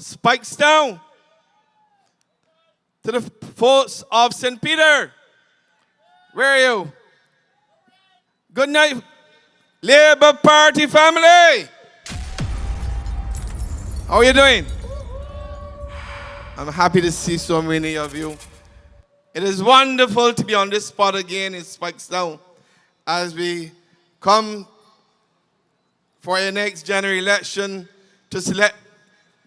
Speightstown, to the folks of St. Peter. Where are you? Good night, Labour Party family. How are you doing? I'm happy to see so many of you. It is wonderful to be on this spot again in Speightstown as we come for your next general election to select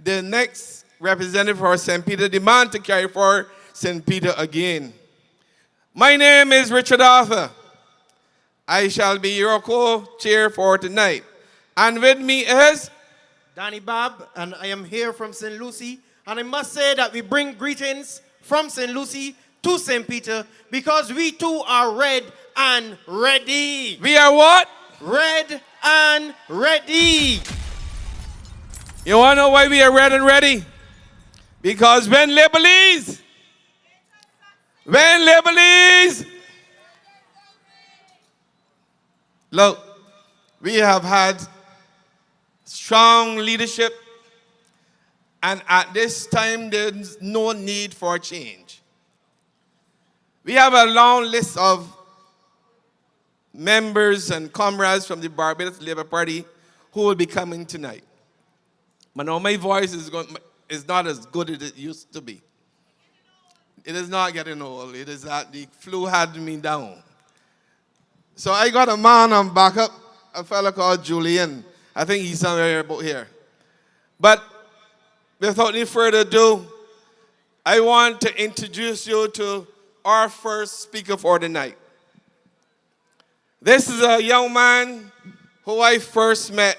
the next representative for St. Peter, demand to carry for St. Peter again. My name is Richard Arthur. I shall be your co-chair for tonight. And with me is Danny Bob, and I am here from St. Lucie. And I must say that we bring greetings from St. Lucie to St. Peter because we too are red and ready. We are what? Red and ready. You want to know why we are red and ready? Because when Labour leaves, look, we have had strong leadership, and at this time there's no need for change. We have a long list of members and comrades from the Barbados Labour Party who will be coming tonight. But now my voice is not as good as it used to be. It is not getting old. It is that the flu had me down. So I got a man on backup, a fellow called Julian. I think he's somewhere about here. But without any further ado, I want to introduce you to our first speaker for the night. This is a young man who I first met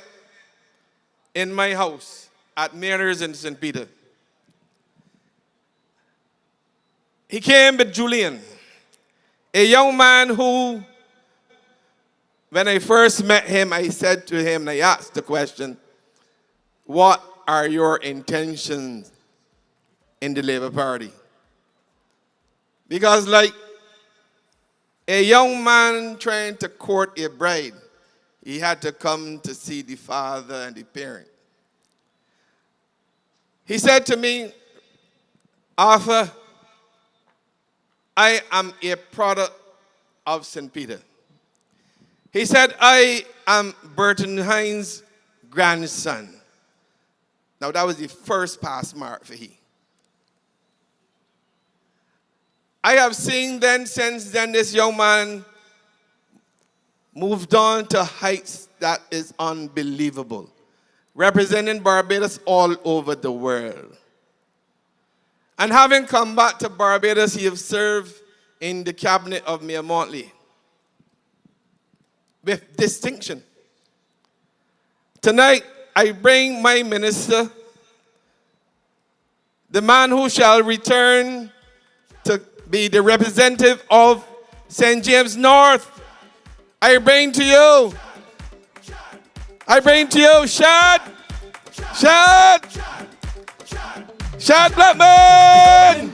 in my house at Mayor's in St. Peter. He came with Julian, a young man who, when I first met him, I said to him, and I asked the question, what are your intentions in the Labour Party? Because like a young man trying to court a bride, he had to come to see the father and the parent. He said to me, Arthur, I am a product of St. Peter. He said, I am Burton Hines' grandson. Now that was the first pass mark for he. I have seen then, since then, this young man moved on to heights that is unbelievable, representing Barbados all over the world. And having come back to Barbados, he has served in the cabinet of Mayor Montley with distinction. Tonight, I bring my minister, the man who shall return to be the representative of St. James North. I bring to you Shad Blackman.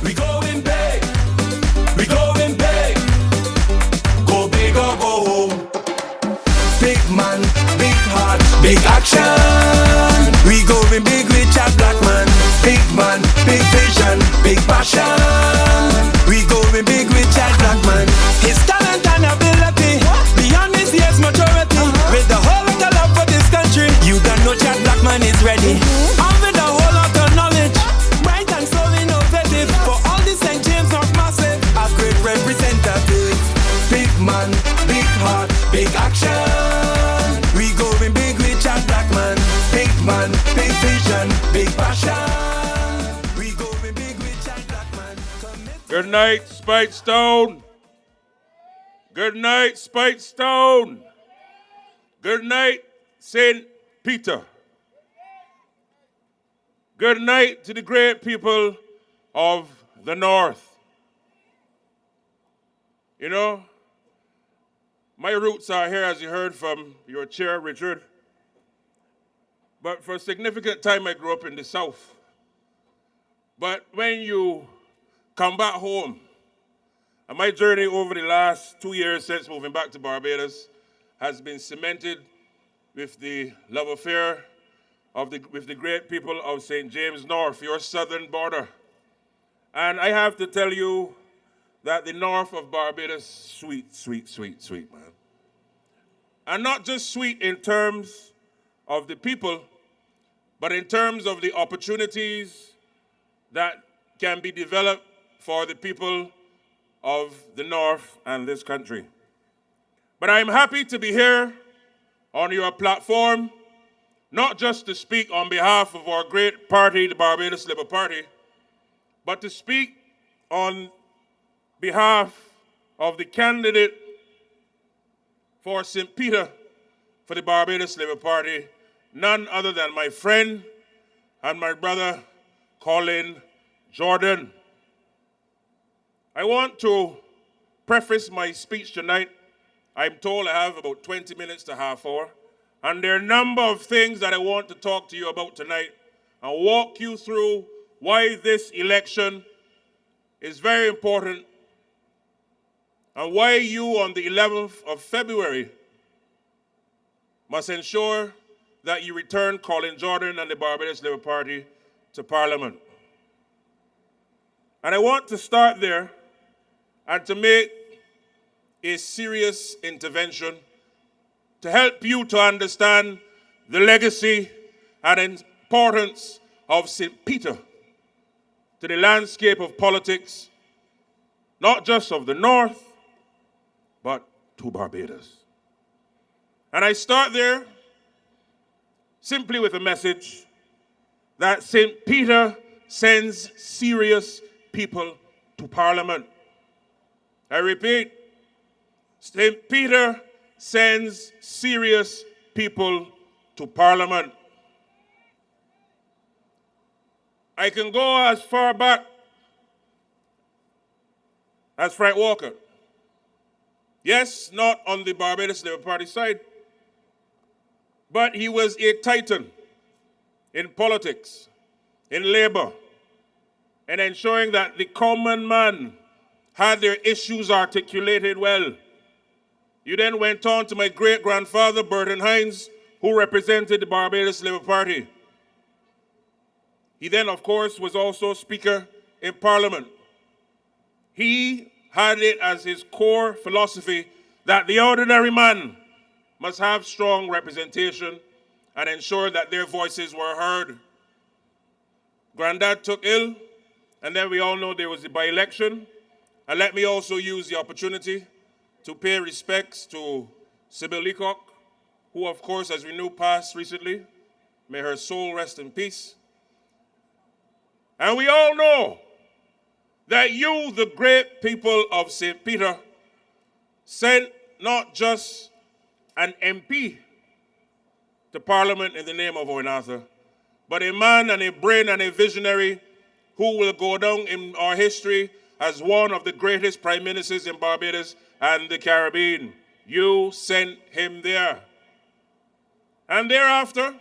We going big. We going big. Go big or go home. Big man, big heart, big action. We going big with Chad Blackman. Big man, big vision, big passion. We going big with Chad Blackman. His talent and ability beyond his years maturity. With the whole lot of love for this country, you don't know Chad Blackman is ready. And with a whole lot of knowledge, bright and so innovative. For all the St. James North massive, a great representative. Big man, big heart, big action. We going big with Chad Blackman. Big man, big vision, big passion. We going big with Chad Blackman. Good night, Speightstown. Good night, Speightstown. Good night, St. Peter. Good night to the great people of the North. You know, my roots are here, as you heard from your chair, Richard. But for a significant time, I grew up in the South. But when you come back home, and my journey over the last 2 years since moving back to Barbados has been cemented with the love affair with the great people of St. James North, your southern border. And I have to tell you that the north of Barbados, sweet, sweet, sweet, sweet, man. And not just sweet in terms of the people, but in terms of the opportunities that can be developed for the people of the North and this country. But I'm happy to be here on your platform, not just to speak on behalf of our great party, the Barbados Labour Party, but to speak on behalf of the candidate for St. Peter for the Barbados Labour Party, none other than my friend and my brother, Colin Jordan. I want to preface my speech tonight. I'm told I have about 20 minutes to half hour, and there are a number of things that I want to talk to you about tonight and walk you through why this election is very important and why you on the 11th of February must ensure that you return Colin Jordan and the Barbados Labour Party to Parliament. And I want to start there and to make a serious intervention to help you to understand the legacy and importance of St. Peter to the landscape of politics, not just of the North, but to Barbados. And I start there simply with a message that St. Peter sends serious people to Parliament. I repeat, St. Peter sends serious people to Parliament. I can go as far back as Frank Walker. Yes, not on the Barbados Labour Party side, but he was a titan in politics, in labor, and ensuring that the common man had their issues articulated well. You then went on to my great-grandfather, Burton Hines, who represented the Barbados Labour Party. He then, of course, was also Speaker in Parliament. He had it as his core philosophy that the ordinary man must have strong representation and ensure that their voices were heard. Granddad took ill, and then we all know there was the by-election. And let me also use the opportunity to pay respects to Sybil Leacock, who, of course, as we knew, passed recently. May her soul rest in peace. And we all know that you, the great people of St. Peter, sent not just an MP to Parliament in the name of Owen Arthur, but a man and a brain and a visionary who will go down in our history as one of the greatest prime ministers in Barbados and the Caribbean. You sent him there. And thereafter,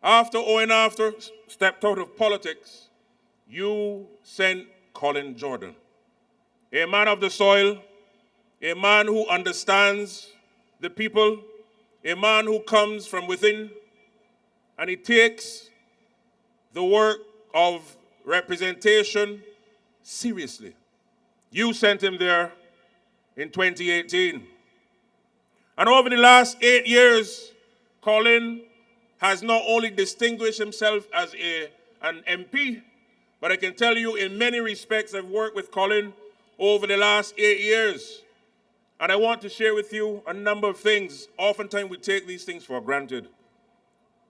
after Owen Arthur stepped out of politics, you sent Colin Jordan, a man of the soil, a man who understands the people, a man who comes from within, and he takes the work of representation seriously. You sent him there in 2018. And over the last 8 years, Colin has not only distinguished himself as an MP, but I can tell you in many respects I've worked with Colin over the last 8 years. And I want to share with you a number of things. Oftentimes we take these things for granted.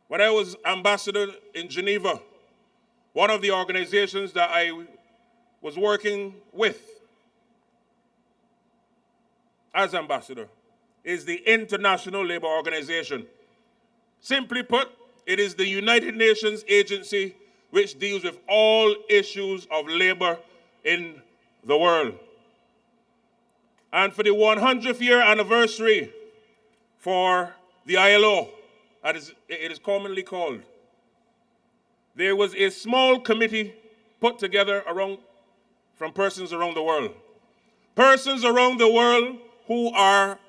When I was ambassador in Geneva, one of the organizations that I was working with as ambassador is the International Labour Organization. Simply put, it is the United Nations agency which deals with all issues of labor in the world. And for the 100th year anniversary for the ILO, as it is commonly called, there was a small committee put together from persons around the world. Persons around the world who are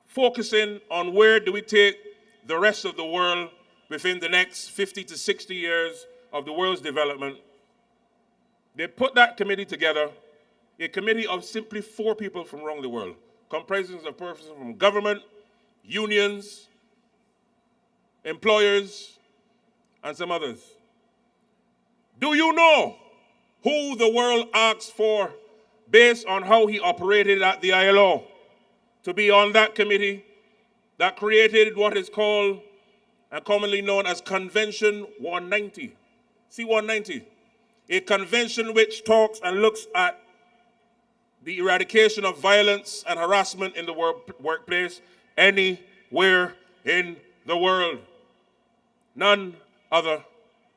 focusing on where do we take the rest of the world within the next 50 to 60 years of the world's development. They put that committee together, a committee of simply 4 people from around the world, comprising of persons from government, unions, employers, and some others. Do you know who the world asked for based on how he operated at the ILO to be on that committee that created what is called and commonly known as Convention 190? C-190, a convention which talks and looks at the eradication of violence and harassment in the workplace anywhere in the world. None other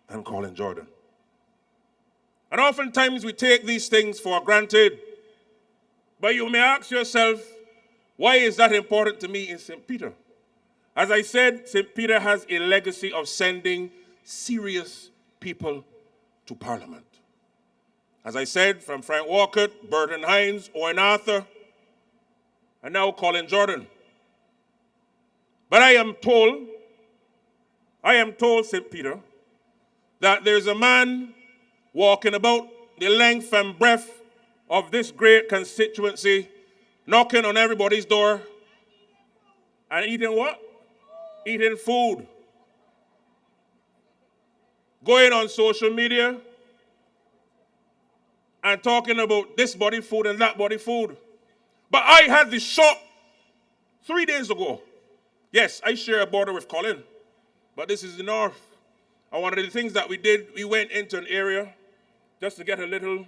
than Colin Jordan. And oftentimes we take these things for granted. But you may ask yourself, why is that important to me in St. Peter? As I said, St. Peter has a legacy of sending serious people to Parliament. As I said, from Frank Walker, Burton Hines, Owen Arthur, and now Colin Jordan. But I am told, St. Peter, that there's a man walking about the length and breadth of this great constituency, knocking on everybody's door, and eating what? Eating food. Going on social media and talking about this body food and that body food. But I had the shock 3 days ago. Yes, I share a border with Colin, but this is the north. And one of the things that we did, we went into an area just to get a little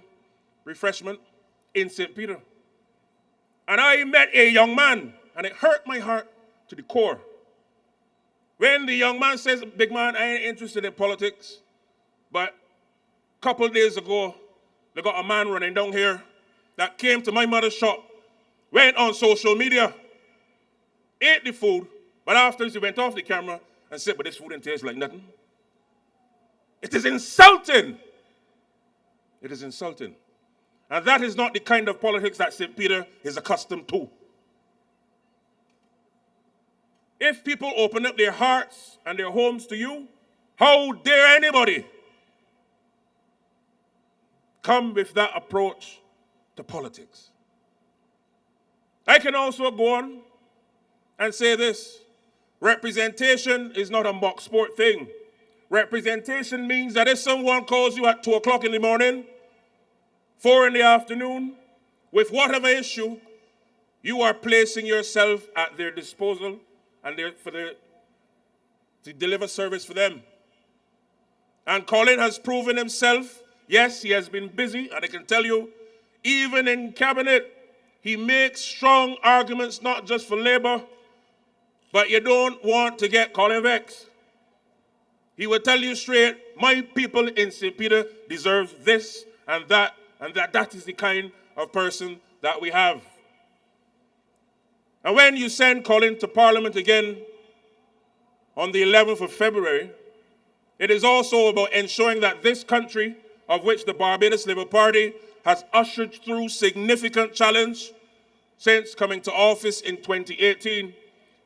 refreshment in St. Peter. And I met a young man, and it hurt my heart to the core. When the young man says, big man, I ain't interested in politics, but a couple of days ago, they got a man running down here that came to my mother's shop, went on social media, ate the food, but afterwards he went off the camera and said, but this food didn't taste like nothing. It is insulting. It is insulting. And that is not the kind of politics that St. Peter is accustomed to. If people open up their hearts and their homes to you, how dare anybody come with that approach to politics? I can also go on and say this. Representation is not a mock sport thing. Representation means that if someone calls you at 2 o'clock in the morning, 4 in the afternoon, with whatever issue, you are placing yourself at their disposal and to deliver service for them. And Colin has proven himself. Yes, he has been busy, and I can tell you, even in cabinet, he makes strong arguments, not just for Labour, but you don't want to get Colin vexed. He will tell you straight, my people in St. Peter deserve this and that is the kind of person that we have. And when you send Colin to Parliament again on the 11th of February, it is also about ensuring that this country, of which the Barbados Labour Party has ushered through significant challenge since coming to office in 2018,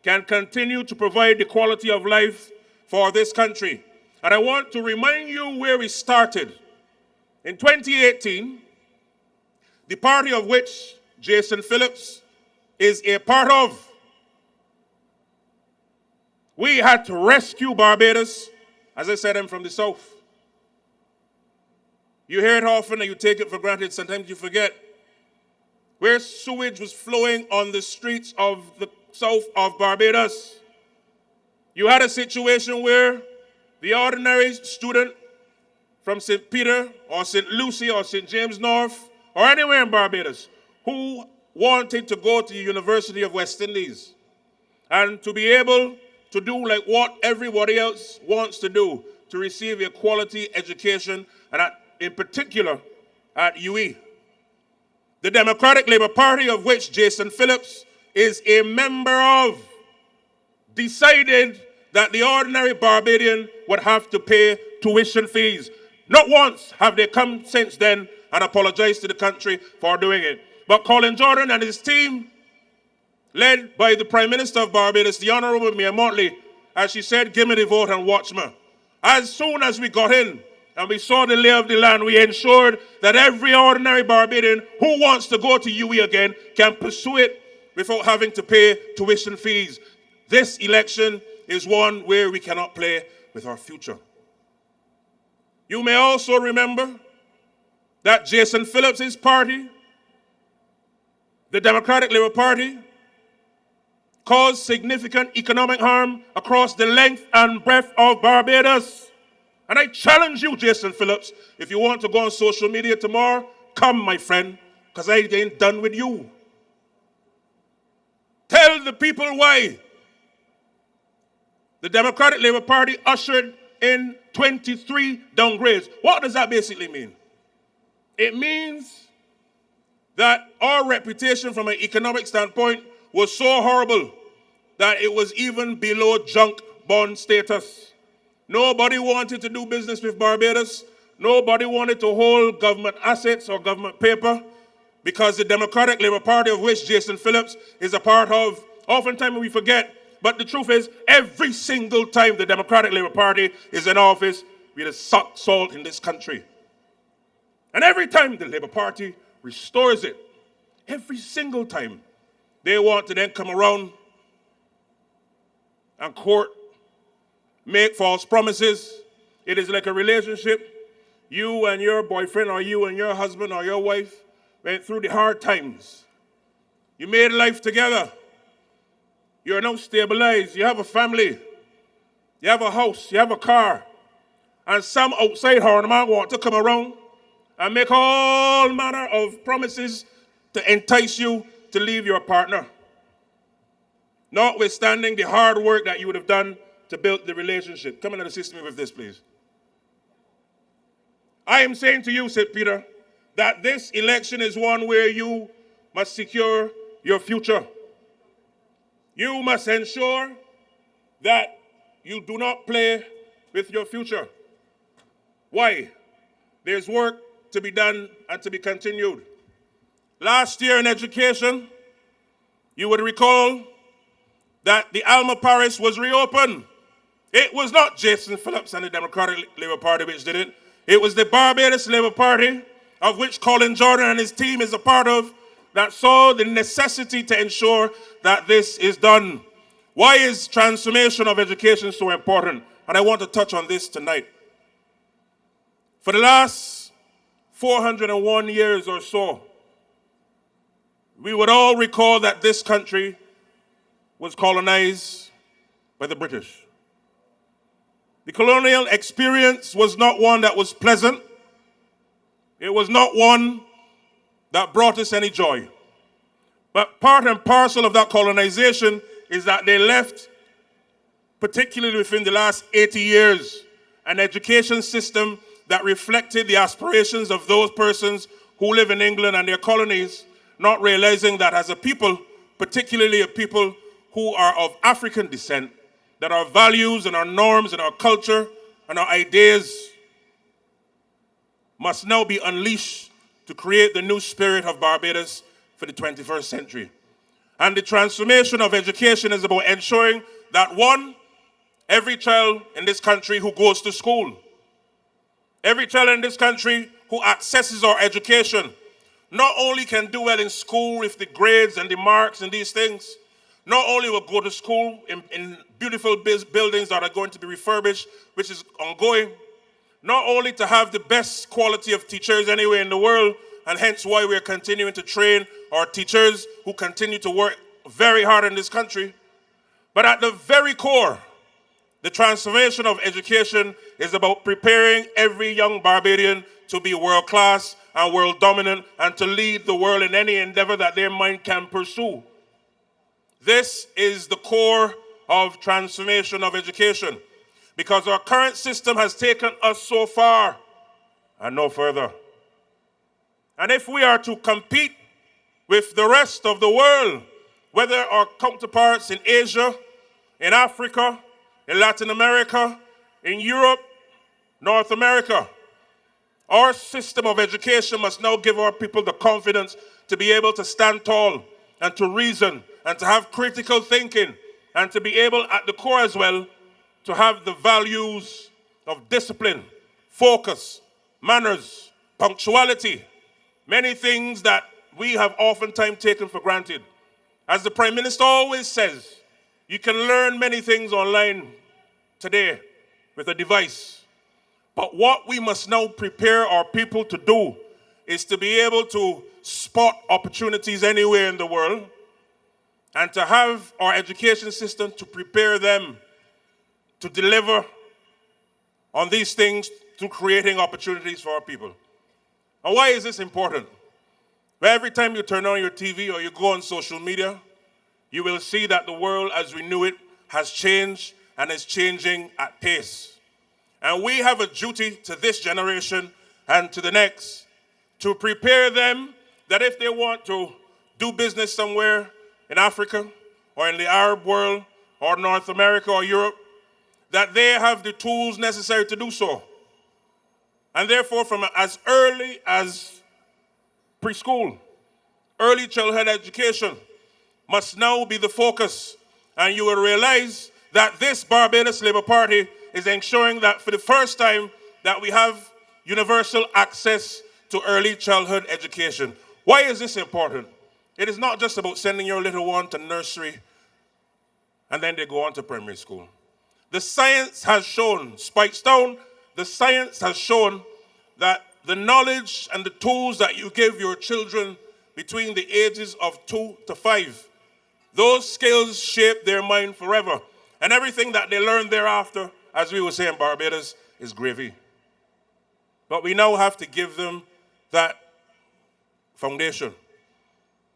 can continue to provide the quality of life for this country. And I want to remind you where we started. In 2018, the party of which Jason Phillips is a part of, we had to rescue Barbados. As I said, I'm from the south. You hear it often and you take it for granted. Sometimes you forget. Where sewage was flowing on the streets of the south of Barbados, you had a situation where the ordinary student from St. Peter or St. Lucie or St. James North or anywhere in Barbados who wanted to go to the University of West Indies and to be able to do like what everybody else wants to do, to receive a quality education, and in particular at UE. The Democratic Labour Party, of which Jason Phillips is a member of, decided that the ordinary Barbadian would have to pay tuition fees. Not once have they come since then and apologized to the country for doing it. But Colin Jordan and his team, led by the Prime Minister of Barbados, the Honourable Mayor Motley, as she said, give me the vote and watch me. As soon as we got in and we saw the lay of the land, we ensured that every ordinary Barbadian who wants to go to UE again can pursue it without having to pay tuition fees. This election is one where we cannot play with our future. You may also remember that Jason Phillips' party, the Democratic Labour Party, caused significant economic harm across the length and breadth of Barbados. And I challenge you, Jason Phillips, if you want to go on social media tomorrow, come, my friend, because I ain't done with you. Tell the people why the Democratic Labour Party ushered in 23 downgrades. What does that basically mean? It means that our reputation from an economic standpoint was so horrible that it was even below junk bond status. Nobody wanted to do business with Barbados. Nobody wanted to hold government assets or government paper because the Democratic Labour Party, of which Jason Phillips is a part of, oftentimes we forget, but the truth is, every single time the Democratic Labour Party is in office, we have sucked salt in this country. And every time the Labour Party restores it, every single time, they want to then come around and court, make false promises. It is like a relationship. You and your boyfriend or you and your husband or your wife went through the hard times. You made life together. You're now stabilized. You have a family. You have a house. You have a car. And some outside man want to come around and make all manner of promises to entice you to leave your partner, notwithstanding the hard work that you would have done to build the relationship. Come and assist me with this, please. I am saying to you, St. Peter, that this election is one where you must secure your future. You must ensure that you do not play with your future. Why? There's work to be done and to be continued. Last year in education, you would recall that the Alma Parish was reopened. It was not Jason Phillips and the Democratic Labour Party which did it. It was the Barbados Labour Party, of which Colin Jordan and his team is a part of, that saw the necessity to ensure that this is done. Why is transformation of education so important? And I want to touch on this tonight. For the last 401 years or so, we would all recall that this country was colonized by the British. The colonial experience was not one that was pleasant. It was not one that brought us any joy. But part and parcel of that colonization is that they left, particularly within the last 80 years, an education system that reflected the aspirations of those persons who live in England and their colonies, not realizing that as a people, particularly a people who are of African descent, that our values and our norms and our culture and our ideas must now be unleashed to create the new spirit of Barbados for the 21st century. And the transformation of education is about ensuring that, one, every child in this country who goes to school, every child in this country who accesses our education, not only can do well in school with the grades and the marks and these things, not only will go to school in beautiful buildings that are going to be refurbished, which is ongoing, not only to have the best quality of teachers anywhere in the world, and hence why we're continuing to train our teachers who continue to work very hard in this country, but at the very core, the transformation of education is about preparing every young Barbadian to be world-class and world-dominant and to lead the world in any endeavor that their mind can pursue. This is the core of transformation of education, because our current system has taken us so far and no further. And if we are to compete with the rest of the world, whether our counterparts in Asia, in Africa, in Latin America, in Europe, North America, our system of education must now give our people the confidence to be able to stand tall and to reason and to have critical thinking and to be able, at the core as well, to have the values of discipline, focus, manners, punctuality, many things that we have oftentimes taken for granted. As the Prime Minister always says, you can learn many things online today with a device. But what we must now prepare our people to do is to be able to spot opportunities anywhere in the world and to have our education system to prepare them to deliver on these things through creating opportunities for our people. And why is this important? Well, every time you turn on your TV or you go on social media, you will see that the world as we knew it has changed and is changing at pace. And we have a duty to this generation and to the next to prepare them that if they want to do business somewhere in Africa or in the Arab world or North America or Europe, that they have the tools necessary to do so. And therefore, from as early as preschool, early childhood education must now be the focus. And you will realize that this Barbados Labour Party is ensuring that for the first time that we have universal access to early childhood education. Why is this important? It is not just about sending your little one to nursery and then they go on to primary school. The science has shown, Speightstown, the science has shown that the knowledge and the tools that you give your children between the ages of 2 to 5, those skills shape their mind forever. And everything that they learn thereafter, as we would say in Barbados, is gravy. But we now have to give them that foundation.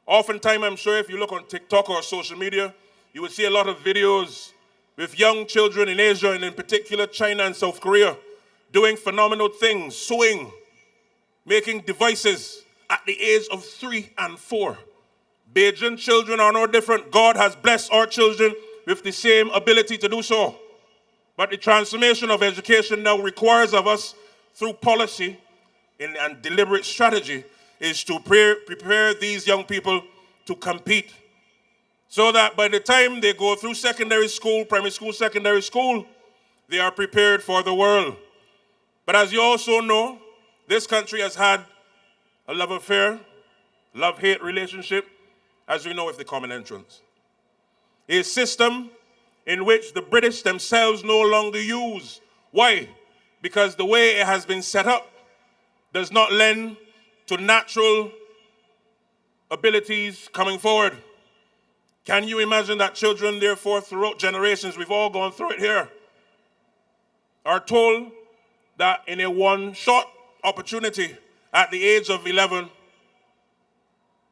Oftentimes, I'm sure if you look on TikTok or social media, you will see a lot of videos with young children in Asia, and in particular China and South Korea, doing phenomenal things, sewing, making devices at the age of 3 and 4. Bajan children are no different. God has blessed our children with the same ability to do so. But the transformation of education now requires of us, through policy and deliberate strategy, is to prepare these young people to compete. So that by the time they go through secondary school, primary school, secondary school, they are prepared for the world. But as you also know, this country has had a love affair, love-hate relationship, as we know with the common entrance. A system in which the British themselves no longer use. Why? Because the way it has been set up does not lend to natural abilities coming forward. Can you imagine that children, therefore, throughout generations, we've all gone through it here, are told that in a one-shot opportunity at the age of 11,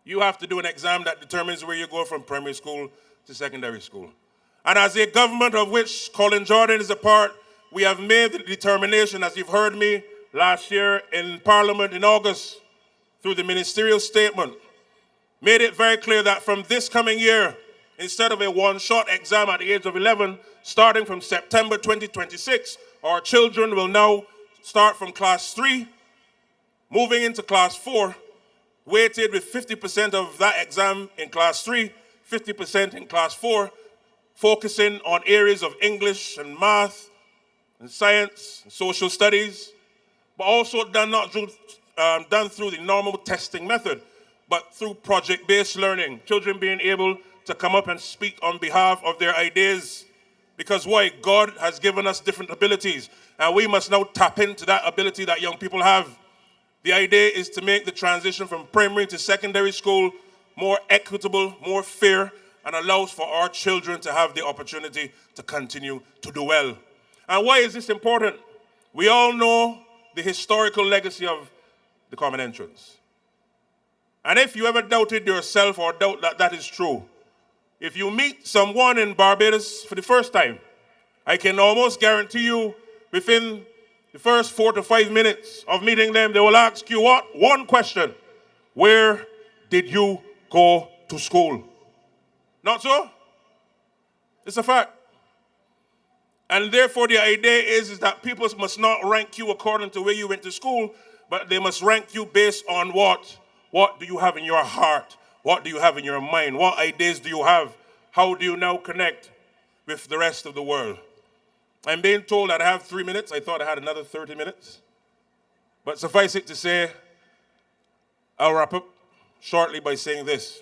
you have to do an exam that determines where you go from primary school to secondary school. And as a government of which Colin Jordan is a part, we have made the determination, as you've heard me last year in Parliament in August, through the Ministerial statement, made it very clear that from this coming year, instead of a one-shot exam at the age of 11, starting from September 2026, our children will now start from class 3, moving into class 4, weighted with 50% of that exam in class 3, 50% in class 4, focusing on areas of English and math and science and social studies, but also done through the normal testing method, but through project-based learning, children being able to come up and speak on behalf of their ideas. Because why? God has given us different abilities, and we must now tap into that ability that young people have. The idea is to make the transition from primary to secondary school more equitable, more fair, and allows for our children to have the opportunity to continue to do well. And why is this important? We all know the historical legacy of the common entrance. And if you ever doubted yourself or doubt that that is true, if you meet someone in Barbados for the first time, I can almost guarantee you within the first 4 to 5 minutes of meeting them, they will ask you what? One question. Where did you go to school? Not so? It's a fact. And therefore the idea is that people must not rank you according to where you went to school, but they must rank you based on what? What do you have in your heart? What do you have in your mind? What ideas do you have? How do you now connect with the rest of the world? I'm being told that I have 3 minutes. I thought I had another 30 minutes. But suffice it to say, I'll wrap up shortly by saying this.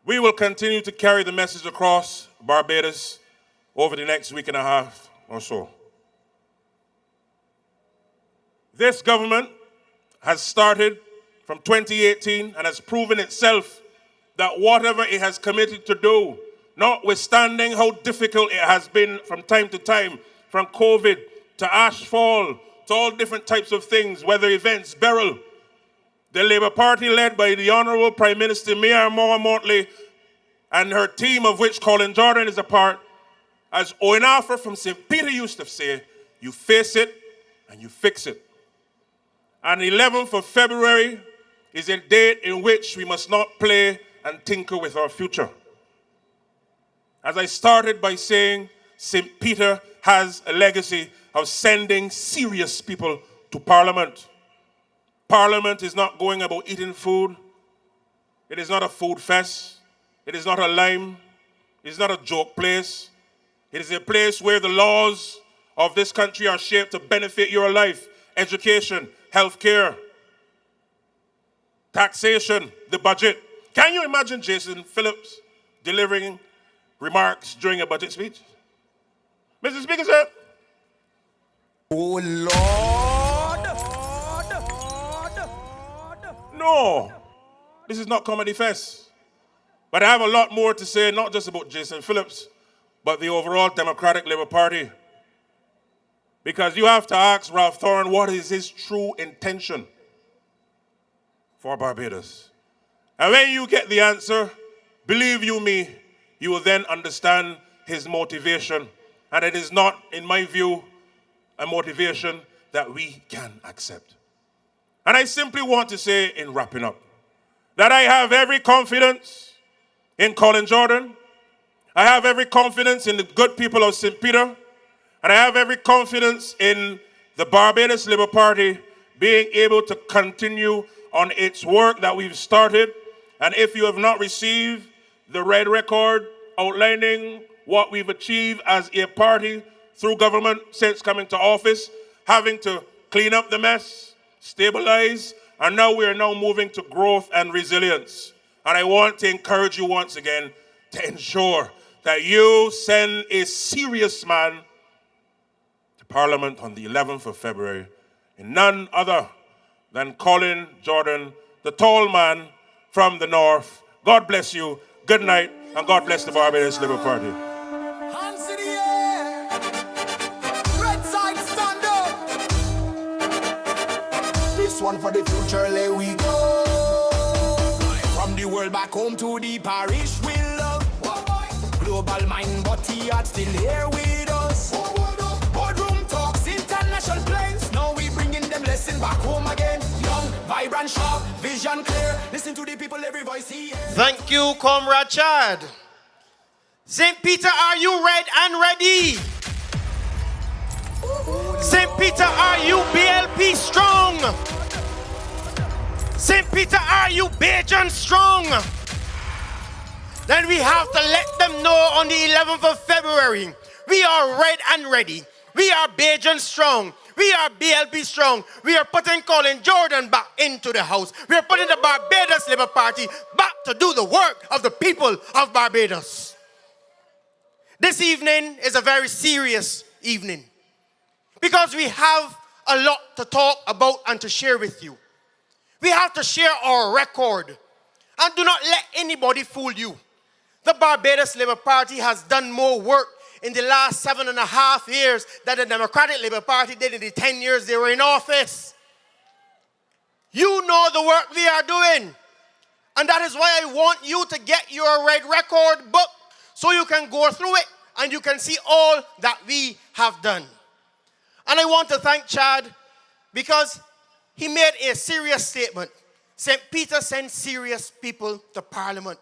We will continue to carry the message across Barbados over the next week and a half or so. This government has started from 2018 and has proven itself that whatever it has committed to do, notwithstanding how difficult it has been from time to time, from COVID to ashfall, to all different types of things, weather events, Beryl, the Labour Party led by the Honourable Prime Minister Mia Motley and her team, of which Colin Jordan is a part, as Owen Arthur from St. Peter used to say, you face it and you fix it. And the 11th of February is a date in which we must not play and tinker with our future. As I started by saying, St. Peter has a legacy of sending serious people to Parliament. Parliament is not going about eating food. It is not a food fest. It is not a lime. It is not a joke place. It is a place where the laws of this country are shaped to benefit your life, education, healthcare, taxation, the budget. Can you imagine Jason Phillips delivering remarks during a budget speech? Mr. Speaker, sir. Oh Lord! No, this is not Comedy Fest. But I have a lot more to say, not just about Jason Phillips, but the overall Democratic Labour Party. Because you have to ask Ralph Thorne what is his true intention for Barbados. And when you get the answer, believe you me, you will then understand his motivation. And it is not, in my view, a motivation that we can accept. And I simply want to say, in wrapping up, that I have every confidence in Colin Jordan. I have every confidence in the good people of St. Peter. And I have every confidence in the Barbados Labour Party being able to continue on its work that we've started. And if you have not received the red record outlining what we've achieved as a party through government since coming to office, having to clean up the mess, stabilize, and now we are now moving to growth and resilience. And I want to encourage you once again to ensure that you send a serious man to Parliament on the 11th of February, and none other than Colin Jordan, the tall man from the north. God bless you, good night, and God bless the Barbados Labour Party. Hands in the air. Red side stand up. This one for the future, let we go. From the world back home to the parish we love. Global mind, but he are still here with us. Boardroom talks, international planes. Now we bringing them lesson back home again. Young, vibrant, sharp, vision clear. Listen to the people, every voice he hears. Thank you, Comrade Chad. St. Peter, are you red and ready? St. Peter, are you BLP strong? St. Peter, are you Bajan strong? Then we have to let them know on the 11th of February, we are red and ready. We are Bajan strong. We are BLP strong. We are putting Colin Jordan back into the house. We are putting the Barbados Labour Party back to do the work of the people of Barbados. This evening is a very serious evening because we have a lot to talk about and to share with you. We have to share our record, and do not let anybody fool you. The Barbados Labour Party has done more work in the last 7.5 years than the Democratic Labour Party did in the 10 years they were in office. You know the work we are doing. And that is why I want you to get your red record book so you can go through it and you can see all that we have done. And I want to thank Chad because he made a serious statement. St. Peter sends serious people to Parliament.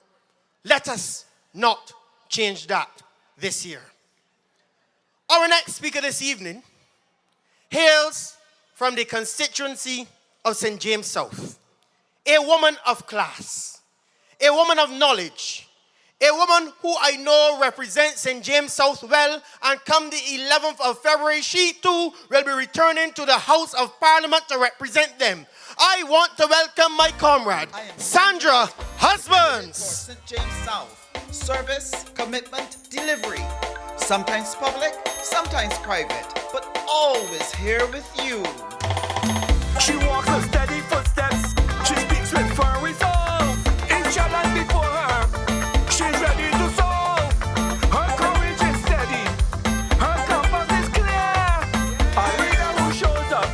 Let us not change that this year. Our next speaker this evening hails from the constituency of St. James South. A woman of class, a woman of knowledge, a woman who I know represents St. James South well, and come the 11th of February, she too will be returning to the House of Parliament to represent them. I want to welcome my comrade, Sandra Husbands. St. James South. Service, commitment, delivery. Sometimes public, sometimes private, but always here with you. She walks with steady footsteps. She speaks with firm resolve. Each challenge before her, she's ready to solve. Her courage is steady. Her compass is clear. A leader who shows up.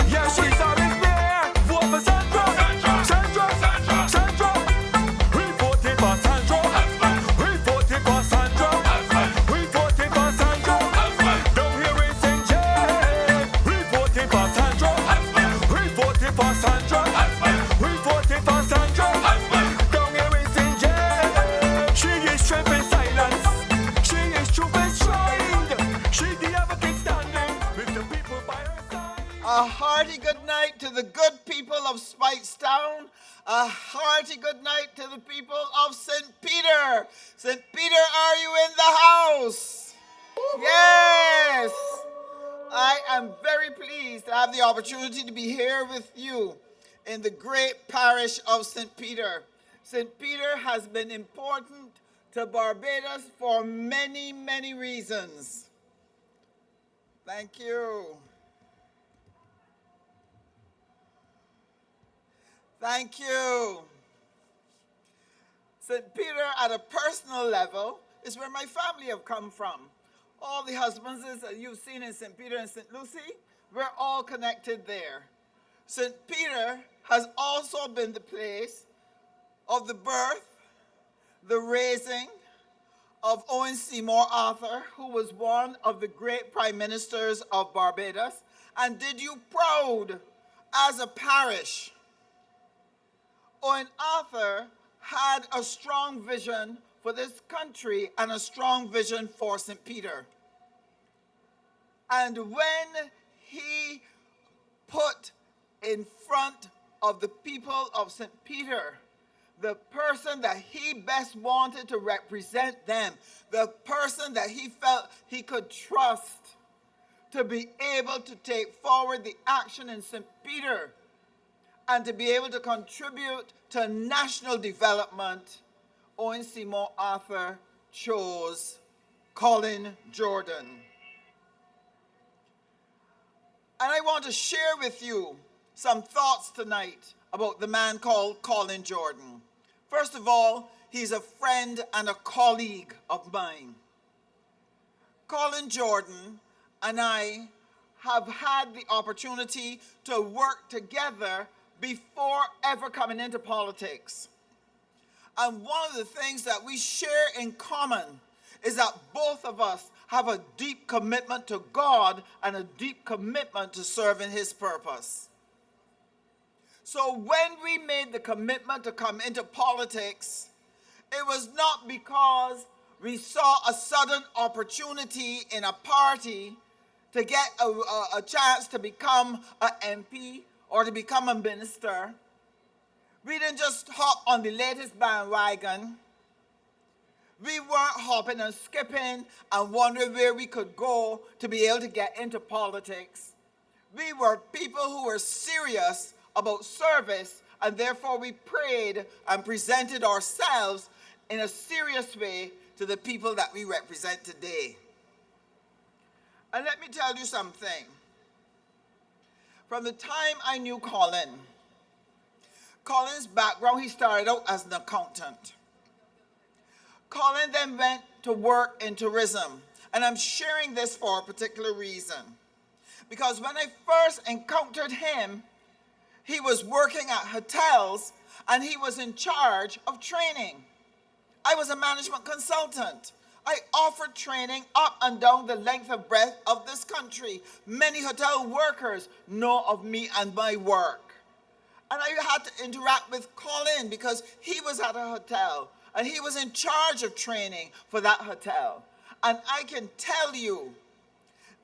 Yeah, she's always there. Vote for Sandra. Sandra. Sandra. Sandra. We voted for Sandra. We voted for Sandra. We voted for Sandra. Down here in St. James. We voted for Sandra. We voted for Sandra. We voted for Sandra. Down here in St. James. She is strength in silence. She is truth enshrined. She the advocate standing with the people by her side. A hearty good night to the good people of Speightstown. A hearty good night to the people of St. Peter. St. Peter, are you in the house? Yes. I am very pleased to have the opportunity to be here with you in the great parish of St. Peter. St. Peter has been important to Barbados for many, many reasons. Thank you. Thank you. St. Peter, at a personal level, is where my family have come from. All the husbands that you've seen in St. Peter and St. Lucy, we're all connected there. St. Peter has also been the place of the birth, the raising of Owen Seymour Arthur, who was one of the great prime ministers of Barbados, and did you proud as a parish. Owen Arthur had a strong vision for this country and a strong vision for St. Peter. And when he put in front of the people of St. Peter the person that he best wanted to represent them, the person that he felt he could trust to be able to take forward the action in St. Peter and to be able to contribute to national development, Owen Seymour Arthur chose Colin Jordan. And I want to share with you some thoughts tonight about the man called Colin Jordan. First of all, he's a friend and a colleague of mine. Colin Jordan and I have had the opportunity to work together before ever coming into politics. And one of the things that we share in common is that both of us have a deep commitment to God and a deep commitment to serving His purpose. So when we made the commitment to come into politics, it was not because we saw a sudden opportunity in a party to get a chance to become an MP or to become a minister. We didn't just hop on the latest bandwagon. We weren't hopping and skipping and wondering where we could go to be able to get into politics. We were people who were serious about service, and therefore we prayed and presented ourselves in a serious way to the people that we represent today. And let me tell you something. From the time I knew Colin's background, he started out as an accountant. Colin then went to work in tourism. And I'm sharing this for a particular reason. Because when I first encountered him, he was working at hotels and he was in charge of training. I was a management consultant. I offered training up and down the length and breadth of this country. Many hotel workers know of me and my work. And I had to interact with Colin because he was at a hotel and he was in charge of training for that hotel. And I can tell you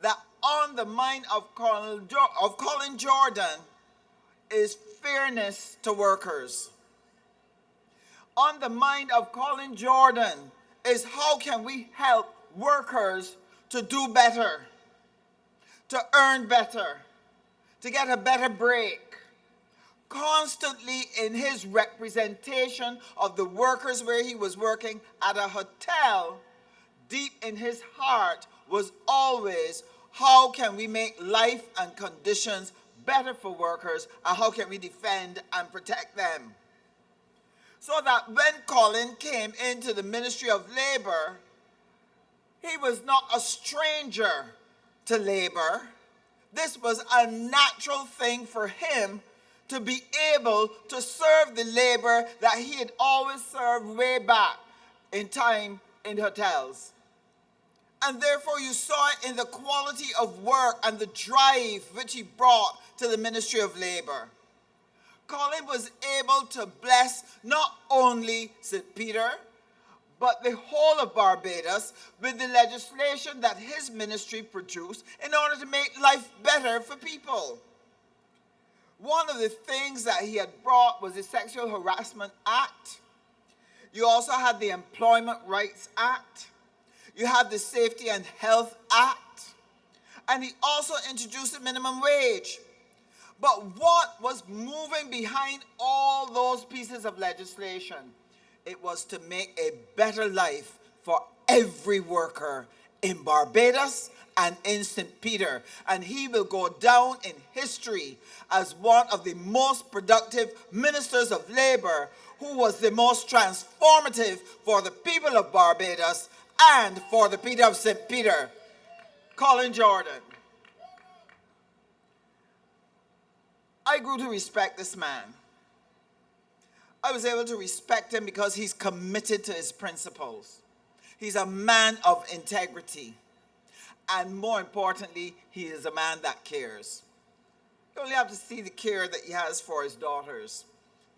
that on the mind of Colin Jordan is fairness to workers. on the mind of Colin Jordan is how can we help workers to do better, to earn better, to get a better break. Constantly in his representation of the workers where he was working at a hotel, deep in his heart was always, how can we make life and conditions better for workers, and how can we defend and protect them? So that when Colin came into the Ministry of Labor, he was not a stranger to labor. This was a natural thing for him to be able to serve the labor that he had always served way back in time in hotels. And therefore you saw it in the quality of work and the drive which he brought to the Ministry of Labor. Colin was able to bless not only St. Peter, but the whole of Barbados with the legislation that his ministry produced in order to make life better for people. One of the things that he had brought was the Sexual Harassment Act. You also had the Employment Rights Act. You have the Safety and Health Act. And he also introduced the minimum wage. But what was moving behind all those pieces of legislation? It was to make a better life for every worker in Barbados and in St. Peter. And he will go down in history as one of the most productive ministers of labor, who was the most transformative for the people of Barbados and for the people of St. Peter, Colin Jordan. I grew to respect this man. I was able to respect him because he's committed to his principles. He's a man of integrity. And more importantly, he is a man that cares. You only have to see the care that he has for his daughters,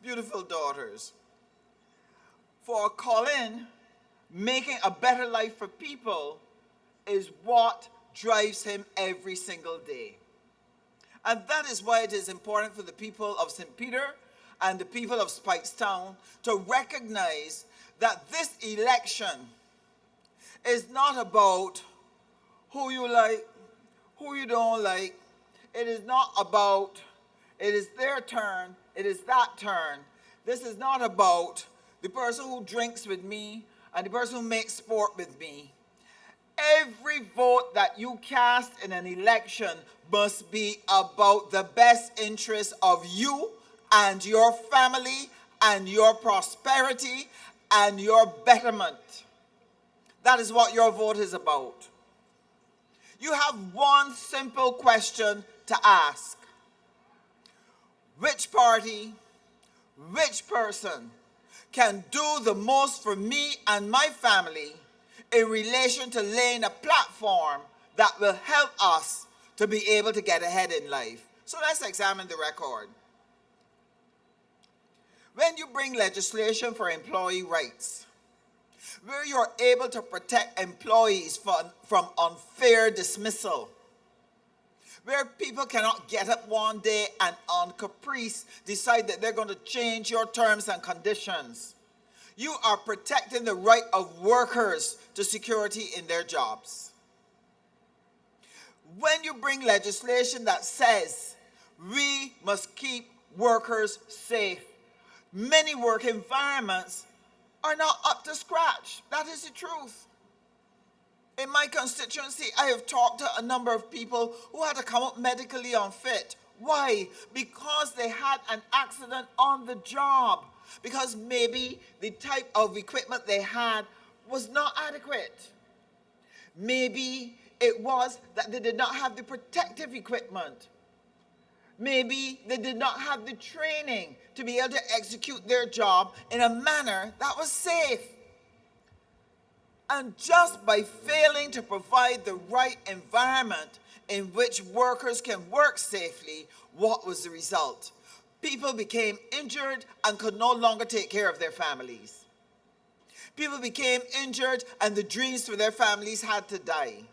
beautiful daughters. For Colin, making a better life for people is what drives him every single day. And that is why it is important for the people of St. Peter and the people of Speightstown to recognize that this election is not about who you like, who you don't like. It is not about, it is their turn, it is that turn. This is not about the person who drinks with me and the person who makes sport with me. Every vote that you cast in an election must be about the best interest of you and your family and your prosperity and your betterment. That is what your vote is about. You have one simple question to ask. Which party, which person can do the most for me and my family in relation to laying a platform that will help us to be able to get ahead in life? So let's examine the record. When you bring legislation for employee rights, where you're able to protect employees from unfair dismissal, where people cannot get up one day and on caprice decide that they're going to change your terms and conditions, you are protecting the right of workers to security in their jobs. When you bring legislation that says we must keep workers safe, many work environments are not up to scratch. That is the truth. In my constituency, I have talked to a number of people who had to come up medically unfit. Why? Because they had an accident on the job. Because maybe the type of equipment they had was not adequate. Maybe it was that they did not have the protective equipment. Maybe they did not have the training to be able to execute their job in a manner that was safe. And just by failing to provide the right environment in which workers can work safely, what was the result? People became injured and could no longer take care of their families. People became injured and the dreams for their families had to die.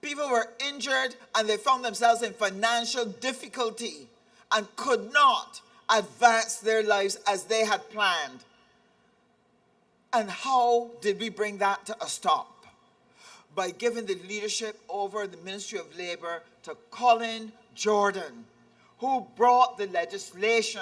People were injured and they found themselves in financial difficulty and could not advance their lives as they had planned. And how did we bring that to a stop? By giving the leadership over the Ministry of Labor to Colin Jordan, who brought the legislation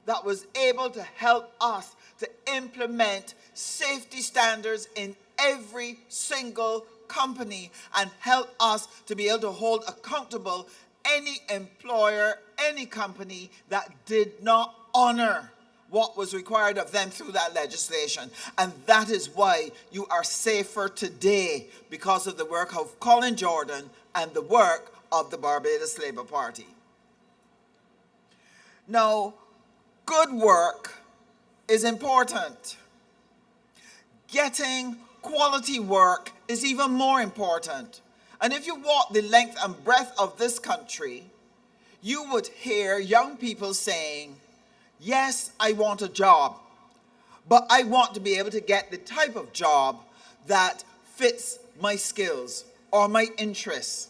that was able to help us to implement safety standards in every single company and help us to be able to hold accountable any employer, any company that did not honor what was required of them through that legislation. And that is why you are safer today, because of the work of Colin Jordan and the work of the Barbados Labour Party. Now, good work is important. Getting quality work is even more important. And if you walk the length and breadth of this country, you would hear young people saying, yes, I want a job, but I want to be able to get the type of job that fits my skills or my interests.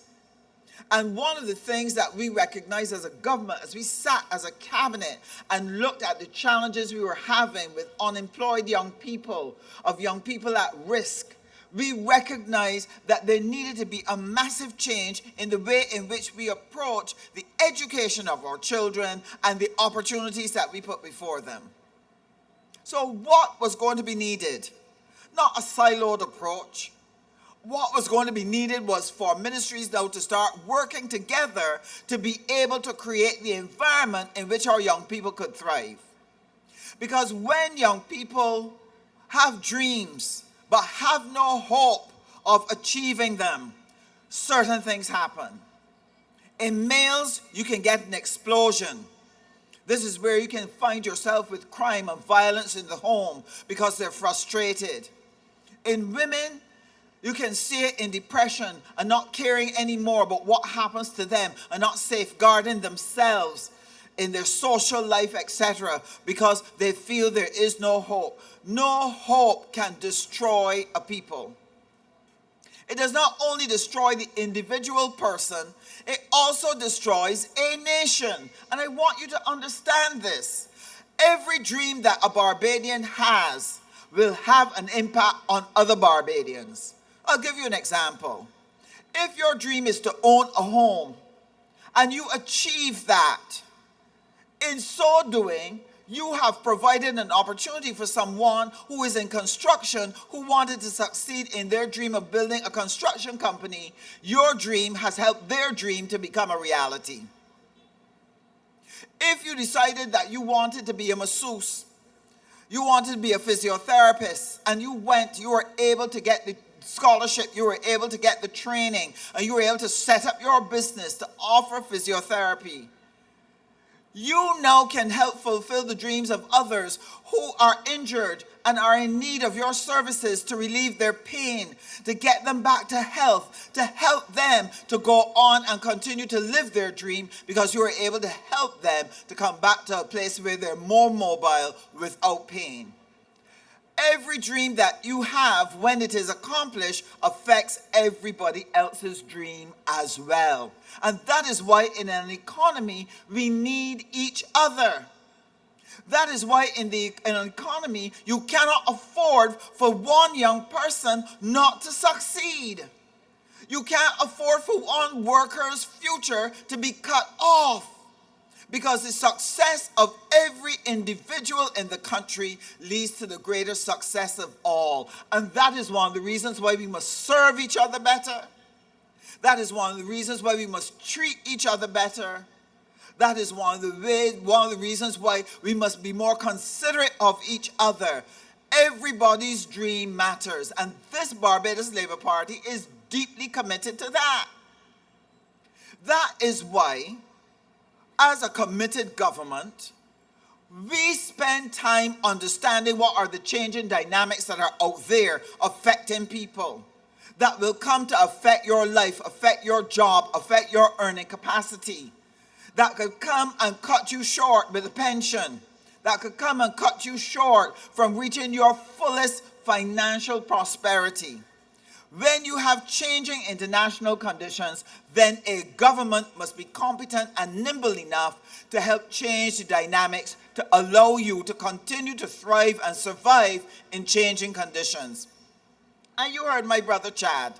And one of the things that we recognized as a government, as we sat as a cabinet and looked at the challenges we were having with unemployed young people, of young people at risk, we recognized that there needed to be a massive change in the way in which we approach the education of our children and the opportunities that we put before them. So what was going to be needed? Not a siloed approach. What was going to be needed was for ministries now to start working together to be able to create the environment in which our young people could thrive. Because when young people have dreams but have no hope of achieving them, certain things happen. In males, you can get an explosion. This is where you can find yourself with crime and violence in the home because they're frustrated. In women, you can see it in depression and not caring anymore about what happens to them and not safeguarding themselves in their social life, etc., because they feel there is no hope. No hope can destroy a people. It does not only destroy the individual person, it also destroys a nation. And I want you to understand this. Every dream that a Barbadian has will have an impact on other Barbadians. I'll give you an example. If your dream is to own a home and you achieve that, in so doing, you have provided an opportunity for someone who is in construction who wanted to succeed in their dream of building a construction company. Your dream has helped their dream to become a reality. If you decided that you wanted to be a masseuse, you wanted to be a physiotherapist, and you were able to get the scholarship, you were able to get the training, and you were able to set up your business to offer physiotherapy, you now can help fulfill the dreams of others who are injured and are in need of your services to relieve their pain, to get them back to health, to help them to go on and continue to live their dream, because you are able to help them to come back to a place where they're more mobile without pain. Every dream that you have, when it is accomplished, affects everybody else's dream as well. And that is why in an economy, we need each other. That is why in an economy, you cannot afford for one young person not to succeed. You can't afford for one worker's future to be cut off, because the success of every individual in the country leads to the greater success of all. And that is one of the reasons why we must serve each other better. That is one of the reasons why we must treat each other better. That is one of the reasons why we must be more considerate of each other. Everybody's dream matters, and this Barbados Labour Party is deeply committed to that. That is why, as a committed government, we spend time understanding what are the changing dynamics that are out there affecting people, that will come to affect your life, affect your job, affect your earning capacity, that could come and cut you short with a pension, that could come and cut you short from reaching your fullest financial prosperity. When you have changing international conditions, then a government must be competent and nimble enough to help change the dynamics to allow you to continue to thrive and survive in changing conditions. And you heard my brother Chad.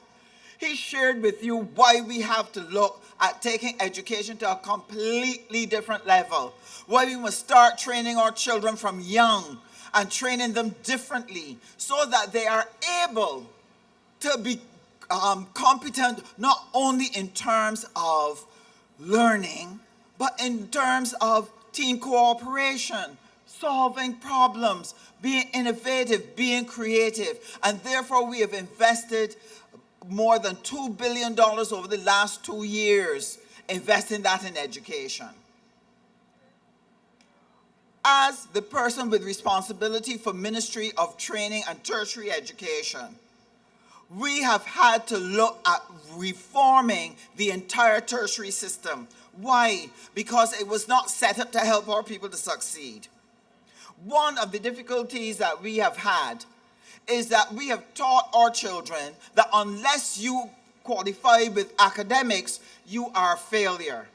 He shared with you why we have to look at taking education to a completely different level, why we must start training our children from young and training them differently so that they are able to be competent not only in terms of learning, but in terms of team cooperation, solving problems, being innovative, being creative. And therefore, we have invested more than $2 billion over the last 2 years, investing that in education. As the person with responsibility for Ministry of Training and Tertiary Education, we have had to look at reforming the entire tertiary system. Why? Because it was not set up to help our people to succeed. One of the difficulties that we have had is that we have taught our children that unless you qualify with academics, you are a failure.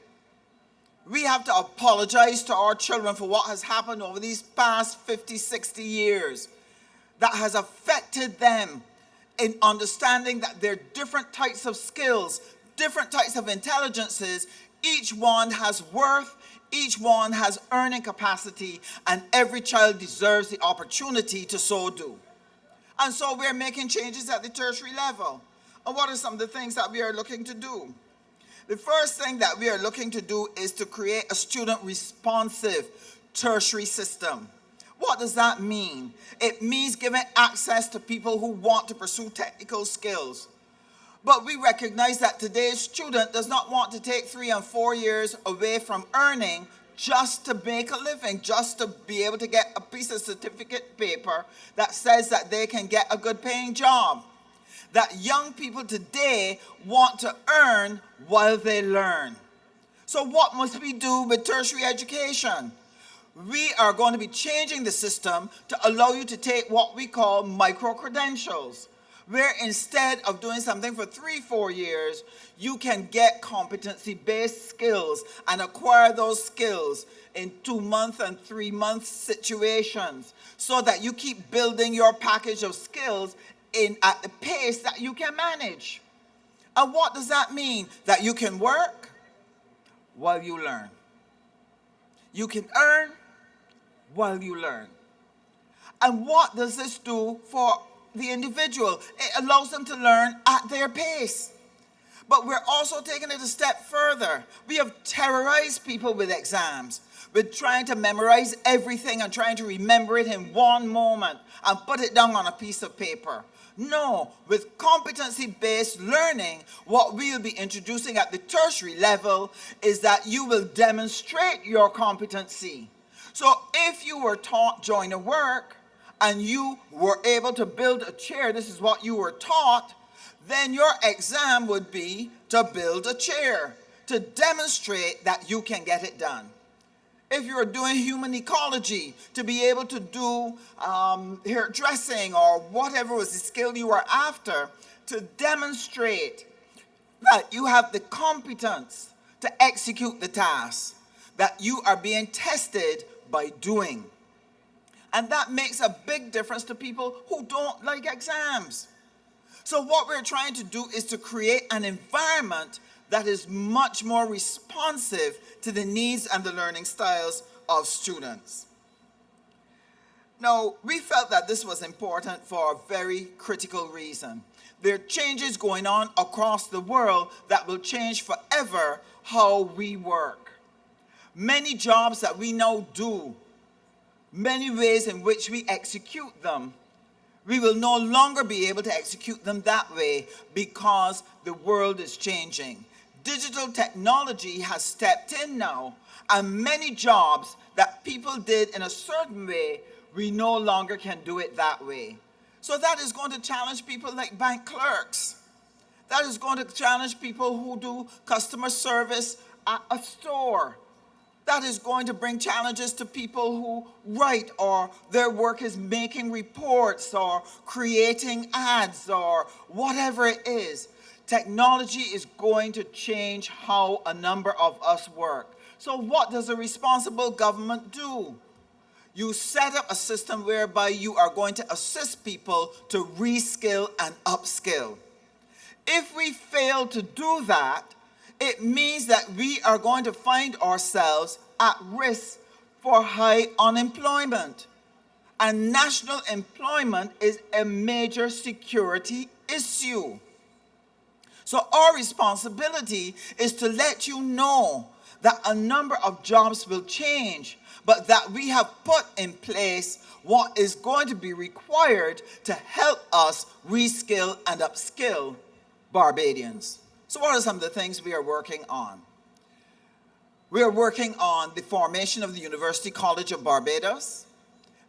We have to apologize to our children for what has happened over these past 50, 60 years that has affected them in understanding that there are different types of skills, different types of intelligences. Each one has worth, each one has earning capacity, and every child deserves the opportunity to so do. And so we're making changes at the tertiary level. And what are some of the things that we are looking to do? The first thing that we are looking to do is to create a student-responsive tertiary system. What does that mean? It means giving access to people who want to pursue technical skills. But we recognize that today's student does not want to take 3 and 4 years away from earning just to make a living, just to be able to get a piece of certificate paper that says that they can get a good paying job. That young people today want to earn while they learn. So what must we do with tertiary education? We are going to be changing the system to allow you to take what we call micro-credentials, where instead of doing something for 3-4 years, you can get competency-based skills and acquire those skills in 2-month and 3-month situations so that you keep building your package of skills at the pace that you can manage. And what does that mean? That you can work while you learn. You can earn while you learn. And what does this do for the individual? It allows them to learn at their pace. But we're also taking it a step further. We have terrorized people with exams, with trying to memorize everything and trying to remember it in one moment and put it down on a piece of paper. No, with competency-based learning, what we'll be introducing at the tertiary level is that you will demonstrate your competency. So if you were taught joiner work and you were able to build a chair, this is what you were taught, then your exam would be to build a chair, to demonstrate that you can get it done. If you're doing human ecology, to be able to do hairdressing or whatever was the skill you were after, to demonstrate that you have the competence to execute the task, that you are being tested by doing. And that makes a big difference to people who don't like exams. So what we're trying to do is to create an environment that is much more responsive to the needs and the learning styles of students. Now, we felt that this was important for a very critical reason. There are changes going on across the world that will change forever how we work. Many jobs that we now do, many ways in which we execute them, we will no longer be able to execute them that way because the world is changing. Digital technology has stepped in now, and many jobs that people did in a certain way, we no longer can do it that way. So that is going to challenge people like bank clerks. That is going to challenge people who do customer service at a store. That is going to bring challenges to people who write, or their work is making reports or creating ads or whatever it is. Technology is going to change how a number of us work. So what does a responsible government do? You set up a system whereby you are going to assist people to reskill and upskill. If we fail to do that, it means that we are going to find ourselves at risk for high unemployment. And national employment is a major security issue. So our responsibility is to let you know that a number of jobs will change, but that we have put in place what is going to be required to help us reskill and upskill Barbadians. So what are some of the things we are working on? We are working on the formation of the University College of Barbados.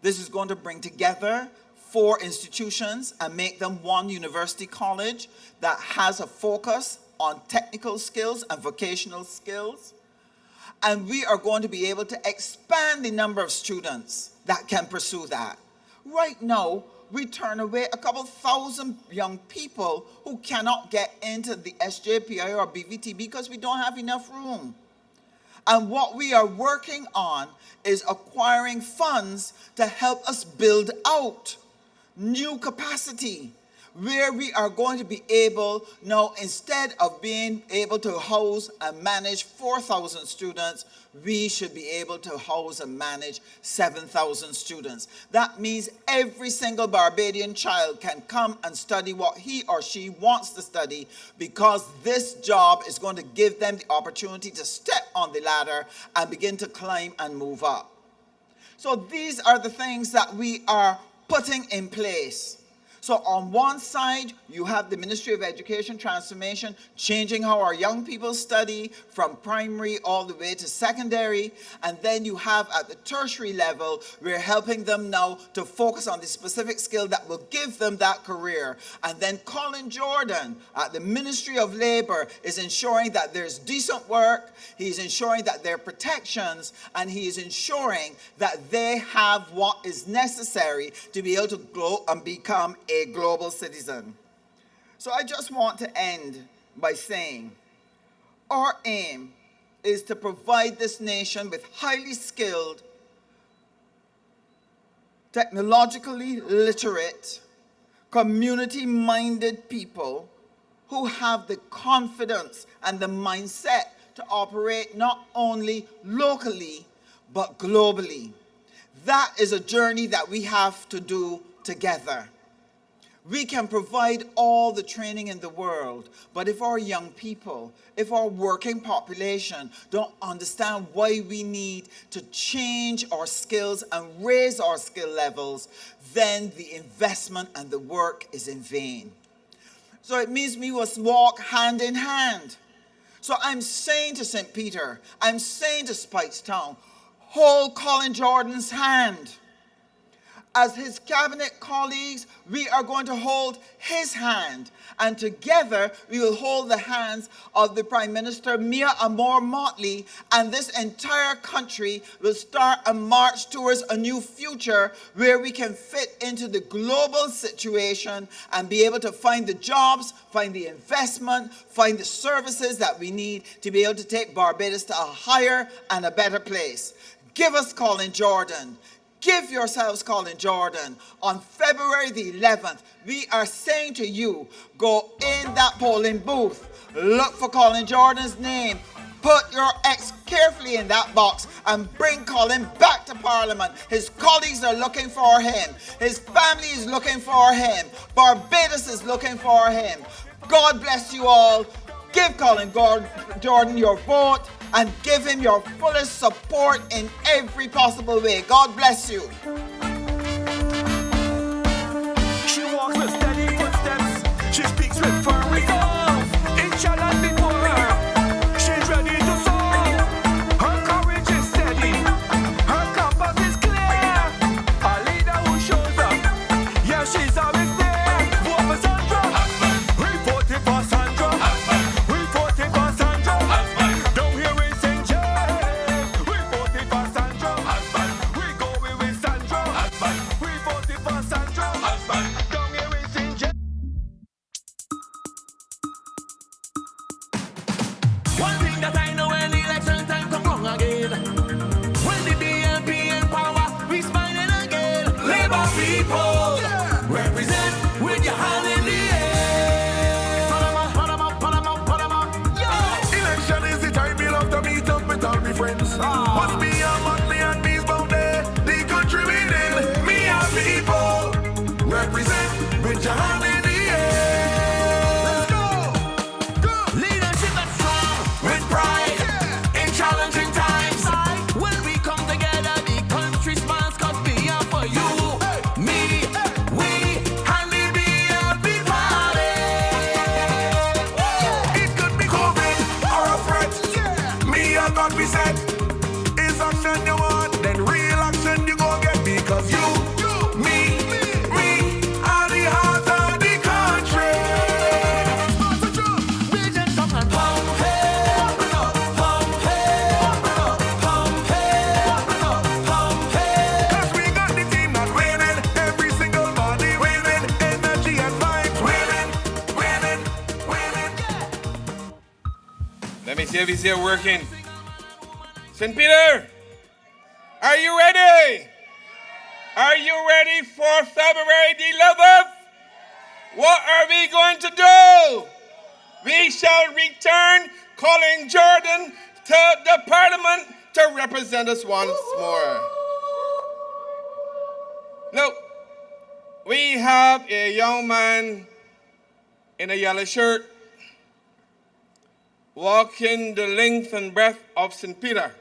This is going to bring together 4 institutions and make them one university college that has a focus on technical skills and vocational skills. And we are going to be able to expand the number of students that can pursue that. Right now, we turn away a couple thousand young people who cannot get into the SJPI or BVT because we don't have enough room. And what we are working on is acquiring funds to help us build out new capacity, where we are going to be able, now instead of being able to house and manage 4,000 students, we should be able to house and manage 7,000 students. That means every single Barbadian child can come and study what he or she wants to study, because this job is going to give them the opportunity to step on the ladder and begin to climb and move up. So these are the things that we are putting in place. So on one side, you have the Ministry of Education transformation, changing how our young people study from primary all the way to secondary. And then you have at the tertiary level, we're helping them now to focus on the specific skill that will give them that career. And then Colin Jordan at the Ministry of Labor is ensuring that there's decent work, he's ensuring that there are protections, and he is ensuring that they have what is necessary to be able to grow and become a global citizen. So I just want to end by saying our aim is to provide this nation with highly skilled, technologically literate, community-minded people who have the confidence and the mindset to operate not only locally, but globally. That is a journey that we have to do together. We can provide all the training in the world, but if our young people, if our working population don't understand why we need to change our skills and raise our skill levels, then the investment and the work is in vain. So it means we must walk hand in hand. So I'm saying to St. Peter, I'm saying to Speightstown, hold Colin Jordan's hand. As his cabinet colleagues, we are going to hold his hand, and together we will hold the hands of the Prime Minister, Mia Amor-Motley, and this entire country will start a march towards a new future where we can fit into the global situation and be able to find the jobs, find the investment, find the services that we need to be able to take Barbados to a higher and a better place. Give us Colin Jordan. Give yourselves Colin Jordan. On February the 11th, we are saying to you, go in that polling booth, look for Colin Jordan's name, put your X carefully in that box, and bring Colin back to Parliament. His colleagues are looking for him. His family is looking for him. Barbados is looking for him. God bless you all. Give Colin Jordan your vote, and give him your fullest support in every possible way. God bless you. She walks with steady footsteps. She speaks with firm resolve. It shall not be for her. She's ready to solve. Her courage is steady. Her compass is clear. A leader who shows up. Yeah, she's always there. Vote for Sandra. We voted for Sandra. We voted for Sandra. Don't hear it sing, we voted What's me and Motley and these bound there? The country within. Me and people represent with your hand in the air. Let's go. Leadership that's strong with pride in challenging times. When we come together, the country smiles 'cause we are for you, me, we, and the BLP party. It could be COVID or a threat. Me and God we said, is action you want, then real action you go get, because you, me, are the heart of the country. Vision come and pump hey, pump hey, pump hey. 'Cause we got the team that winning, every single body winning, energy and vibes winning. Let me see if he's here working. St. Peter, are you ready? Are you ready for February the 11th? What are we going to do? We shall return Colin Jordan to the Parliament to represent us once more. Look, we have a young man in a yellow shirt walking the length and breadth of St. Peter,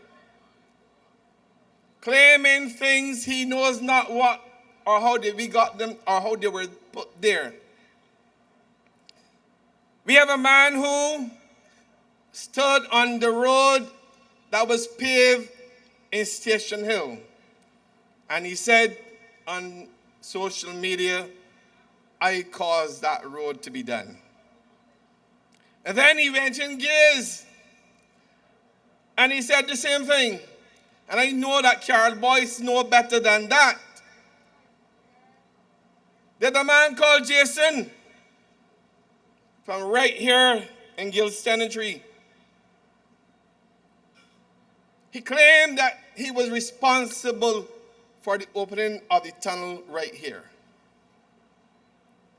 claiming things he knows not what or how we got them or how they were put there. We have a man who stood on the road that was paved in Station Hill, and he said on social media, I caused that road to be done. And then he went in gears and he said the same thing. And I know that Carol Boyce know better than that. There's a man called Jason from right here in Gil's Tenantry. He claimed that he was responsible for the opening of the tunnel right here.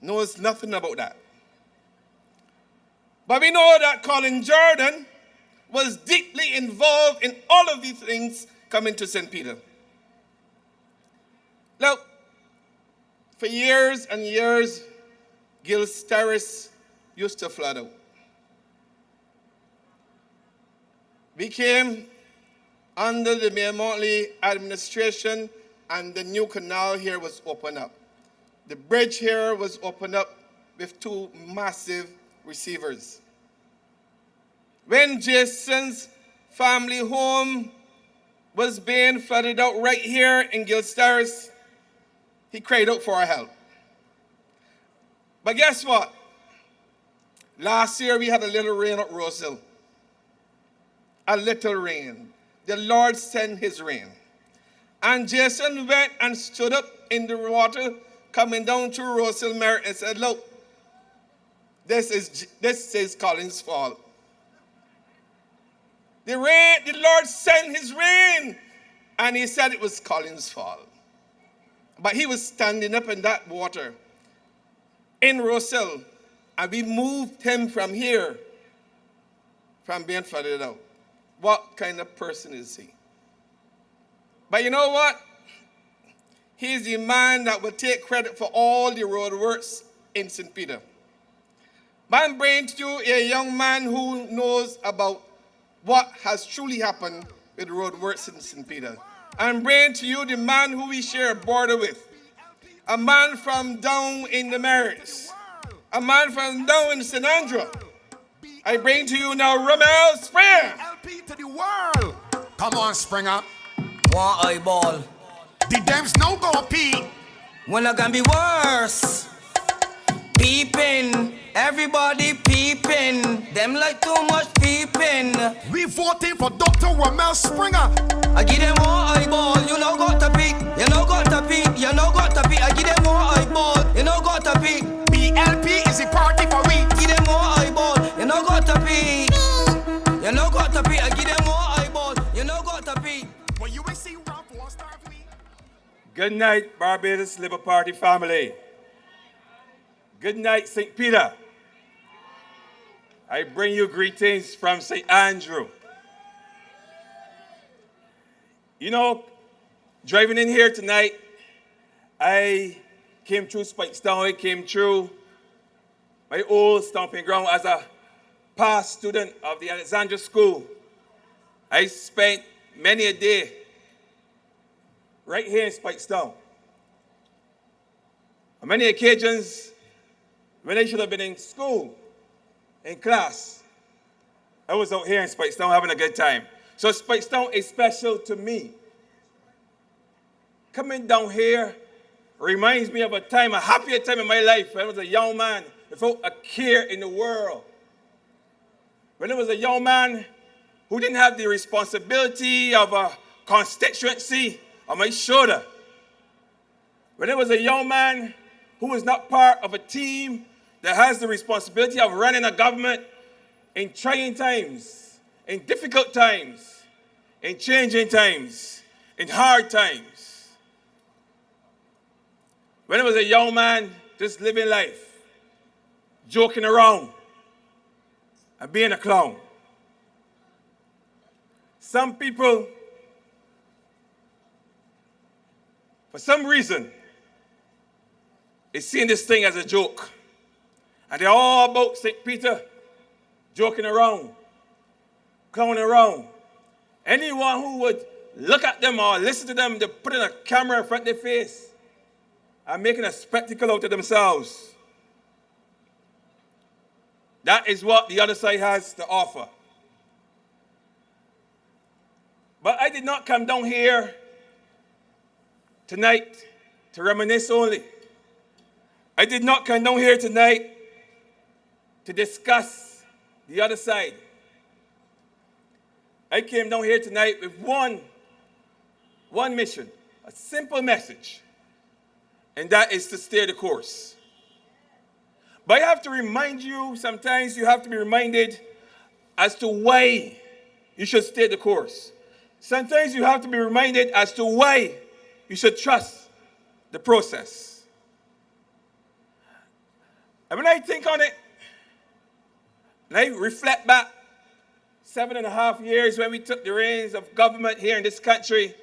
Knows nothing about that. But we know that Colin Jordan was deeply involved in all of these things coming to St. Peter. Look, for years and years, Gil's Terrace used to flood out. We came under the Mayor Motley administration and the new canal here was opened up. The bridge here was opened up with two massive receivers. When Jason's family home was being flooded out right here in Gil's Terrace, he cried out for our help. But guess what? Last year we had a little rain at Rosehill. A little rain. The Lord sent his rain. And Jason went and stood up in the water coming down to Rosehill Merritt and said, look, this is Colin's fault. The Lord sent his rain, and he said it was Colin's fault. But he was standing up in that water in Rosehill, and we moved him from here, from being flooded out. What kind of person is he? But you know what? He's the man that will take credit for all the road works in St. Peter. But I'm bringing to you a young man who knows about what has truly happened with road works in St. Peter. I'm bringing to you the man who we share a border with. A man from down in the Marys. A man from down in St. Andrew. I bring to you now Romel Springer. LP to the world. Come on, Springer. One eyeball. The Dems no go pee. When it can be worse. Peeping. Everybody peeping. Them like too much peeping. We voting for Dr. Romel Springer. I give them one eyeball. You know got to peep. You know got to peep. You know got to peep. I give them one eyeball. You know got to peep. BLP is a party for we. Give them one eyeball. You know got to peep. You know got to peep. I give them one eyeball. You know got to peep. When you will see Ralph one star for me. Good night, Barbados Labour Party family. Good night, St. Peter. I bring you greetings from St. Andrew. You know, driving in here tonight, I came through Speightstown. I came through my old stomping ground as a past student of the Alexandra School. I spent many a day right here in Speightstown. On many occasions, when I should have been in school, in class, I was out here in Speightstown having a good time. So Speightstown is special to me. Coming down here reminds me of a time, a happier time in my life when I was a young man without a care in the world. When I was a young man who didn't have the responsibility of a constituency on my shoulder. When I was a young man who was not part of a team that has the responsibility of running a government in trying times, in difficult times, in changing times, in hard times. When I was a young man just living life, joking around, and being a clown. Some people, for some reason, is seeing this thing as a joke. And they're all about St. Peter, joking around, clowning around. Anyone who would look at them or listen to them, they put in a camera in front of their face and making a spectacle out of themselves. That is what the other side has to offer. But I did not come down here tonight to reminisce only. I did not come down here tonight to discuss the other side. I came down here tonight with one mission, a simple message, and that is to steer the course. But I have to remind you, sometimes you have to be reminded as to why you should steer the course. Sometimes you have to be reminded as to why you should trust the process. And when I think on it, and I reflect back 7.5 years when we took the reins of government here in this country,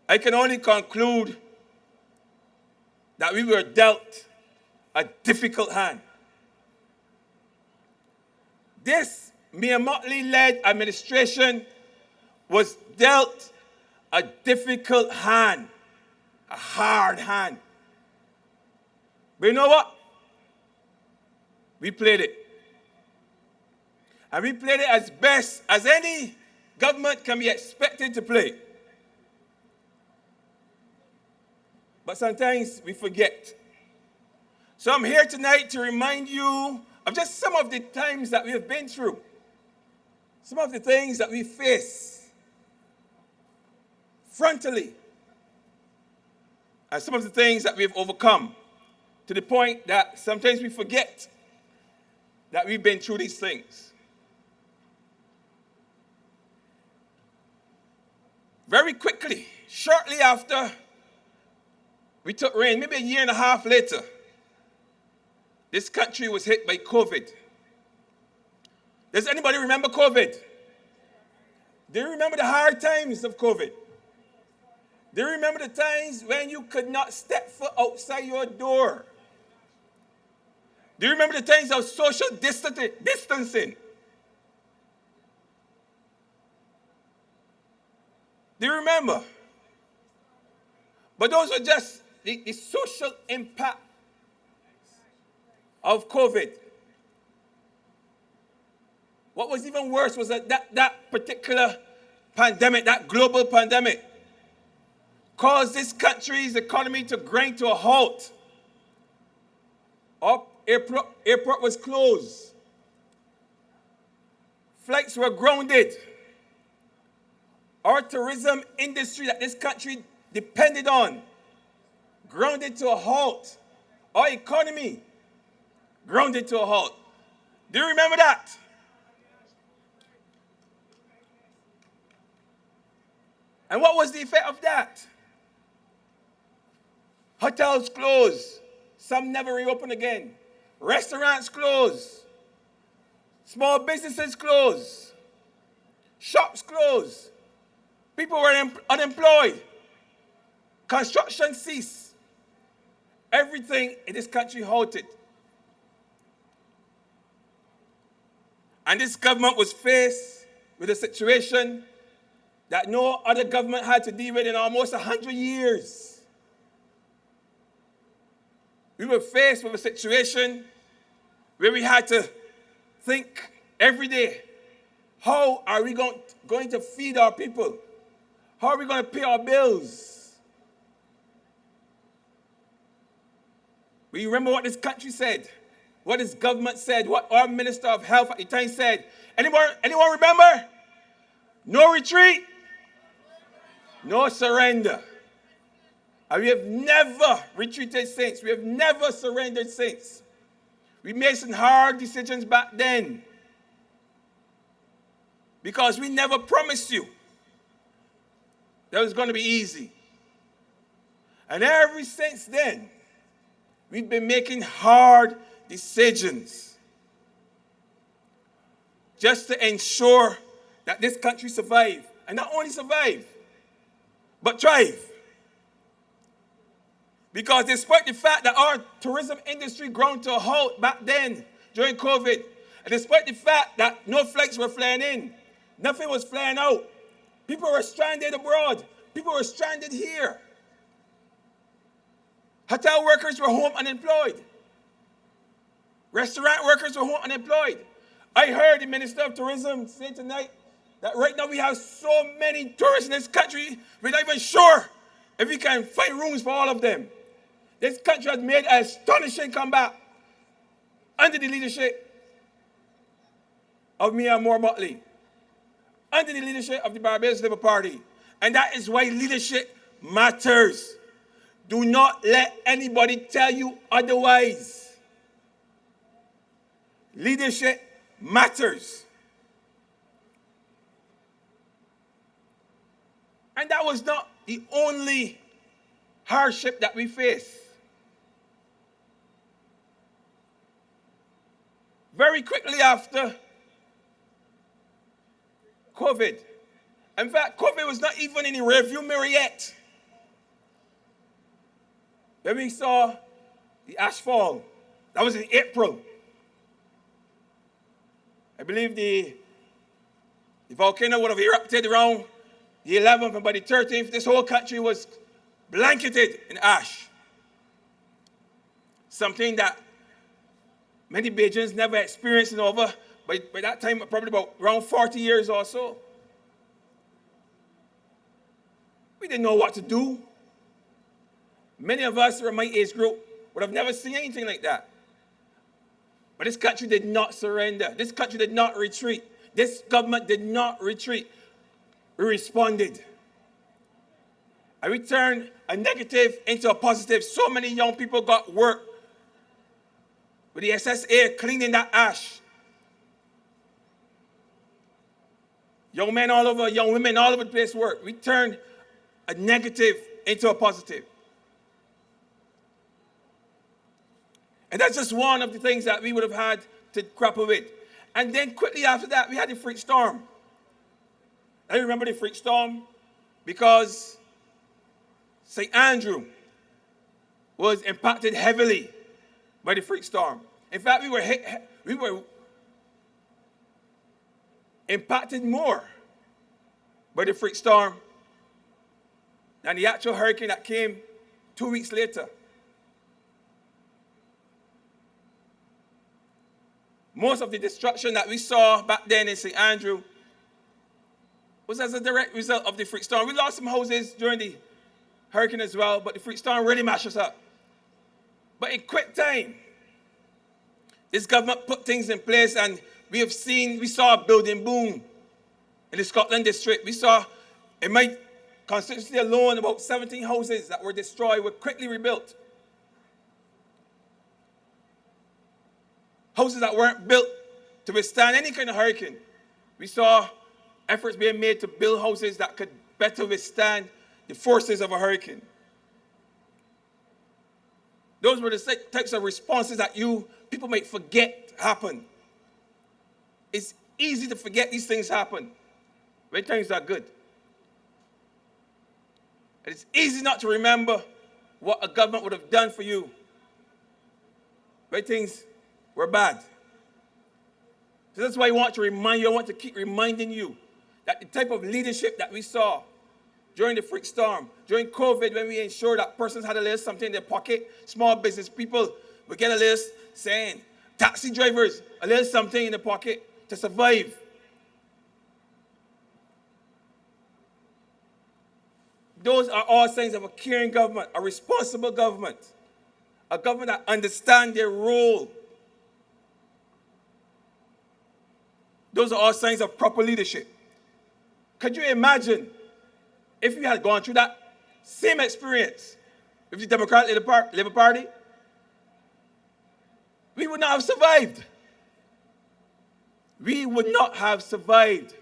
I can only conclude that we were dealt a difficult hand. This Mia Motley-led administration was dealt a difficult hand, a hard hand. But you know what? We played it. And we played it as best as any government can be expected to play. But sometimes we forget. So I'm here tonight to remind you of just some of the times that we have been through, some of the things that we face frontally, and some of the things that we've overcome, to the point that sometimes we forget that we've been through these things. Very quickly, shortly after we took reign, maybe a year and a half later, this country was hit by COVID. Does anybody remember COVID? Do you remember the hard times of COVID? Do you remember the times when you could not step foot outside your door? Do you remember the times of social distancing? Do you remember? But those were just the social impact of COVID. What was even worse was that particular pandemic, that global pandemic, caused this country's economy to grind to a halt. Our airport was closed. Flights were grounded. Our tourism industry that this country depended on grounded to a halt. Our economy grounded to a halt. Do you remember that? And what was the effect of that? Hotels closed. Some never reopened again. Restaurants closed. Small businesses closed. Shops closed. People were unemployed. Construction ceased. Everything in this country halted. And this government was faced with a situation that no other government had to deal with in almost 100 years. We were faced with a situation where we had to think every day, how are we going to feed our people? How are we going to pay our bills? We remember what this country said, what this government said, what our Minister of Health at the time said. Anyone remember? No retreat, no surrender. And we have never retreated since. We have never surrendered since. We made some hard decisions back then because we never promised you that it was going to be easy. And ever since then, we've been making hard decisions just to ensure that this country survive. And not only survive, but thrive. Because despite the fact that our tourism industry ground to a halt back then during COVID, and despite the fact that no flights were flying in, nothing was flying out, people were stranded abroad, people were stranded here. Hotel workers were home unemployed. Restaurant workers were home unemployed. I heard the Minister of Tourism say tonight that right now we have so many tourists in this country, we're not even sure if we can find rooms for all of them. This country has made an astonishing comeback under the leadership of Mia Moore Motley, under the leadership of the Barbados Labour Party. And that is why leadership matters. Do not let anybody tell you otherwise. Leadership matters. And that was not the only hardship that we faced. Very quickly after COVID, in fact, COVID was not even in the rearview mirror yet. Then we saw the ash fall. That was in April. I believe the volcano would have erupted around the 11th, and by the 13th, this whole country was blanketed in ash. Something that many Bajans never experienced in over, by that time, probably about around 40 years or so. We didn't know what to do. Many of us from my age group would have never seen anything like that. But this country did not surrender. This country did not retreat. This government did not retreat. We responded. And we turned a negative into a positive. So many young people got work with the SSA cleaning that ash. Young men all over, young women all over the place work. We turned a negative into a positive. And that's just one of the things that we would have had to grapple with. And then quickly after that, we had the freak storm. I remember the freak storm because St. Andrew was impacted heavily by the freak storm. In fact, we were impacted more by the freak storm than the actual hurricane that came 2 weeks later. Most of the destruction that we saw back then in St. Andrew was as a direct result of the freak storm. We lost some houses during the hurricane as well, but the freak storm really mashed us up. But in quick time, this government put things in place, and we saw a building boom in the Scotland district. We saw, in my constituency alone, about 17 houses that were destroyed were quickly rebuilt. Houses that weren't built to withstand any kind of hurricane. We saw efforts being made to build houses that could better withstand the forces of a hurricane. Those were the types of responses that people might forget happen. It's easy to forget these things happen when things are good. And it's easy not to remember what a government would have done for you when things were bad. So that's why I want to remind you, I want to keep reminding you that the type of leadership that we saw during the freak storm, during COVID, when we ensured that persons had a little something in their pocket, small business people would get a list saying, taxi drivers, a little something in their pocket to survive. Those are all signs of a caring government, a responsible government, a government that understands their role. Those are all signs of proper leadership. Could you imagine if we had gone through that same experience with the Democratic Labour Party? We would not have survived. We would not have survived.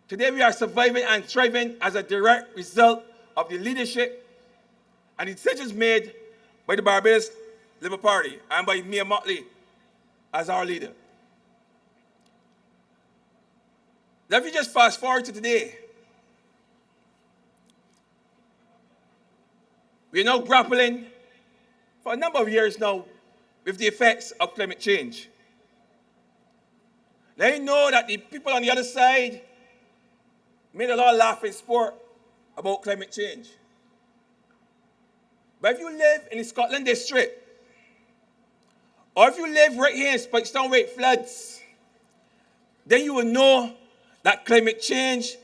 Today we are surviving and thriving as a direct result of the leadership and the decisions made by the Barbados Labour Party and by Mia Motley as our leader. Now if you just fast forward to today, we are now grappling for a number of years now with the effects of climate change. Now you know that the people on the other side made a lot of laughing sport about climate change. But if you live in the Scotland district, or if you live right here in Speightstown where it floods, then you will know that climate change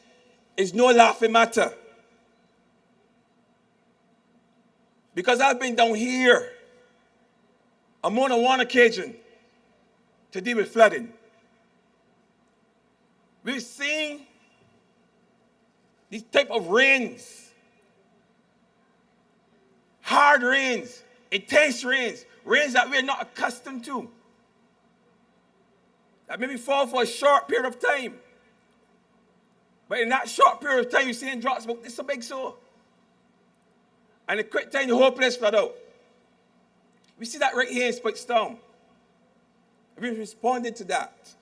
is no laughing matter. Because I've been down here on more than one occasion to deal with flooding. We've seen these type of rains, hard rains, intense rains, rains that we're not accustomed to, that maybe fall for a short period of time. But in that short period of time, you're seeing drops about this big so. And in a quick time, the whole place flood out. We see that right here in Speightstown. We responded to that.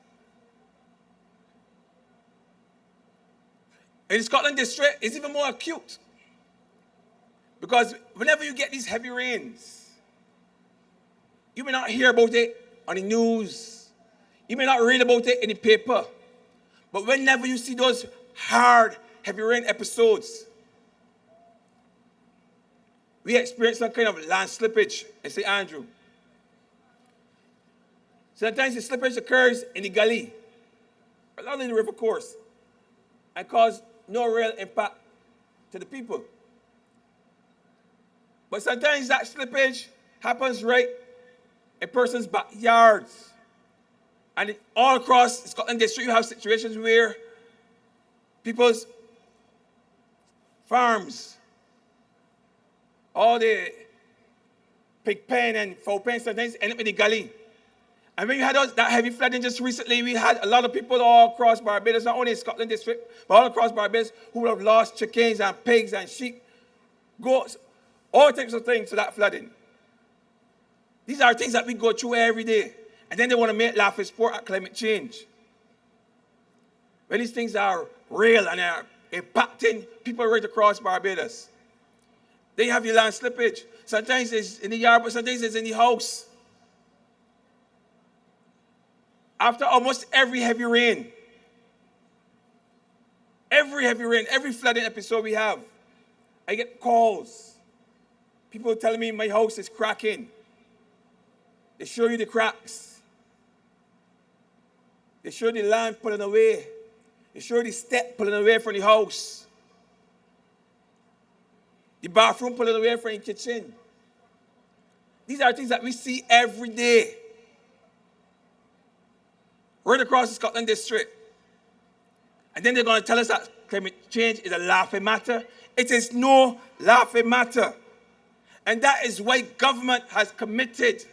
In the Scotland district, it's even more acute. Because whenever you get these heavy rains, you may not hear about it on the news. You may not read about it in the paper. But whenever you see those hard, heavy rain episodes, we experience some kind of land slippage in St. Andrew. Sometimes the slippage occurs in the gully, along the river course, and cause no real impact to the people. But sometimes that slippage happens right in persons' backyards. And all across the Scotland district, you have situations where people's farms, all the pig pen and fowl pen sometimes end up in the gully. And when you had that heavy flooding just recently, we had a lot of people all across Barbados, not only in Scotland district, but all across Barbados, who would have lost chickens and pigs and sheep, goats, all types of things to that flooding. These are things that we go through every day. And then they want to make laughing sport at climate change. When these things are real and are impacting people right across Barbados. They have your land slippage. Sometimes it's in the yard, but sometimes it's in the house. After almost every heavy rain, every flooding episode we have, I get calls. People telling me my house is cracking. They show you the cracks. They show the land pulling away. They show the step pulling away from the house. The bathroom pulling away from the kitchen. These are things that we see every day. Right across the Scotland district. And then they're going to tell us that climate change is a laughing matter. It is no laughing matter. And that is why government has committed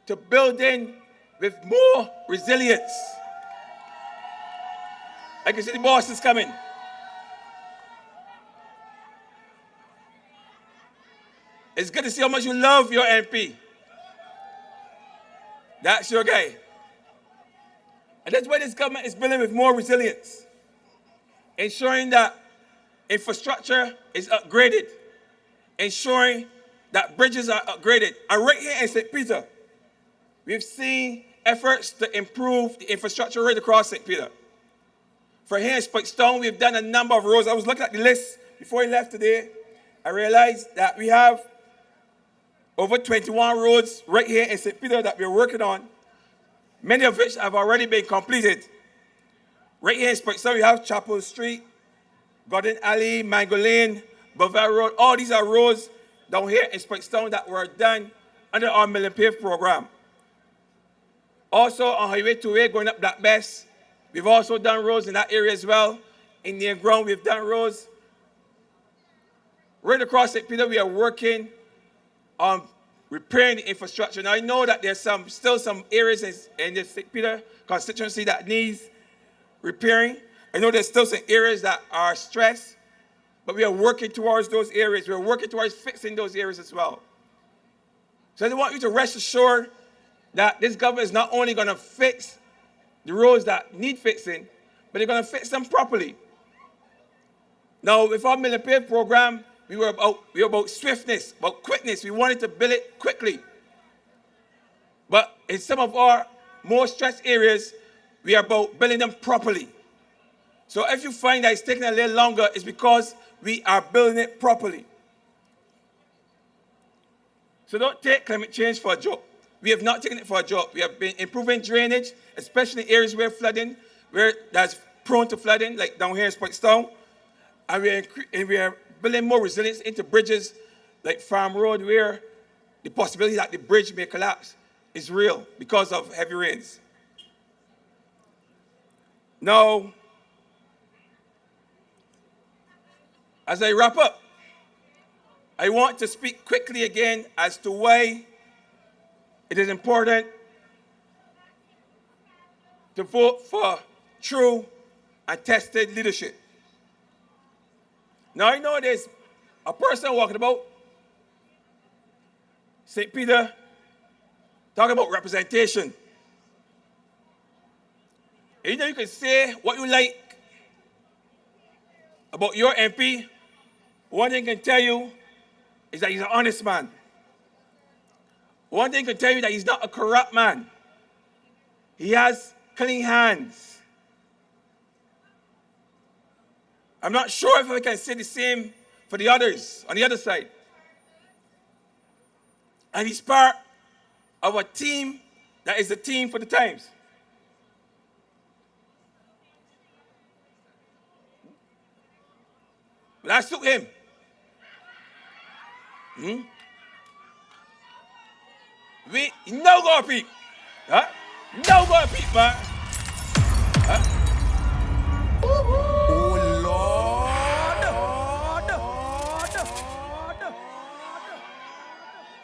to building with more resilience. I can see the boss is coming. It's good to see how much you love your MP. That's your guy. And that's why this government is building with more resilience, ensuring that infrastructure is upgraded, ensuring that bridges are upgraded. And right here in St. Peter, we've seen efforts to improve the infrastructure right across St. Peter. For here in Speightstown, we've done a number of roads. I was looking at the list before I left today. I realized that we have over 21 roads right here in St. Peter that we're working on, many of which have already been completed. Right here in Speightstown, we have Chapel Street, Garden Alley, Mango Lane, Bavard Road. All these are roads down here in Speightstown that were done under our Mill and Pave program. Also on Highway 2A going up Black Bess, we've also done roads in that area as well. Indian Ground, we've done roads. Right across St. Peter, we are working on repairing the infrastructure. Now, I know that there's still some areas in the St. Peter constituency that needs repairing. I know there's still some areas that are stressed, but we are working towards those areas. We're working towards fixing those areas as well. So I want you to rest assured that this government is not only going to fix the roads that need fixing, but they're going to fix them properly. Now, with our Mill and Pave program, we were about swiftness, about quickness. We wanted to build it quickly. But in some of our more stressed areas, we are about building them properly. So if you find that it's taking a little longer, it's because we are building it properly. So don't take climate change for a joke. We have not taken it for a joke. We have been improving drainage, especially in areas where flooding, where that's prone to flooding, like down here in Speightstown. And we are building more resilience into bridges like Farm Road, where the possibility that the bridge may collapse is real because of heavy rains. Now, as I wrap up, I want to speak quickly again as to why it is important to vote for true and tested leadership. Now, I know there's a person walking about St. Peter talking about representation. And you know, you can say what you like about your MP. One thing I can tell you is that he's an honest man. One thing I can tell you that he's not a corrupt man. He has clean hands. I'm not sure if I can say the same for the others on the other side. And he's part of a team that is a team for the times. But I suit him. We no go peep. Huh? No go peep, man. Huh?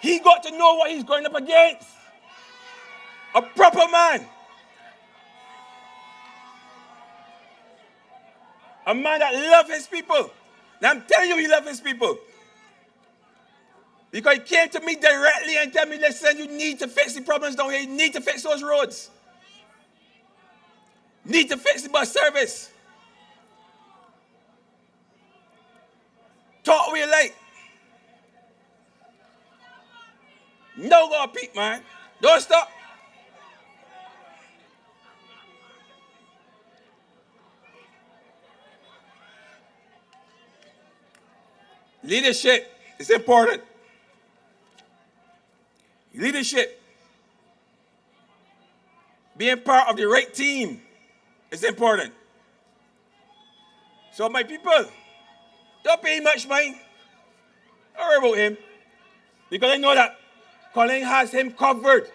He got to know what he's going up against. A proper man. A man that loves his people. Now I'm telling you, he loves his people. Because he came to me directly and told me, listen, you need to fix the problems down here. You need to fix those roads. Need to fix the bus service. Talk what you like. No go peep, man. Don't stop. Leadership is important. Leadership, being part of the right team is important. So my people, don't pay much mind. Don't worry about him. Because I know that Colin has him covered.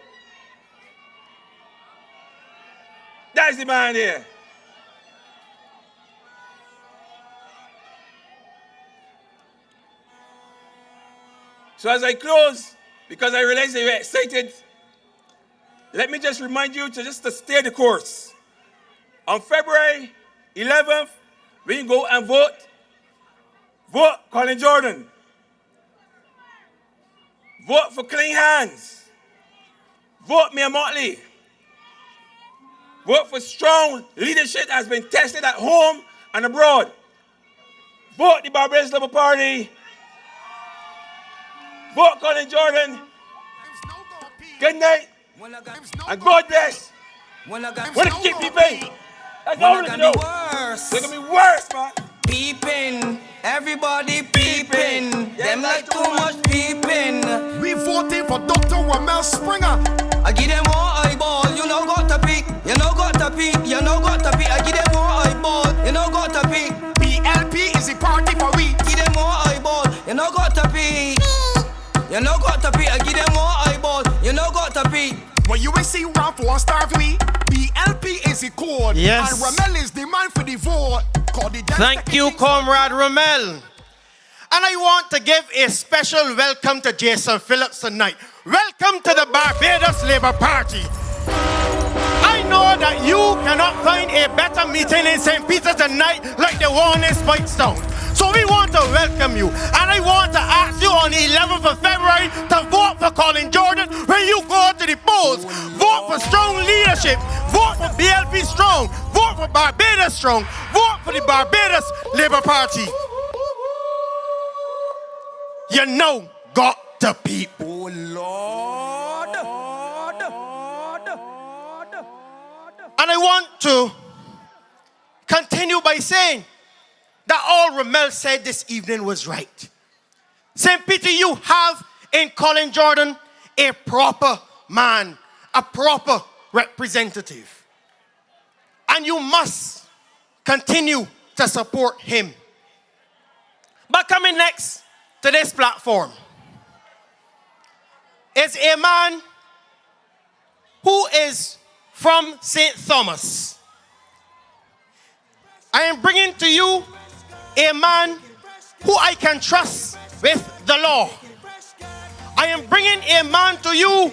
That's the man there. So as I close, because I realize that you're excited, let me just remind you to stay the course. On February 11th, we can go and vote. Vote Colin Jordan. Vote for clean hands. Vote Mayor Motley. Vote for strong leadership that has been tested at home and abroad. Vote the Barbados Labour Party. Vote Colin Jordan. Good night. And God bless. We're going to keep peeping. That's all we're going to do. They're going to be worse, man. Peeping, everybody peeping. Them like too much peeping. We voting for Dr. Ramel Springer. I give them more eyeball, you know got to peep. You know got to peep, you know got to peep. I give them more eyeball, you know got to peep. BLP is the party for we. Give them more eyeball, you know got to peep. You know got to peep. I give them more eyeball, you know got to peep. When you will see round 4 star we, BLP is the code. Yes. And Ramel is the man for the vote. Thank you, Comrade Ramel. And I want to give a special welcome to Jason Phillips tonight. Welcome to the Barbados Labour Party. I know that you cannot find a better meeting in St. Peter tonight like the one in Speightstown. So we want to welcome you. And I want to ask you on the 11th of February to vote for Colin Jordan when you go to the polls. Vote for strong leadership. Vote for BLP Strong. Vote for Barbados Strong. Vote for the Barbados Labour Party. You know, got to peep. Oh Lord. And I want to continue by saying that all Ramel said this evening was right. St. Peter, you have in Colin Jordan a proper man, a proper representative. And you must continue to support him. But coming next to this platform is a man who is from St. Thomas. I am bringing to you a man who I can trust with the law. I am bringing a man to you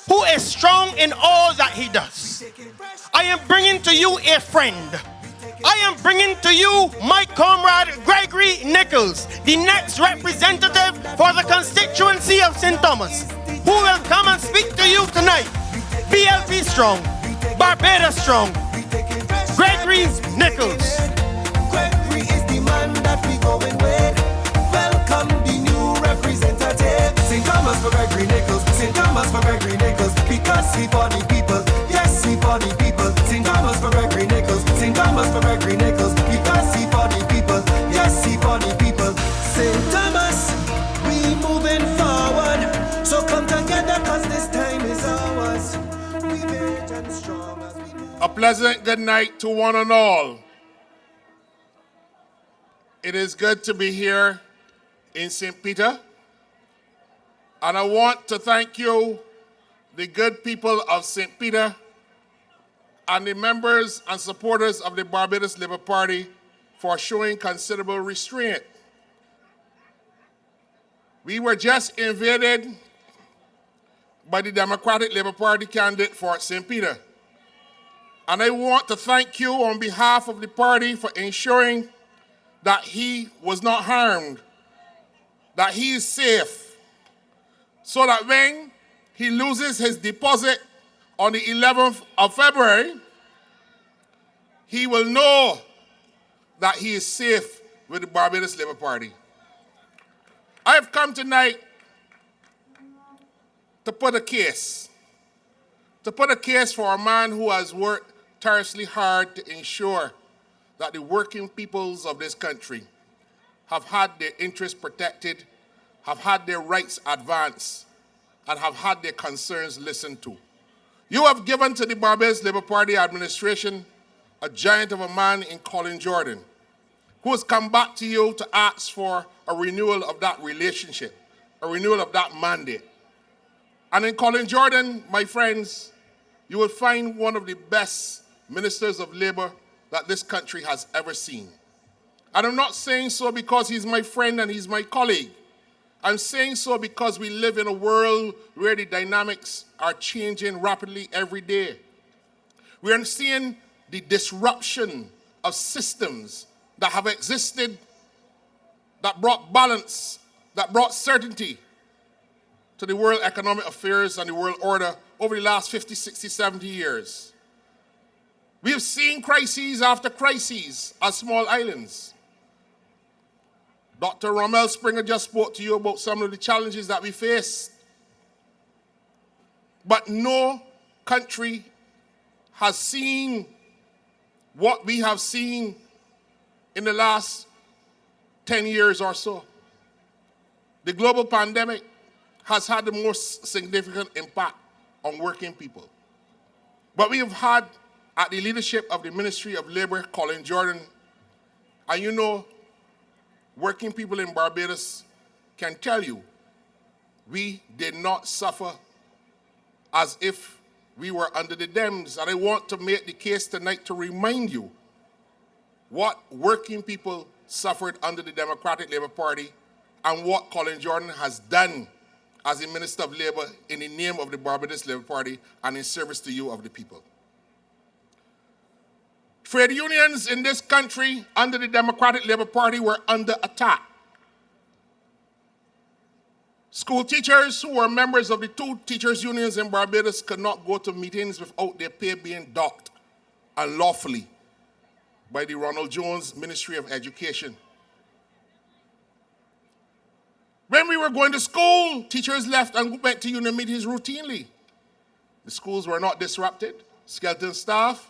who is strong in all that he does. I am bringing to you a friend. I am bringing to you my comrade Gregory Nicholls, the next representative for the constituency of St. Thomas, who will come and speak to you tonight. BLP Strong, Barbados Strong, Gregory Nicholls. Gregory is the man that we going with. Welcome the new representative. St. Thomas for Gregory Nicholls. St. Thomas for Gregory Nicholls. Because he for the people. Yes, he for the people. St. Thomas for Gregory Nicholls. St. Thomas for Gregory Nicholls. Because he for the people. Yes, he for the people. St. Thomas, we moving forward. So come together, cause this time is ours. We big and strong as we move. A pleasant good night to one and all. It is good to be here in St. Peter. And I want to thank you, the good people of St. Peter, and the members and supporters of the Barbados Labour Party for showing considerable restraint. We were just invaded by the Democratic Labour Party candidate for St. Peter. And I want to thank you on behalf of the party for ensuring that he was not harmed, that he is safe, so that when he loses his deposit on the 11th of February, he will know that he is safe with the Barbados Labour Party. I have come tonight to put a case for a man who has worked tirelessly hard to ensure that the working peoples of this country have had their interests protected, have had their rights advanced, and have had their concerns listened to. You have given to the Barbados Labour Party administration a giant of a man in Colin Jordan, who has come back to you to ask for a renewal of that relationship, a renewal of that mandate. And in Colin Jordan, my friends, you will find one of the best ministers of labor that this country has ever seen. And I'm not saying so because he's my friend and he's my colleague. I'm saying so because we live in a world where the dynamics are changing rapidly every day. We are seeing the disruption of systems that have existed, that brought balance, that brought certainty to the world economic affairs and the world order over the last 50, 60, 70 years. We have seen crises after crises as small islands. Dr. Rommel Springer just spoke to you about some of the challenges that we face. But no country has seen what we have seen in the last 10 years or so. The global pandemic has had the most significant impact on working people. But we have had, at the leadership of the Ministry of Labor, Colin Jordan, and you know, working people in Barbados can tell you, we did not suffer as if we were under the Dems. And I want to make the case tonight to remind you what working people suffered under the Democratic Labour Party and what Colin Jordan has done as the Minister of Labour in the name of the Barbados Labour Party and in service to you of the people. Trade unions in this country under the Democratic Labour Party were under attack. School teachers who were members of the two teachers' unions in Barbados could not go to meetings without their pay being docked unlawfully by the Ronald Jones Ministry of Education. When we were going to school, teachers left and went to union meetings routinely. The schools were not disrupted. Skeleton staff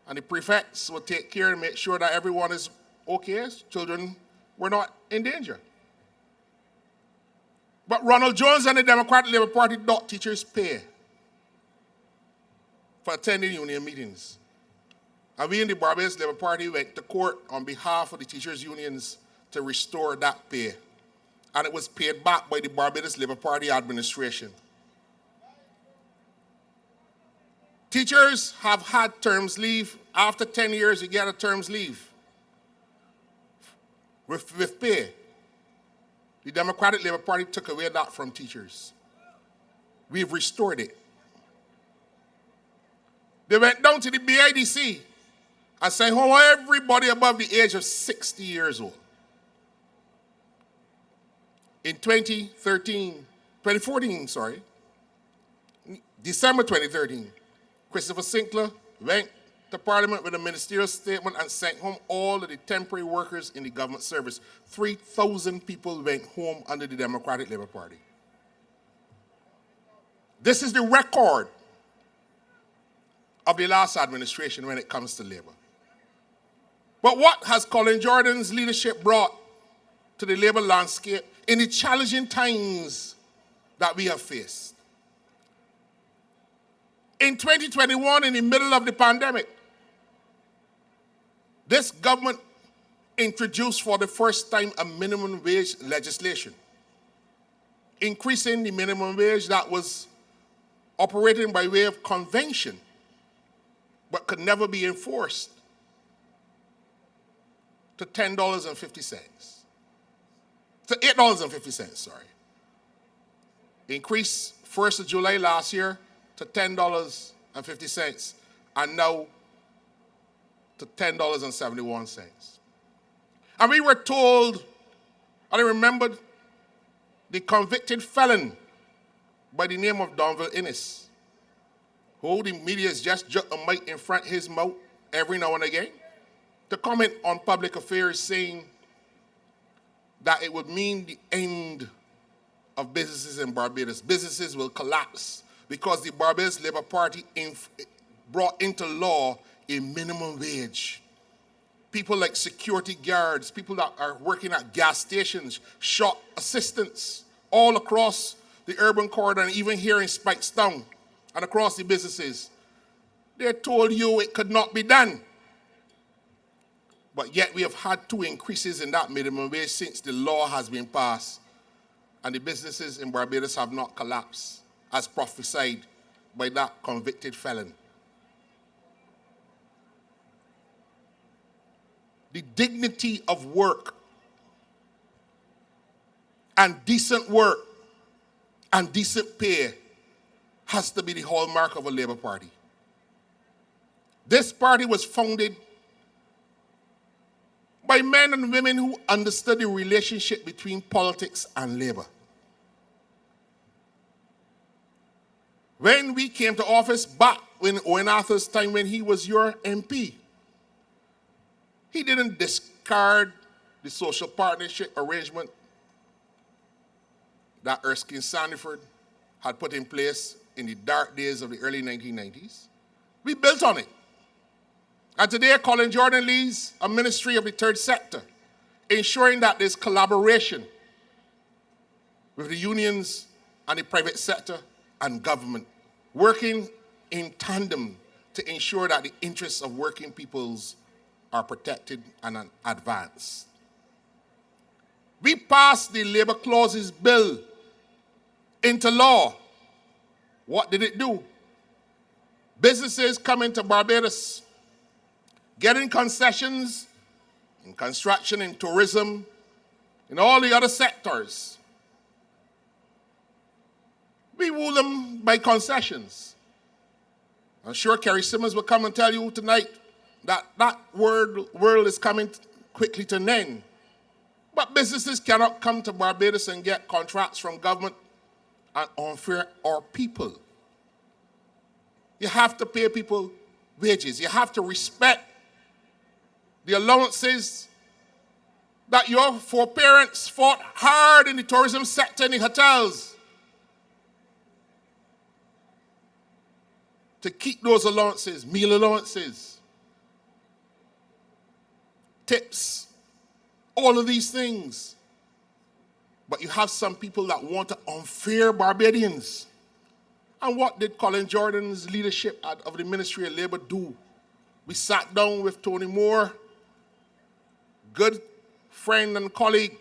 and the prefects would take care and make sure that everyone is okay. Children were not in danger. But Ronald Jones and the Democratic Labour Party docked teachers' pay for attending union meetings. And we in the Barbados Labour Party went to court on behalf of the teachers' unions to restore that pay. And it was paid back by the Barbados Labour Party administration. Teachers have had terms leave. After 10 years, you get a terms leave with pay. The Democratic Labour Party took away that from teachers. We've restored it. They went down to the BIDC and said, oh, everybody above the age of 60 years old. In 2014, December 2013, Christopher Sinclair went to Parliament with a ministerial statement and sent home all of the temporary workers in the government service. 3,000 people went home under the Democratic Labour Party. This is the record of the last administration when it comes to labor. But what has Colin Jordan's leadership brought to the labor landscape in the challenging times that we have faced? In 2021, in the middle of the pandemic, this government introduced for the first time a minimum wage legislation, increasing the minimum wage that was operating by way of convention, but could never be enforced, to $10.50. To $8.50, sorry. Increased 1st of July last year to $10.50, and now to $10.71. And we were told, and I remembered the convicted felon by the name of Donville Innes, who the media has just jerked a mic in front of his mouth every now and again to comment on public affairs, saying that it would mean the end of businesses in Barbados. Businesses will collapse because the Barbados Labour Party brought into law a minimum wage. People like security guards, people that are working at gas stations, shop assistants, all across the urban corridor and even here in Speightstown and across the businesses. They told you it could not be done. But yet we have had 2 increases in that minimum wage since the law has been passed, and the businesses in Barbados have not collapsed, as prophesied by that convicted felon. The dignity of work and decent work and decent pay has to be the hallmark of a Labour Party. This party was founded by men and women who understood the relationship between politics and labor. When we came to office back in Owen Arthur's time when he was your MP, he didn't discard the the social partnership arrangement that Erskine Sandiford had put in place in the dark days of the early 1990s. We built on it. And today, Colin Jordan leads a ministry of the third sector, ensuring that there's collaboration with the unions and the private sector and government, working in tandem to ensure that the interests of working peoples are protected and advanced. We passed the labor clauses bill into law. What did it do? Businesses coming to Barbados, getting concessions in construction, in tourism, in all the other sectors. We woo them by concessions. I'm sure Kerry Simmons will come and tell you tonight that that world is coming quickly to an end. But businesses cannot come to Barbados and get contracts from government and unfair our people. You have to pay people wages. You have to respect the allowances that your foreparents fought hard in the tourism sector, in the hotels, to keep those allowances, meal allowances, tips, all of these things. But you have some people that want to unfair Barbadians. And what did Colin Jordan's leadership of the Ministry of Labour do? We sat down with Tony Moore, good friend and colleague,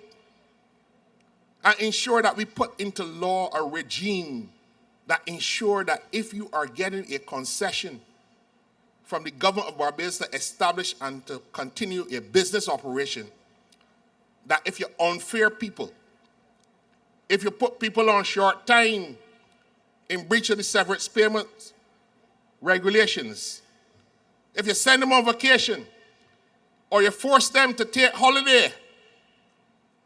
and ensured that we put into law a regime that ensure that if you are getting a concession from the government of Barbados to establish and to continue a business operation, that if you unfair people, if you put people on short time in breach of the severance payments regulations, if you send them on vacation, or you force them to take holiday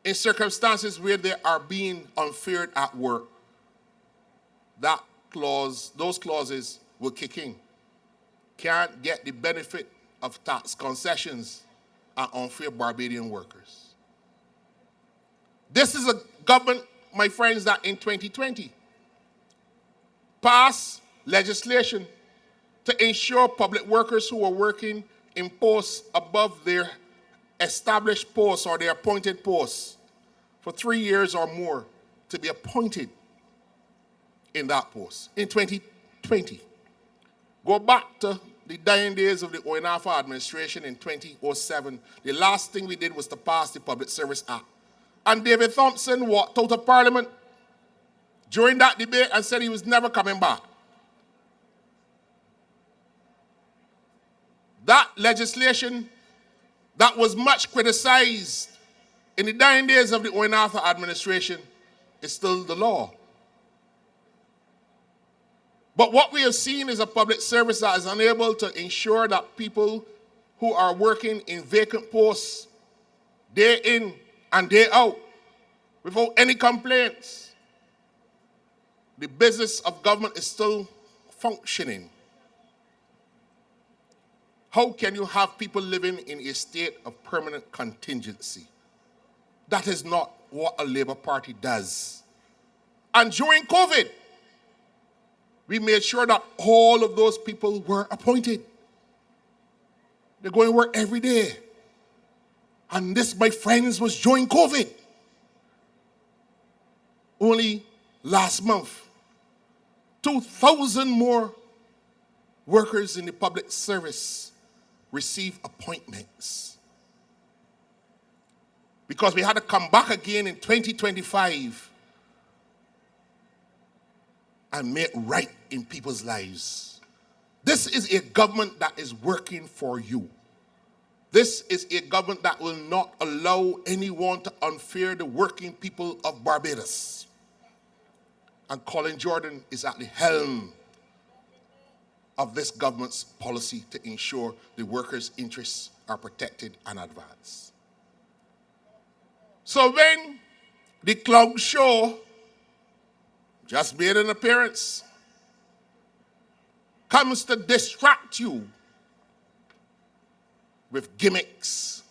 in circumstances where they are being unfair at work, those clauses will kick in. Can't get the benefit of tax concessions and unfair Barbadian workers. This is a government, my friends, that in 2020 passed legislation to ensure public workers who are working in posts above their established posts or their appointed posts for 3 years or more to be appointed in that post. In 2020, go back to the dying days of the Oinafa administration in 2007. The last thing we did was to pass the Public Service Act. And David Thompson walked out of Parliament during that debate and said he was never coming back. That legislation that was much criticized in the dying days of the Oinafa administration is still the law. But what we have seen is a public service that is unable to ensure that people who are working in vacant posts day in and day out without any complaints, the business of government is still functioning. How can you have people living in a state of permanent contingency? That is not what a Labour Party does. And during COVID, we made sure that all of those people were appointed. They're going to work every day. And this, my friends, was during COVID. Only last month, 2,000 more workers in the public service receive appointments. Because we had to come back again in 2025 and make right in people's lives. This is a government that is working for you. This is a government that will not allow anyone to unfair the working people of Barbados. And Colin Jordan is at the helm of this government's policy to ensure the workers' interests are protected and advanced. So when the clown show just made an appearance comes to distract you with gimmicks,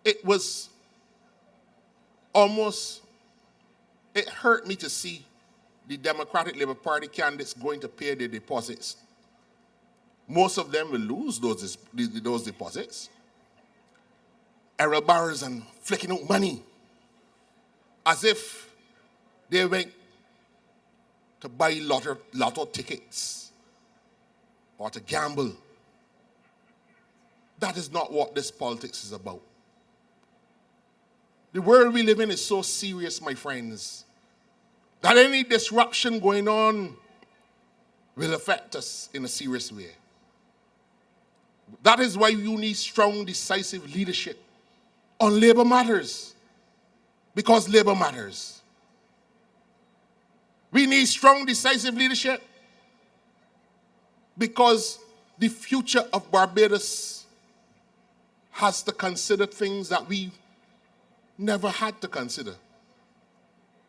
it was almost, it hurt me to see the Democratic Labour Party candidates going to pay their deposits. Most of them will lose those deposits. Errol barrels and flicking out money as if they went to buy lotto tickets or to gamble. That is not what this politics is about. The world we live in is so serious, my friends, that any disruption going on will affect us in a serious way. That is why you need strong, decisive leadership on labor matters, because labor matters. We need strong, decisive leadership because the future of Barbados has to consider things that we never had to consider.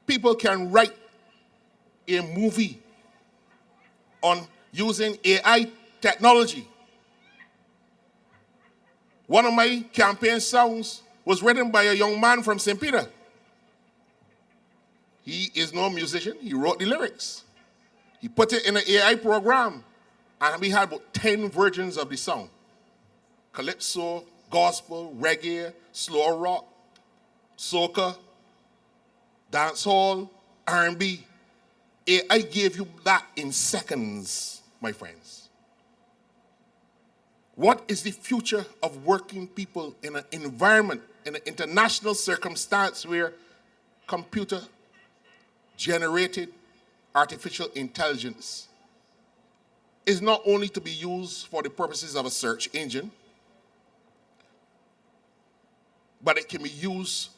People can write a movie on using AI technology. One of my campaign songs was written by a young man from St. Peter. He is no musician. He wrote the lyrics. He put it in an AI program, and we had about 10 versions of the song. Calypso, gospel, reggae, slow rock, soca, dancehall, R&B. AI gave you that in seconds, my friends. What is the future of working people in an environment, in an international circumstance where computer-generated artificial intelligence is not only to be used for the purposes of a search engine, but it can be used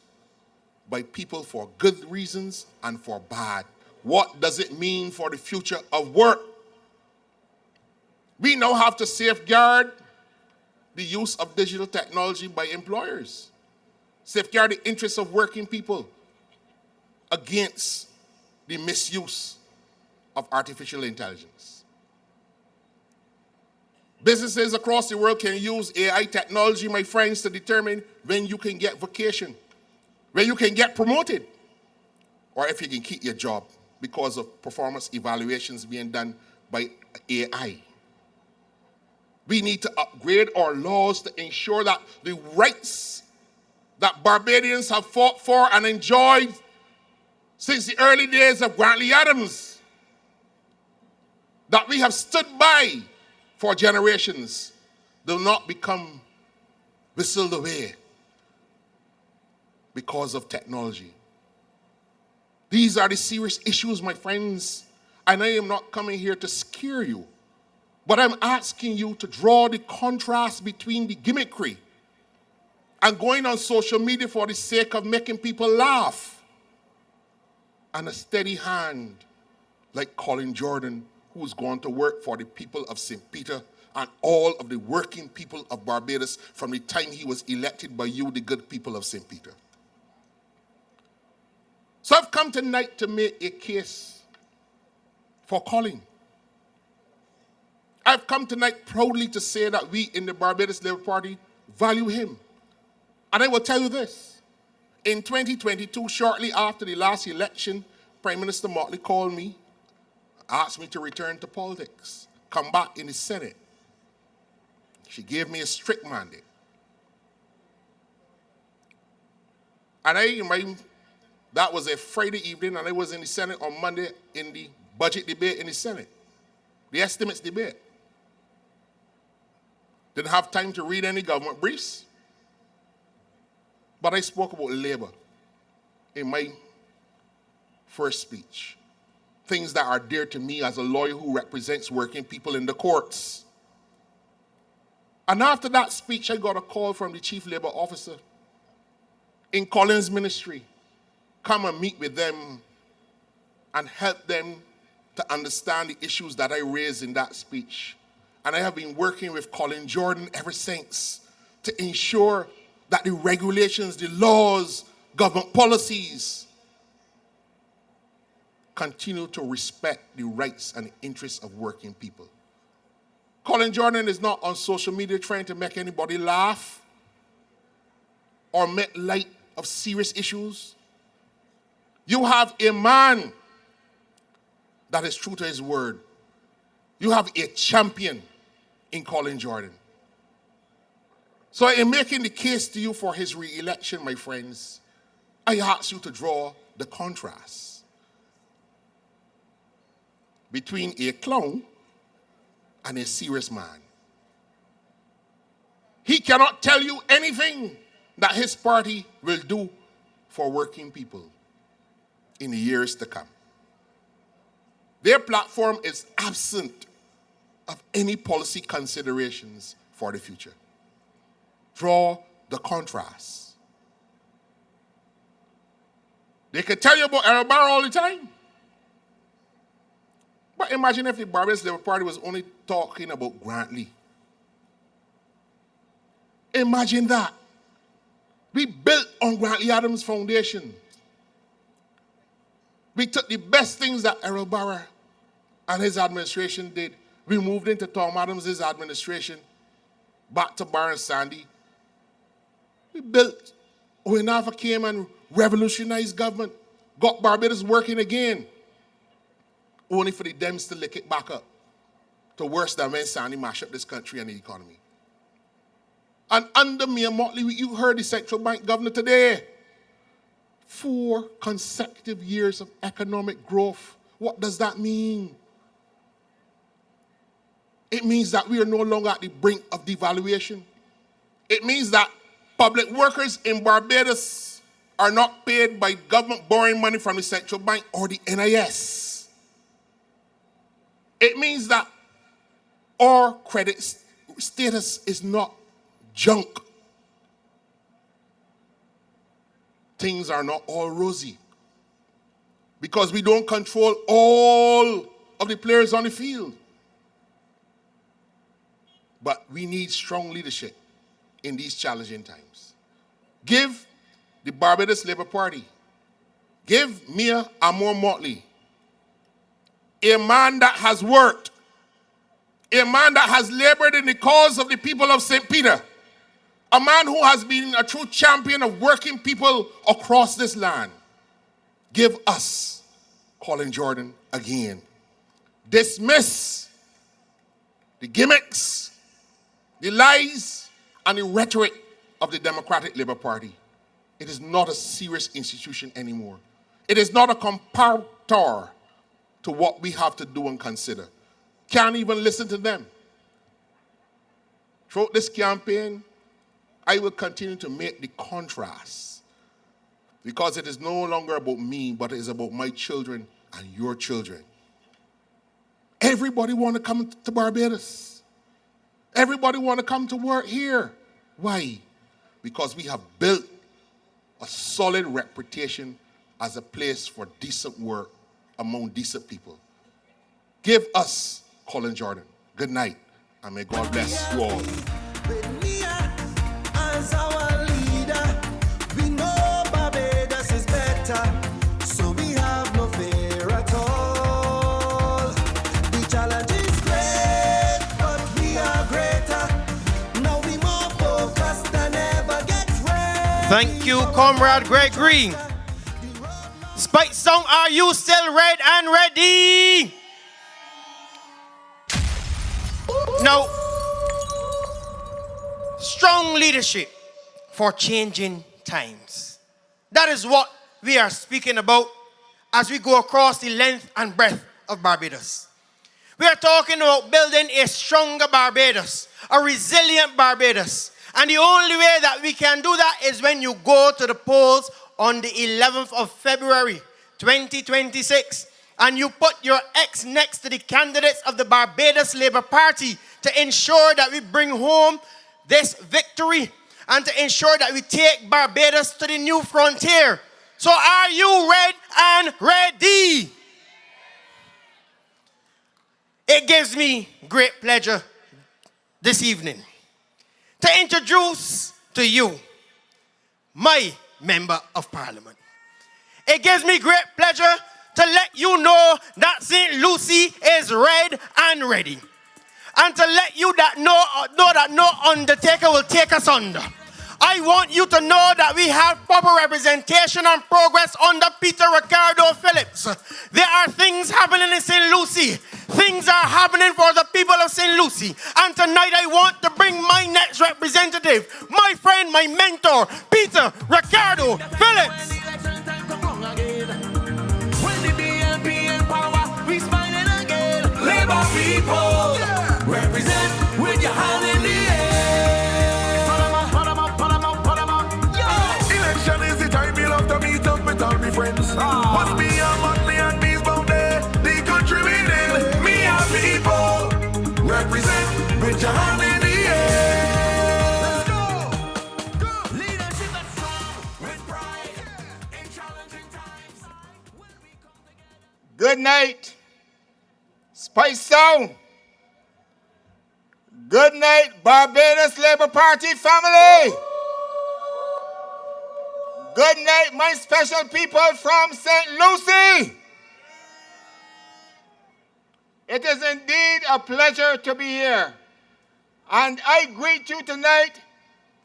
by people for good reasons and for bad. What does it mean for the future of work? We now have to safeguard the use of digital technology by employers, safeguard the interests of working people against the misuse of artificial intelligence. Businesses across the world can use AI technology, my friends, to determine when you can get vacation, when you can get promoted, or if you can keep your job because of performance evaluations being done by AI. We need to upgrade our laws to ensure that the rights that Barbadians have fought for and enjoyed since the early days of Grantley Adams, that we have stood by for generations, do not become whistled away because of technology. These are the serious issues, my friends, and I am not coming here to scare you, but I'm asking you to draw the contrast between the gimmickry and going on social media for the sake of making people laugh and a steady hand like Colin Jordan, who's gone to work for the people of St. Peter and all of the working people of Barbados from the time he was elected by you, the good people of St. Peter. So I've come tonight to make a case for Colin. I've come tonight proudly to say that we in the Barbados Labour Party value him. And I will tell you this. In 2022, shortly after the last election, Prime Minister Motley called me, asked me to return to politics, come back in the Senate. She gave me a strict mandate. And that was a Friday evening, and I was in the Senate on Monday in the budget debate in the Senate, the estimates debate. Didn't have time to read any government briefs, but I spoke about labor in my first speech. Things that are dear to me as a lawyer who represents working people in the courts. And after that speech, I got a call from the chief labor officer in Colin's ministry. Come and meet with them and help them to understand the issues that I raised in that speech. And I have been working with Colin Jordan ever since to ensure that the regulations, the laws, government policies continue to respect the rights and interests of working people. Colin Jordan is not on social media trying to make anybody laugh. or make light of serious issues. You have a man that is true to his word. You have a champion in Colin Jordan. So in making the case to you for his re-election, my friends, I ask you to draw the contrast between a clown and a serious man. He cannot tell you anything that his party will do for working people in the years to come. Their platform is absent of any policy considerations for the future. Draw the contrast. They can tell you about Arab all the time. But imagine if the Barbados Labour Party was only talking about Grantley. Imagine that. We built on Grantley Adams' foundation. We took the best things that Errol Barra and his administration did. We moved into Tom Adams' administration, back to Barra and Sandy. We built. Oinafa came and revolutionized government, got Barbados working again, only for the Dems to lick it back up to worse than when Sandy mashed up this country and the economy. And under Mayor Motley, you heard the central bank governor today. 4 consecutive years of economic growth. What does that mean? It means that we are no longer at the brink of devaluation. It means that public workers in Barbados are not paid by government borrowing money from the central bank or the NIS. It means that our credit status is not junk. Things are not all rosy because we don't control all of the players on the field. But we need strong leadership in these challenging times. Give the Barbados Labour Party, give Mayor Amor Motley, a man that has worked, a man that has labored in the cause of the people of St. Peter, a man who has been a true champion of working people across this land. Give us Colin Jordan again. Dismiss the gimmicks, the lies, and the rhetoric of the Democratic Labour Party. It is not a serious institution anymore. It is not a comparator to what we have to do and consider. Can't even listen to them. Throughout this campaign, I will continue to make the contrast because it is no longer about me, but it is about my children and your children. Everybody want to come to Barbados. Everybody want to come to work here. Why? Because we have built a solid reputation as a place for decent work among decent people. Give us Colin Jordan. Good night, and may God bless you all. As our leader, we know Barbados is better, so we have no fear at all. The challenge is great, but we are greater. Now we more focused than ever. Get ready. Thank you, Comrade Gregory. Speightstown, are you still red and ready? Now, strong leadership for changing times. That is what we are speaking about as we go across the length and breadth of Barbados. We are talking about building a stronger Barbados, a resilient Barbados. And the only way that we can do that is when you go to the polls on the 11th of February, 2026, and you put your X next to the candidates of the Barbados Labour Party to ensure that we bring home this victory and to ensure that we take Barbados to the new frontier. So are you ready and ready? It gives me great pleasure this evening to introduce to you my Member of Parliament. It gives me great pleasure to let you know that St. Lucie is red and ready. And to let you that know that no undertaker will take us under. I want you to know that we have proper representation and progress under Peter Ricardo Phillips. There are things happening in St. Lucie. Things are happening for the people of St. Lucie. And tonight I want to bring my next representative, my friend, my mentor, Peter Ricardo Phillips. Labor people, represent with your hand in the air. Put 'em up. Yo! Election is the time me love to meet up with all my friends. Must be a money and these boundary. The country we live, me and people. Represent with your hand in the air. Let's go. Leadership that's strong with pride in challenging times. When we come together. Good night, Speightstown. Good night, Barbados Labour Party family. Good night, my special people from St. Lucie. It is indeed a pleasure to be here. And I greet you tonight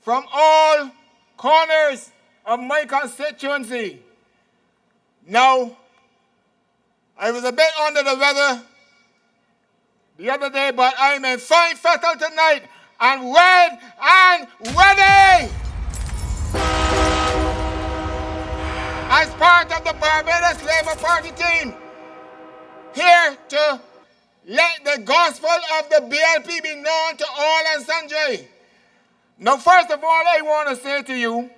from all corners of my constituency. Now, I was a bit under the weather the other day, but I'm in fine fettle tonight and red and ready. As part of the Barbados Labour Party team, here to let the gospel of the BLP be known to all and sundry. Now, first of all, I want to say to you,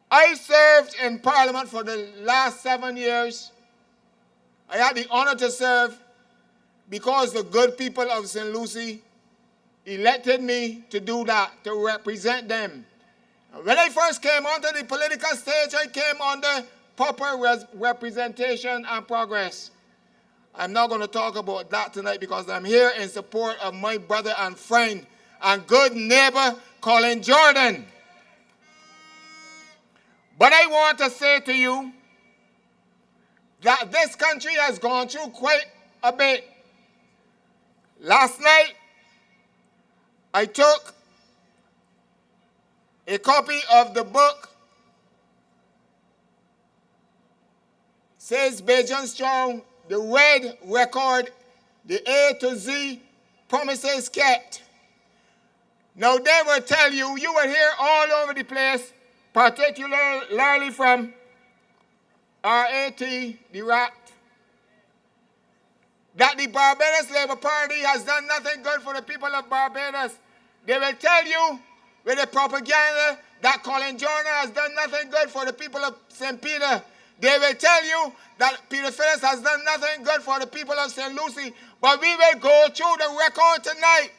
I served in Parliament for the last 7 years. I had the honor to serve because the good people of St. Lucie elected me to do that, to represent them. When I first came onto the political stage, I came under proper representation and progress. I'm not going to talk about that tonight because I'm here in support of my brother and friend and good neighbor, Colin Jordan. But I want to say to you that this country has gone through quite a bit. Last night, I took a copy of the book, says Bajan Strong, the red record, the A to Z, promises kept. Now they will tell you, you will hear all over the place, particularly from RAT, the RAT, that the Barbados Labour Party has done nothing good for the people of Barbados. They will tell you with the propaganda that Colin Jordan has done nothing good for the people of St. Peter. They will tell you that Peter Phillips has done nothing good for the people of St. Lucie. But we will go through the record tonight.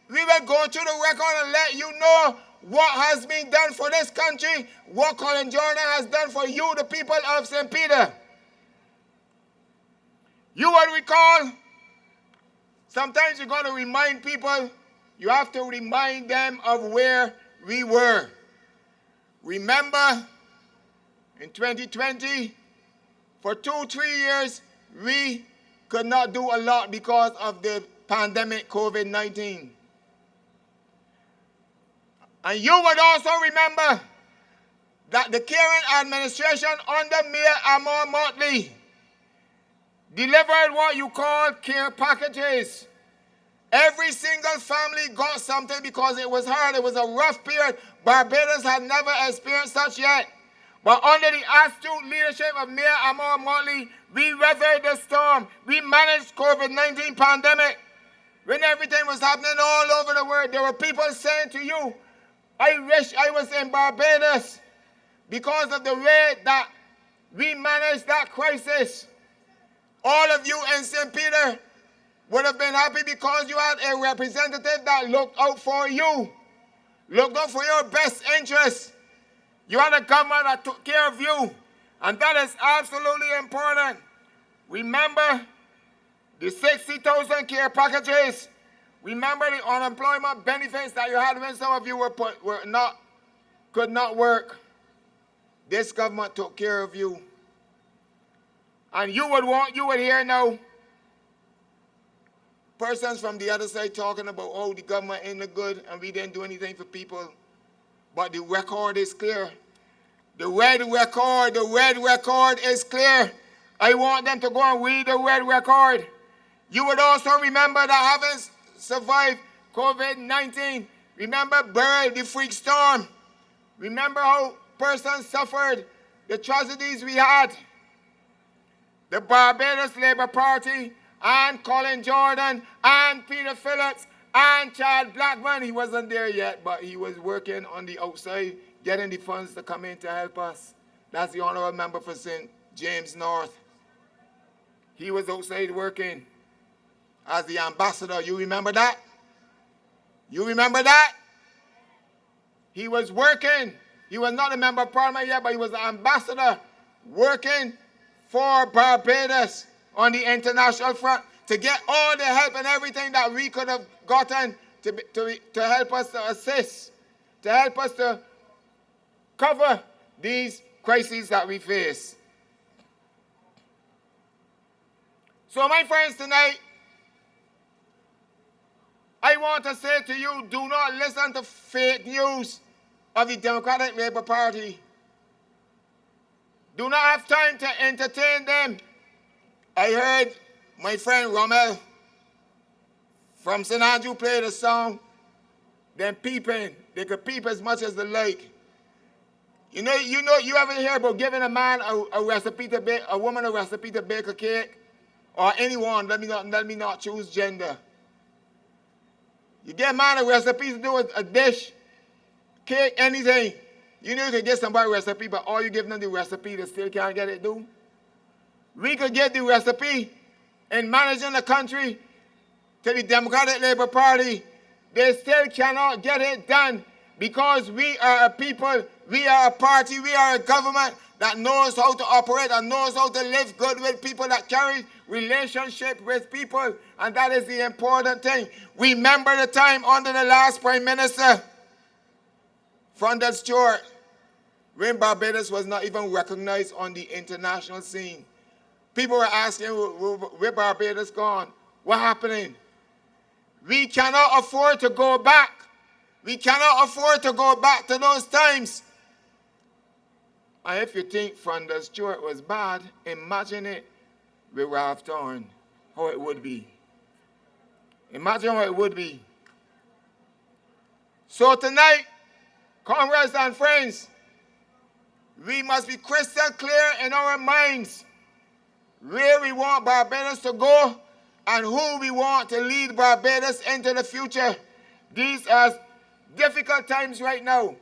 We will go through the record and let you know what has been done for this country, what Colin Jordan has done for you, the people of St. Peter. You will recall, sometimes you're going to remind people, you have to remind them of where we were. Remember, in 2020, for 2-3 years, we could not do a lot because of the pandemic, COVID-19. And you would also remember that the current administration under Mayor Amor Motley delivered what you call care packages. Every single family got something because it was hard. It was a rough period. Barbados had never experienced such yet. But under the astute leadership of Mayor Amor Motley, we weathered the storm. We managed COVID-19 pandemic. When everything was happening all over the world, there were people saying to you, I wish I was in Barbados because of the way that we managed that crisis. All of you in St. Peter would have been happy because you had a representative that looked out for you, looked out for your best interests. You had a government that took care of you, and that is absolutely important. Remember the 60,000 care packages. Remember the unemployment benefits that you had when some of you could not work. This government took care of you. And you would hear now persons from the other side talking about, oh, the government ain't no good and we didn't do anything for people. but the record is clear. The red record is clear. I want them to go and read the red record. You would also remember that having survived COVID-19, remember Beryl, the freak storm. Remember how persons suffered, the tragedies we had. The Barbados Labour Party and Colin Jordan and Peter Phillips and Chad Blackman. He wasn't there yet, but he was working on the outside, getting the funds to come in to help us. That's the honorable member for St. James North. He was outside working as the ambassador. You remember that? You remember that? He was working. He was not a member of parliament yet, but he was an ambassador working for Barbados on the international front to get all the help and everything that we could have gotten to help us to assist, to help us to cover these crises that we face. So my friends, tonight, I want to say to you, do not listen to fake news of the Democratic Labour Party. Do not have time to entertain them. I heard my friend Rommel from St. Andrew play the song, them peeping. They could peep as much as they like. You ever hear about giving a man a recipe to bake, a woman a recipe to bake a cake? Or anyone, let me not choose gender. You get a man a recipe to do a dish, cake, anything. You know you can get somebody a recipe, but all you give them the recipe, they still can't get it done. We could get the recipe in managing the country to the Democratic Labour Party. They still cannot get it done because we are a people, we are a party, we are a government that knows how to operate and knows how to live good with people, that carry relationship with people, and that is the important thing. Remember the time under the last Prime Minister, Frontal Stewart, when Barbados was not even recognized on the international scene. People were asking, where Barbados gone? What happening? We cannot afford to go back. We cannot afford to go back to those times. And if you think Frontal Stewart was bad, imagine it with Ralph Thorne, how it would be. Imagine how it would be. So tonight, comrades and friends, we must be crystal clear in our minds where we want Barbados to go and who we want to lead Barbados into the future. These are difficult times right now.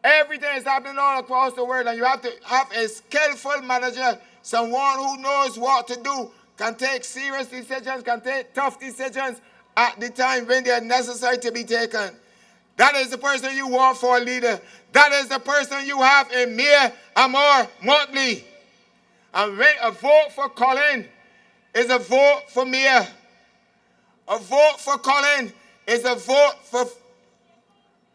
Everything is happening all across the world, and you have to have a skillful manager, someone who knows what to do, can take serious decisions, can take tough decisions at the time when they are necessary to be taken. That is the person you want for a leader. That is the person you have in Mayor Amor Motley. And when a vote for Colin is a vote for Mayor. A vote for Colin is a vote for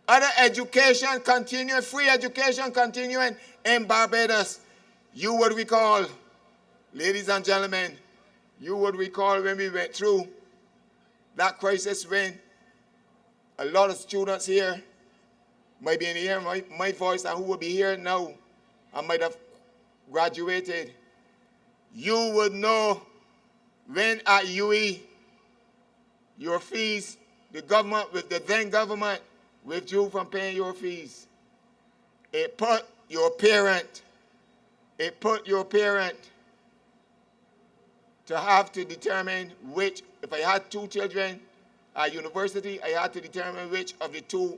other education continuing, free education continuing in Barbados. You would recall, ladies and gentlemen, you would recall when we went through that crisis when a lot of students here might be in here, my voice, and who will be here now, I might have graduated. You would know when at UE, your fees, the government, with the then government, withdrew from paying your fees. It put your parent to have to determine which, if I had two children at university, I had to determine which of the two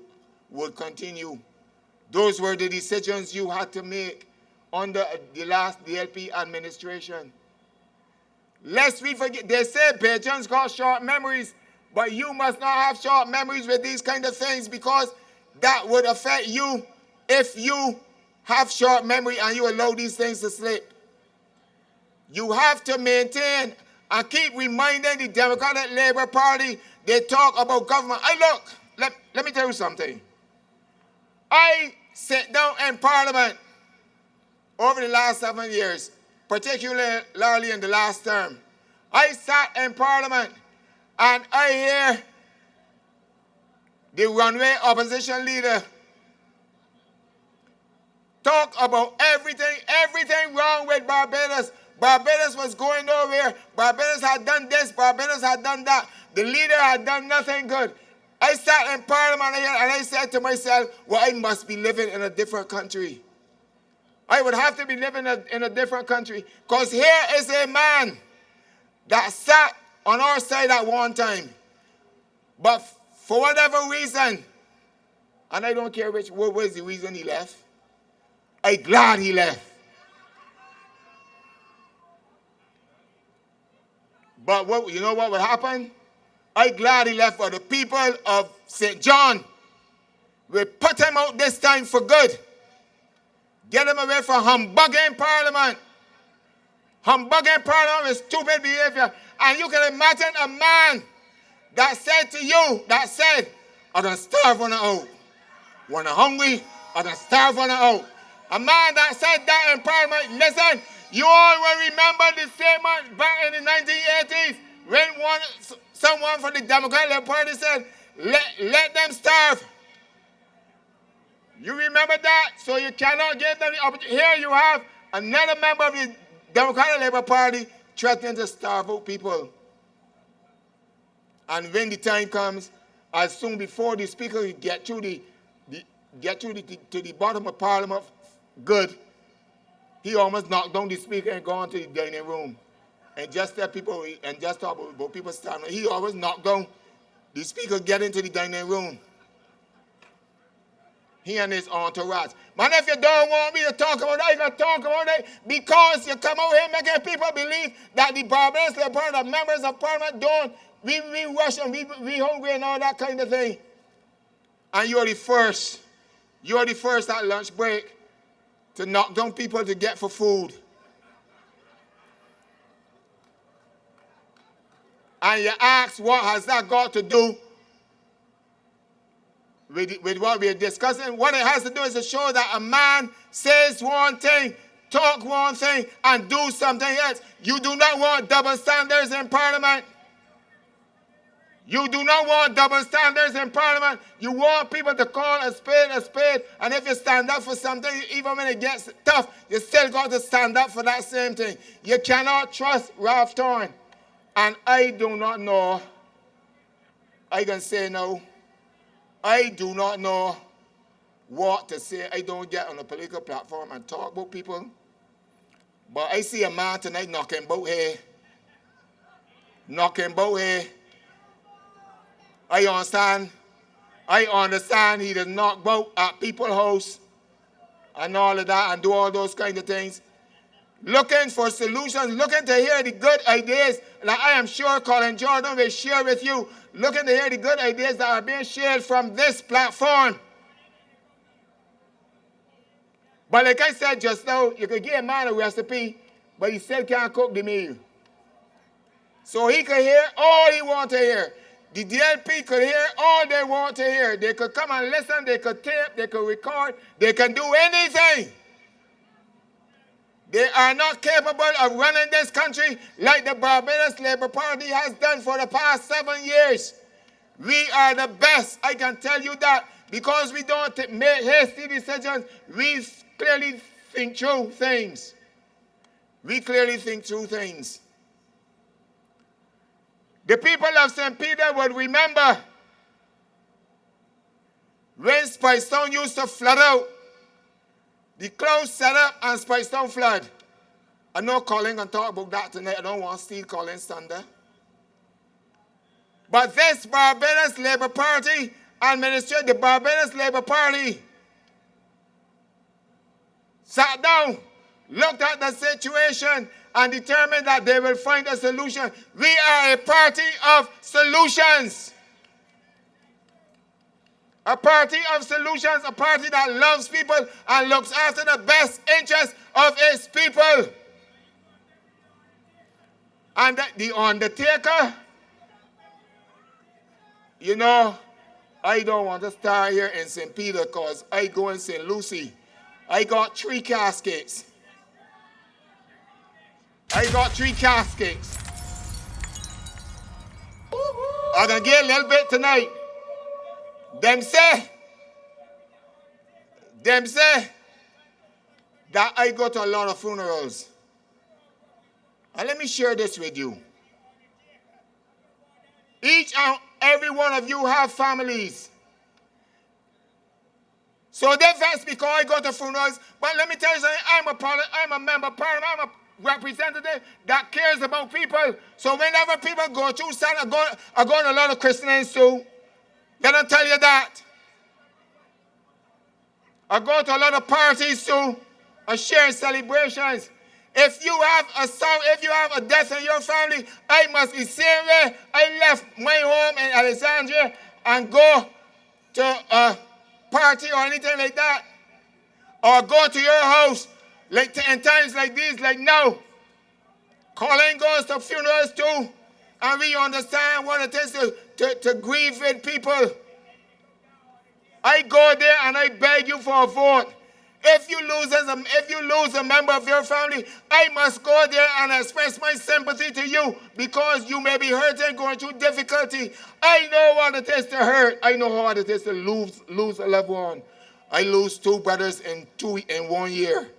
would continue. Those were the decisions you had to make under the last DLP administration. Lest we forget, they say Bajans got short memories, but you must not have short memories with these kind of things, because that would affect you if you have short memory and you allow these things to slip. You have to maintain and keep reminding the Democratic Labour Party, they talk about government. Let me tell you something. I sat down in Parliament over the last 7 years, particularly in the last term. I sat in Parliament and I hear the runway opposition leader, talk about everything wrong with Barbados. Barbados was going nowhere. Barbados had done this. Barbados had done that. The leader had done nothing good. I sat in Parliament here and I said to myself, well, I must be living in a different country. I would have to be living in a different country. Because here is a man that sat on our side at one time. But for whatever reason, and I don't care what was the reason he left, I'm glad he left. But you know what would happen? I'm glad he left, for the people of St. John will put him out this time for good. Get him away from humbugging Parliament. Humbugging Parliament with stupid behavior. And you can imagine a man that said to you, I'm going to starve on the out. When I'm hungry, I'm going to starve on the out. A man that said that in Parliament, listen, you all will remember the statement back in the 1980s when someone from the Democratic Party said, let them starve. You remember that? So you cannot give them the opportunity. Here you have another member of the Democratic Labour Party threatening to starve out people. And when the time comes, as soon before the speaker get to the bottom of Parliament good, he almost knocked down the speaker and gone to the dining room. And just tell people, and just talk about people starving. He always knocked down the speaker, get into the dining room. He and his entourage. Man, if you don't want me to talk about that, you can talk about it because you come out here making people believe that the Barbados, the members of Parliament don't, we Russian, we hungry and all that kind of thing. And you're the first at lunch break to knock down people to get for food. And you ask, what has that got to do with what we're discussing? What it has to do is to show that a man says one thing, talk one thing, and do something else. You do not want double standards in Parliament. You do not want double standards in Parliament. You want people to call a spade, and if you stand up for something, even when it gets tough, you still got to stand up for that same thing. You cannot trust Ralph Thorne. And I do not know, I can say no, I do not know what to say. I don't get on a political platform and talk about people. But I see a man tonight knocking both here. I understand he does knock both at people's house and all of that and do all those kind of things. Looking for solutions, looking to hear the good ideas that I am sure Colin Jordan will share with you. Looking to hear the good ideas that are being shared from this platform. But like I said just now, you could give a man a recipe, but he still can't cook the meal. So he could hear all he wants to hear. The DLP could hear all they want to hear. They could come and listen, they could tape, they could record, they can do anything. They are not capable of running this country like the Barbados Labour Party has done for the past 7 years. We are the best, I can tell you that, because we don't make hasty decisions. We clearly think through things. The people of St. Peter would remember when Speightstown used to flood out. The clouds set up and Speightstown flood. I know Colin can talk about that tonight. I don't want to steal Colin's thunder. But this Barbados Labour Party and Ministerial, the Barbados Labour Party, sat down, looked at the situation, and determined that they will find a solution. We are a party of solutions. A party of solutions, a party that loves people and looks after the best interests of its people. And the undertaker, you know, I don't want to start here in St. Peter because I go in St. Lucie. I got 3 caskets. I'm going to get a little bit tonight. Them say that I go to a lot of funerals. And let me share this with you. Each and every one of you have families. So they vex because I go to funerals. But let me tell you something, I'm a member of parliament, I'm a representative that cares about people. So whenever people go through something, I go to a lot of Christians too. They don't tell you that. I go to a lot of parties too. I share celebrations. If you have a death in your family, I must be same way. I left my home in Alexandria and go to a party or anything like that. Or go to your house like in times like these, like now. Colin goes to funerals too. And we understand what it is to grieve with people. I go there and I beg you for a vote. If you lose a member of your family, I must go there and express my sympathy to you because you may be hurting, going through difficulty. I know what it is to hurt. I know what it is to lose a loved one. I lose 2 brothers in 1 year.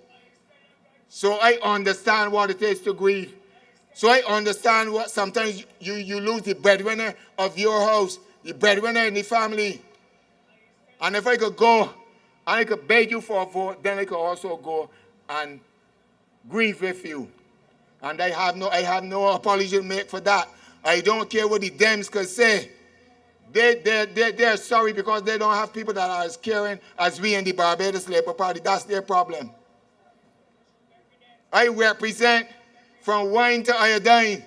So I understand what it is to grieve. So I understand what sometimes you lose the breadwinner of your house, the breadwinner in the family. And if I could go and I could beg you for a vote, then I could also go and grieve with you. And I have no apology to make for that. I don't care what the Dems could say. They're sorry because they don't have people that are as caring as we in the Barbados Labour Party. That's their problem. I represent from wine to iodine.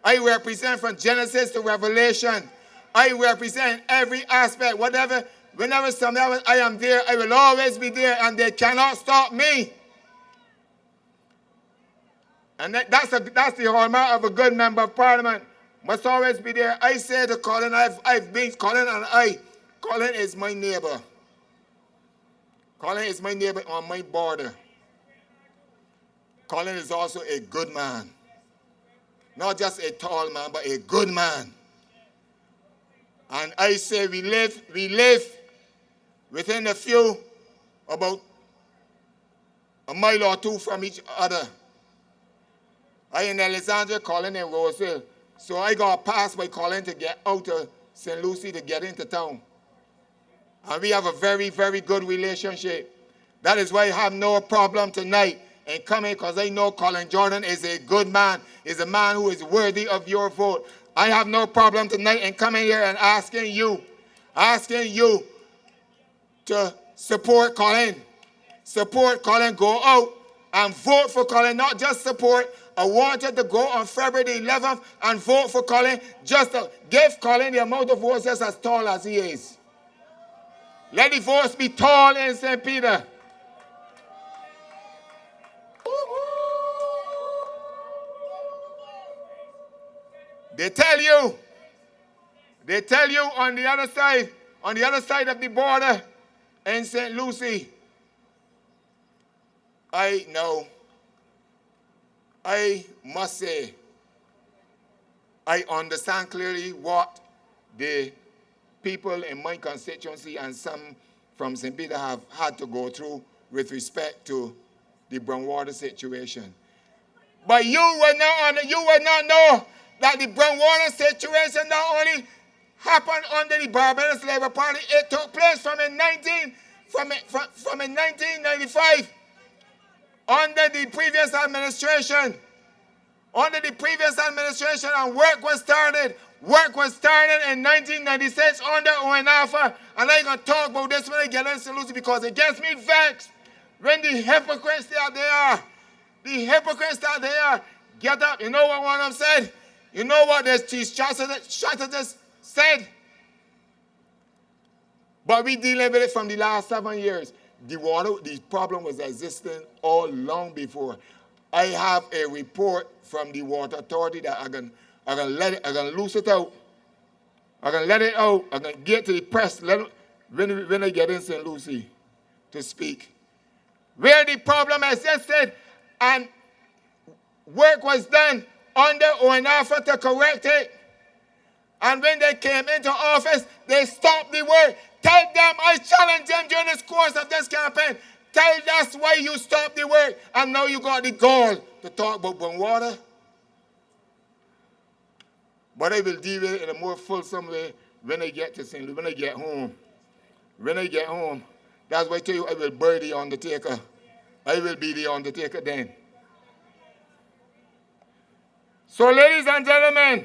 I represent from Genesis to Revelation. I represent every aspect. Whenever something happens, I am there. I will always be there, and they cannot stop me. And that's the hallmark of a good member of parliament. Must always be there. I say to Colin, I've been Colin, and Colin is my neighbor. Colin is my neighbor on my border. Colin is also a good man. Not just a tall man, but a good man. And I say we live within about a mile or 2 from each other. I in Alexandria, Colin in Roseville. So I got to pass by Colin to get out of St. Lucie to get into town. And we have a very, very good relationship. That is why I have no problem tonight in coming, because I know Colin Jordan is a good man, is a man who is worthy of your vote. I have no problem tonight in coming here and asking you to support Colin. Support Colin, go out and vote for Colin, not just support. I wanted to go on February the 11th and vote for Colin, just to give Colin the amount of votes just as tall as he is. Let the votes be tall in St. Peter. They tell you on the other side of the border in St. Lucie. I must say, I understand clearly what the people in my constituency and some from St. Peter have had to go through with respect to the Brownwater situation. But you will not know that the Brownwater situation not only happened under the Barbados Labour Party, it took place from in 1995 under the previous administration. Under the previous administration, and work was started in 1996 under Owen Alpha. And I ain't going to talk about this when I get into St. Lucie because it gets me vexed when the hypocrites that they are, get up. You know what one of them said? You know what these strategists said? But we dealing with it from the last 7 years. The problem was existing all long before. I have a report from the Water Authority that I'm gonna loose it out. I'm gonna let it out. I'm gonna get to the press when I get in St. Lucie to speak. Where the problem existed and work was done under ONAFA to correct it. And when they came into office, they stopped the work. Tell them, I challenge them during this course of this campaign. Tell that's why you stopped the work. And now you got the gall to talk about burn water. But I will deal with it in a more fulsome way when I get to St. Louis, when I get home. When I get home, that's why I tell you I will bury the undertaker. I will be the undertaker then. So ladies and gentlemen,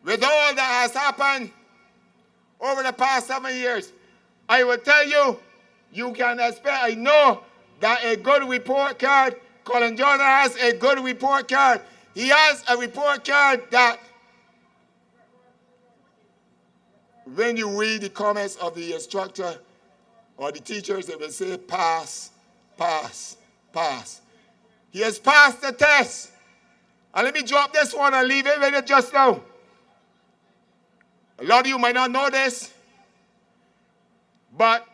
with all that has happened over the past 7 years, I will tell you, you can expect, I know that a good report card, Colin Jordan has a good report card. He has a report card that when you read the comments of the instructor or the teachers, they will say pass, pass, pass. He has passed the test. And let me drop this one and leave it with it just now. A lot of you might not know this, but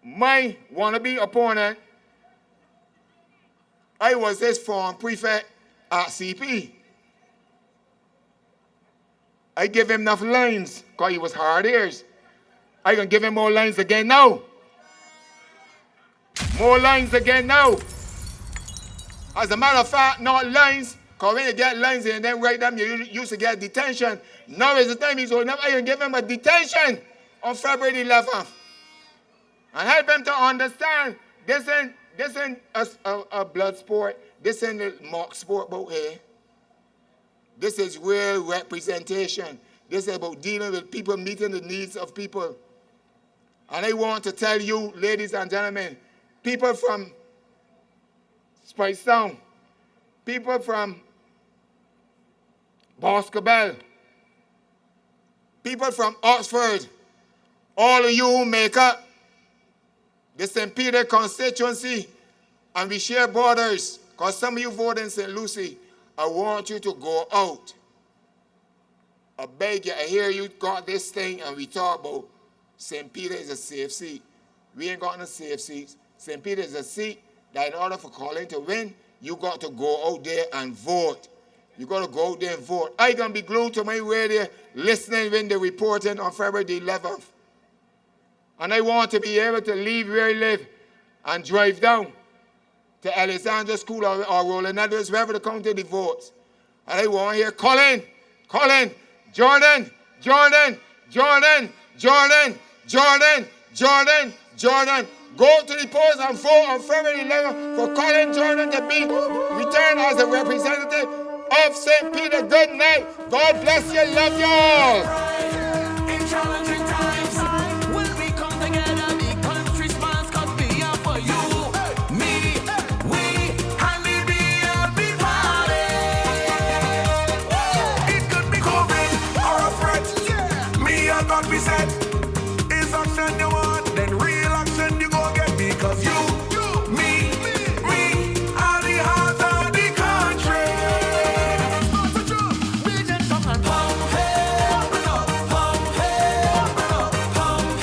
my wannabe opponent, I was his former prefect at CP. I give him enough lines because he was hard ears. I can give him more lines again now. More lines again now. As a matter of fact, not lines, because when you get lines and then write them, you used to get detention. Now is the time he's old enough, I can give him a detention on February 11th. And help him to understand this ain't a blood sport. This ain't a mock sport about here. This is real representation. This is about dealing with people, meeting the needs of people. And I want to tell you, ladies and gentlemen, people from Speightstown, people from Boscobel, people from Oxford, all of you who make up the St. Peter constituency, and we share borders, because some of you vote in St. Lucie, I want you to go out. I beg you, I hear you got this thing, and we talk about St. Peter is a safe seat. We ain't got no safe seats. St. Peter is a seat that in order for Colin to win, you got to go out there and vote. You got to go out there and vote. I going to be glued to my radio listening when they're reporting on February the 11th. And I want to be able to leave where I live and drive down to Alexandra School or Rolling Meadows, wherever the county the votes. And I want to hear Colin, Jordan, Jordan, Jordan, Jordan, Jordan, Jordan, Jordan. Go to the polls and vote on February 11th for Colin Jordan to be returned as a representative of St. Peter. Good night. God bless you. Love you all. In challenging times, when we come together, the country smiles 'cause we are for you, me, we, and we be a big party. It could be COVID or a threat. Me and God we said, is action you want, then real action you go get, because you, me, are the heart of the country. We just come and pump it up, pump it up, pump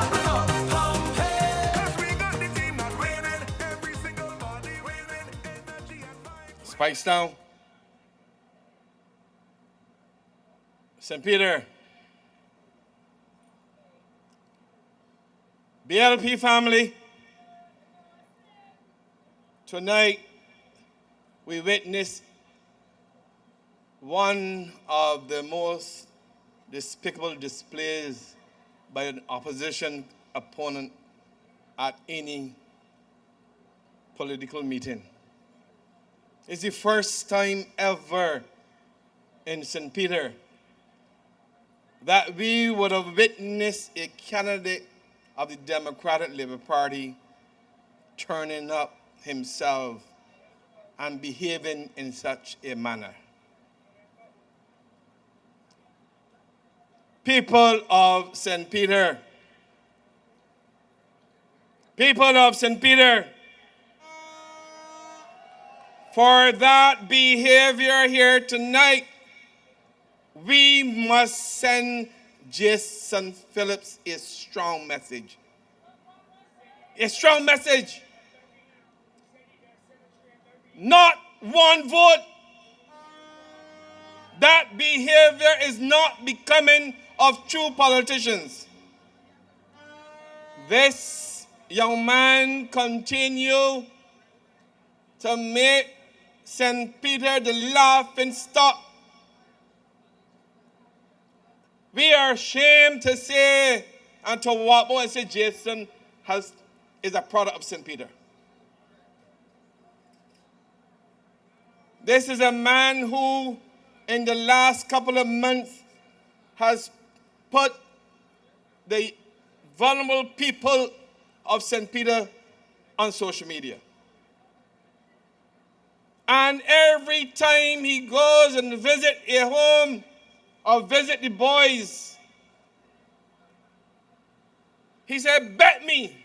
it up, pump it. 'Cause we got the team that winning, every single body winning, energy and vibe. Speightstown, St. Peter, BLP family, tonight we witness one of the most despicable displays by an opposition opponent at any political meeting. It's the first time ever in St. Peter that we would have witnessed a candidate of the Democratic Labour Party turning up himself and behaving in such a manner. People of St. Peter, for that behavior here tonight, we must send Jason Phillips a strong message. A strong message. Not one vote. That behavior is not becoming of true politicians. This young man continue to make St. Peter the laughing stock. We are ashamed to say and to walk out and say Jason is a product of St. Peter. This is a man who, in the last couple of months, has put the vulnerable people of St. Peter on social media. And every time he goes and visit a home or visit the boys, he said, bet me.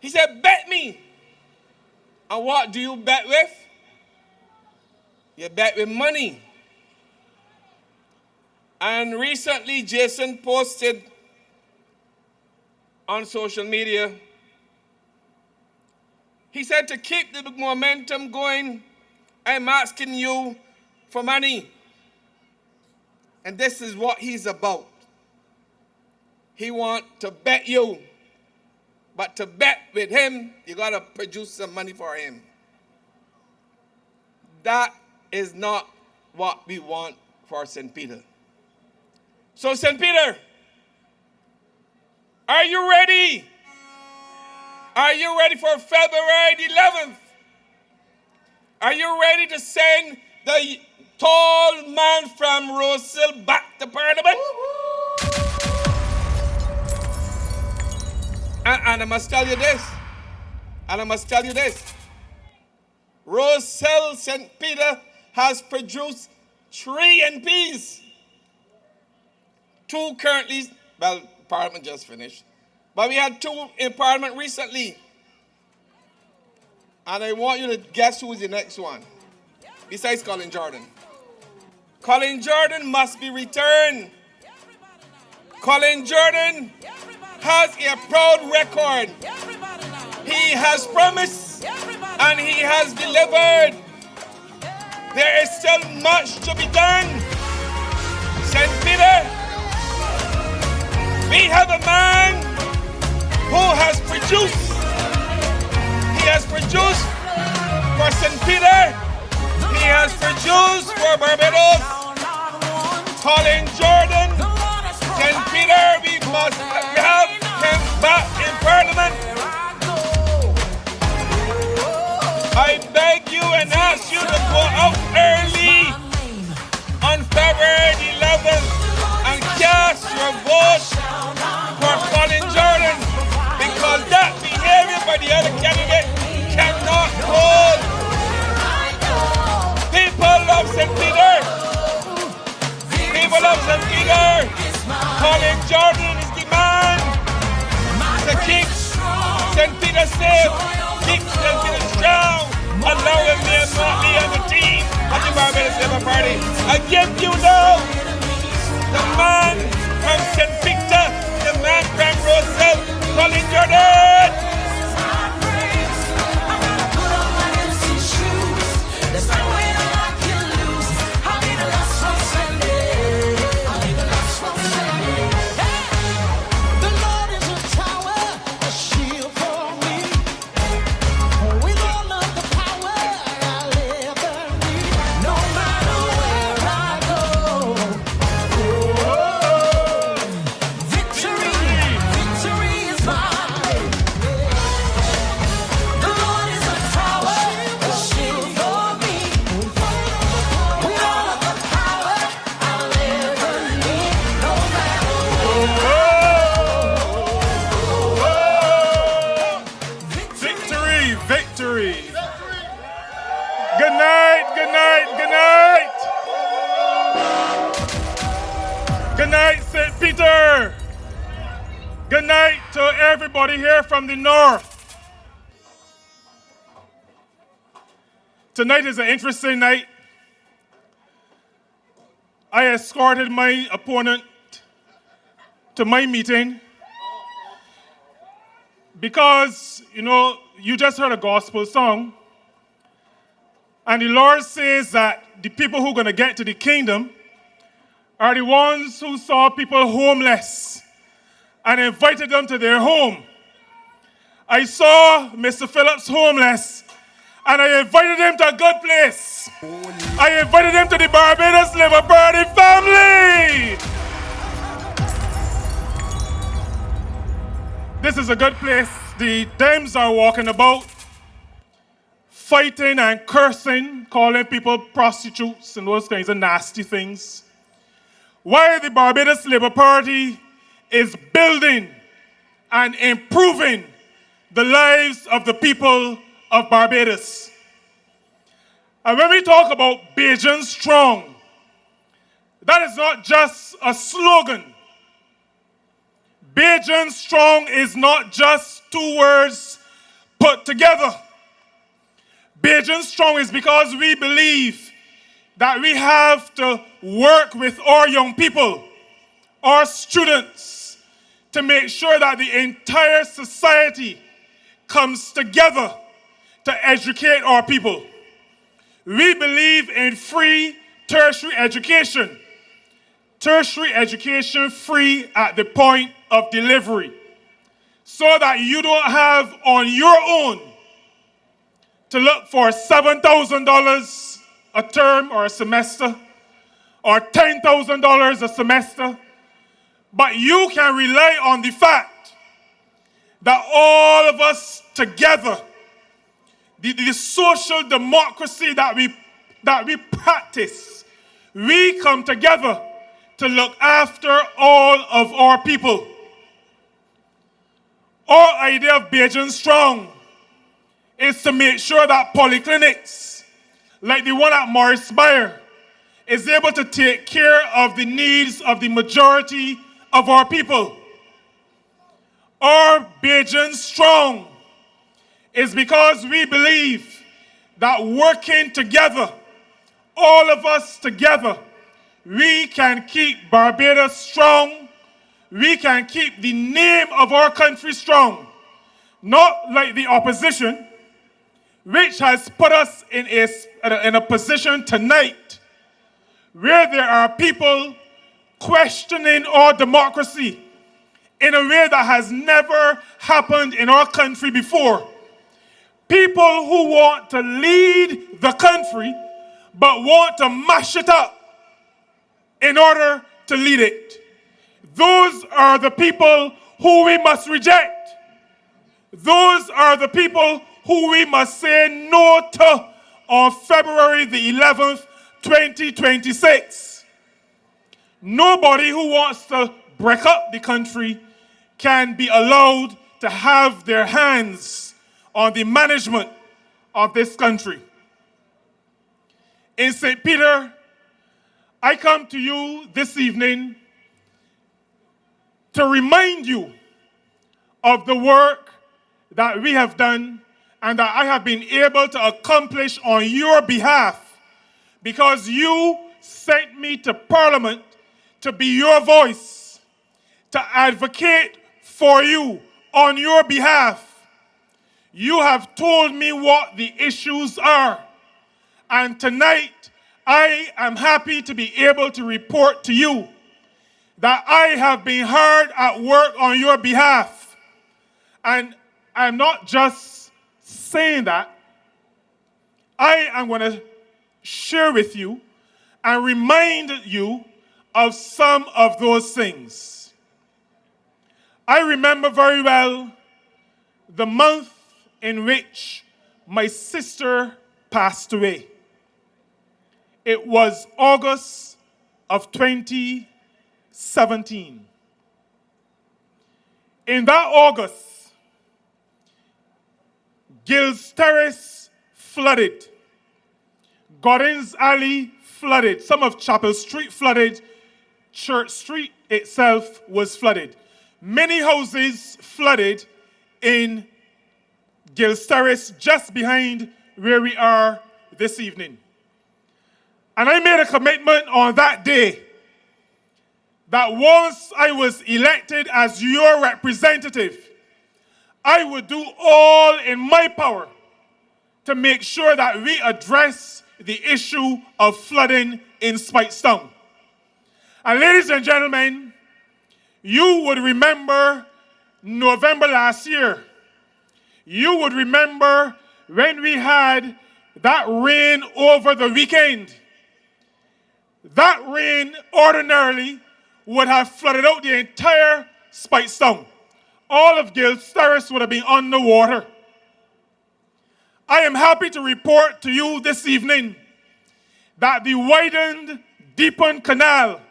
He said, bet me. And what do you bet with? You bet with money. And recently, Jason posted on social media, he said, to keep the momentum going, I'm asking you for money. And this is what he's about. He wants to bet you. But to bet with him, you got to produce some money for him. That is not what we want for St. Peter. So St. Peter, are you ready? Are you ready for February the 11th? Are you ready to send the tall man from Rosehill back to Parliament? And I must tell you this, Rosehill St. Peter has produced 3 MPs. 2 currently, well, Parliament just finished. But we had 2 in Parliament recently. And I want you to guess who is the next one, besides Colin Jordan. Colin Jordan must be returned. Colin Jordan has a proud record. He has promised and he has delivered. There is still much to be done. St. Peter, we have a man who has produced. He has produced for St. Peter. He has produced for Barbados. Colin Jordan, St. Peter, we must have him back in Parliament. I beg you and ask you to go out early on February the 11th and cast your vote for Colin Jordan, because that behavior by the other candidate cannot hold. People love St. Peter. People love St. Peter. Colin Jordan is the man to keep St. Peter safe, keep St. Peter strong, allowing me and Motley on the team of the Barbados Labour Party. I give you now the man from St. Peter, the man from Rosehill, Colin Jordan. Good night, St. Peter. Good night to everybody here from the north. Tonight is an interesting night. I escorted my opponent to my meeting because, you just heard a gospel song. And the Lord says that the people who are going to get to the kingdom are the ones who saw people homeless and invited them to their home. I saw Mr. Phillips homeless, and I invited him to a good place. I invited him to the Barbados Labour Party family. This is a good place. The dames are walking about, fighting and cursing, calling people prostitutes and those kinds of nasty things. While the Barbados Labour Party is building and improving the lives of the people of Barbados. And when we talk about Bajan Strong, that is not just a slogan. Bajan Strong is not just two words put together. Bajan Strong is because we believe that we have to work with our young people, our students, to make sure that the entire society comes together to educate our people. We believe in free tertiary education. Tertiary education free at the point of delivery, so that you don't have on your own to look for $7,000 a term or a semester, or $10,000 a semester, but you can rely on the fact that all of us together, the social democracy that we practice, we come together to look after all of our people. Our idea of Bajan Strong is to make sure that polyclinics, like the one at Morris Spire, is able to take care of the needs of the majority of our people. Our Bajan Strong is because we believe that working together, all of us together, we can keep Barbados strong. We can keep the name of our country strong. Not like the opposition, which has put us in a position tonight where there are people questioning our democracy in a way that has never happened in our country before. People who want to lead the country but want to mash it up in order to lead it. Those are the people who we must reject. Those are the people who we must say no to on February the 11th, 2026. Nobody who wants to break up the country can be allowed to have their hands on the management of this country. In St. Peter, I come to you this evening to remind you of the work that we have done and that I have been able to accomplish on your behalf, because you sent me to Parliament to be your voice, to advocate for you on your behalf. You have told me what the issues are, and tonight I am happy to be able to report to you that I have been hard at work on your behalf. And I'm not just saying that. I am going to share with you and remind you of some of those things. I remember very well the month in which my sister passed away. It was August of 2017. In that August, Gills Terrace flooded. Gordon's Alley flooded. Some of Chapel Street flooded. Church Street itself was flooded. Many houses flooded in Gills Terrace, just behind where we are this evening. And I made a commitment on that day that once I was elected as your representative, I would do all in my power to make sure that we address the issue of flooding in Speightstown. And ladies and gentlemen, you would remember November last year. You would remember when we had that rain over the weekend. That rain ordinarily would have flooded out the entire Speightstown. All of Gil's Terrace would have been underwater. I am happy to report to you this evening that the widened, deepened canal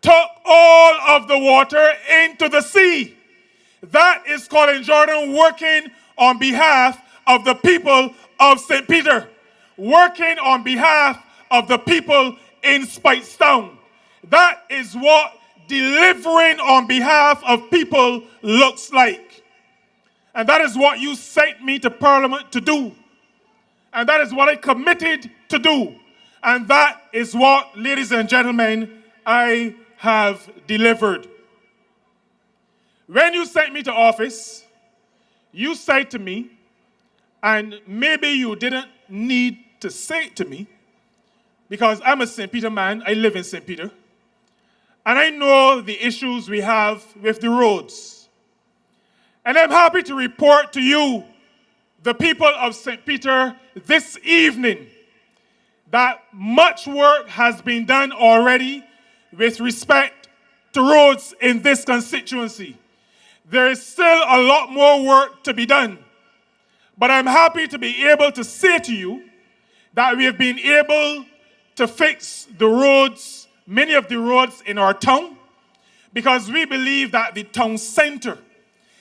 took all of the water into the sea. That is Colin Jordan working on behalf of the people of St. Peter, working on behalf of the people in Speightstown. That is what delivering on behalf of people looks like. And that is what you sent me to Parliament to do. And that is what I committed to do. And that is what, ladies and gentlemen, I have delivered. When you sent me to office, you said to me, and maybe you didn't need to say it to me, because I'm a St. Peter man, I live in St. Peter, and I know the issues we have with the roads. And I'm happy to report to you, the people of St. Peter, this evening, that much work has been done already with respect to roads in this constituency. There is still a lot more work to be done. But I'm happy to be able to say to you that we have been able to fix the roads, many of the roads in our town, because we believe that the town center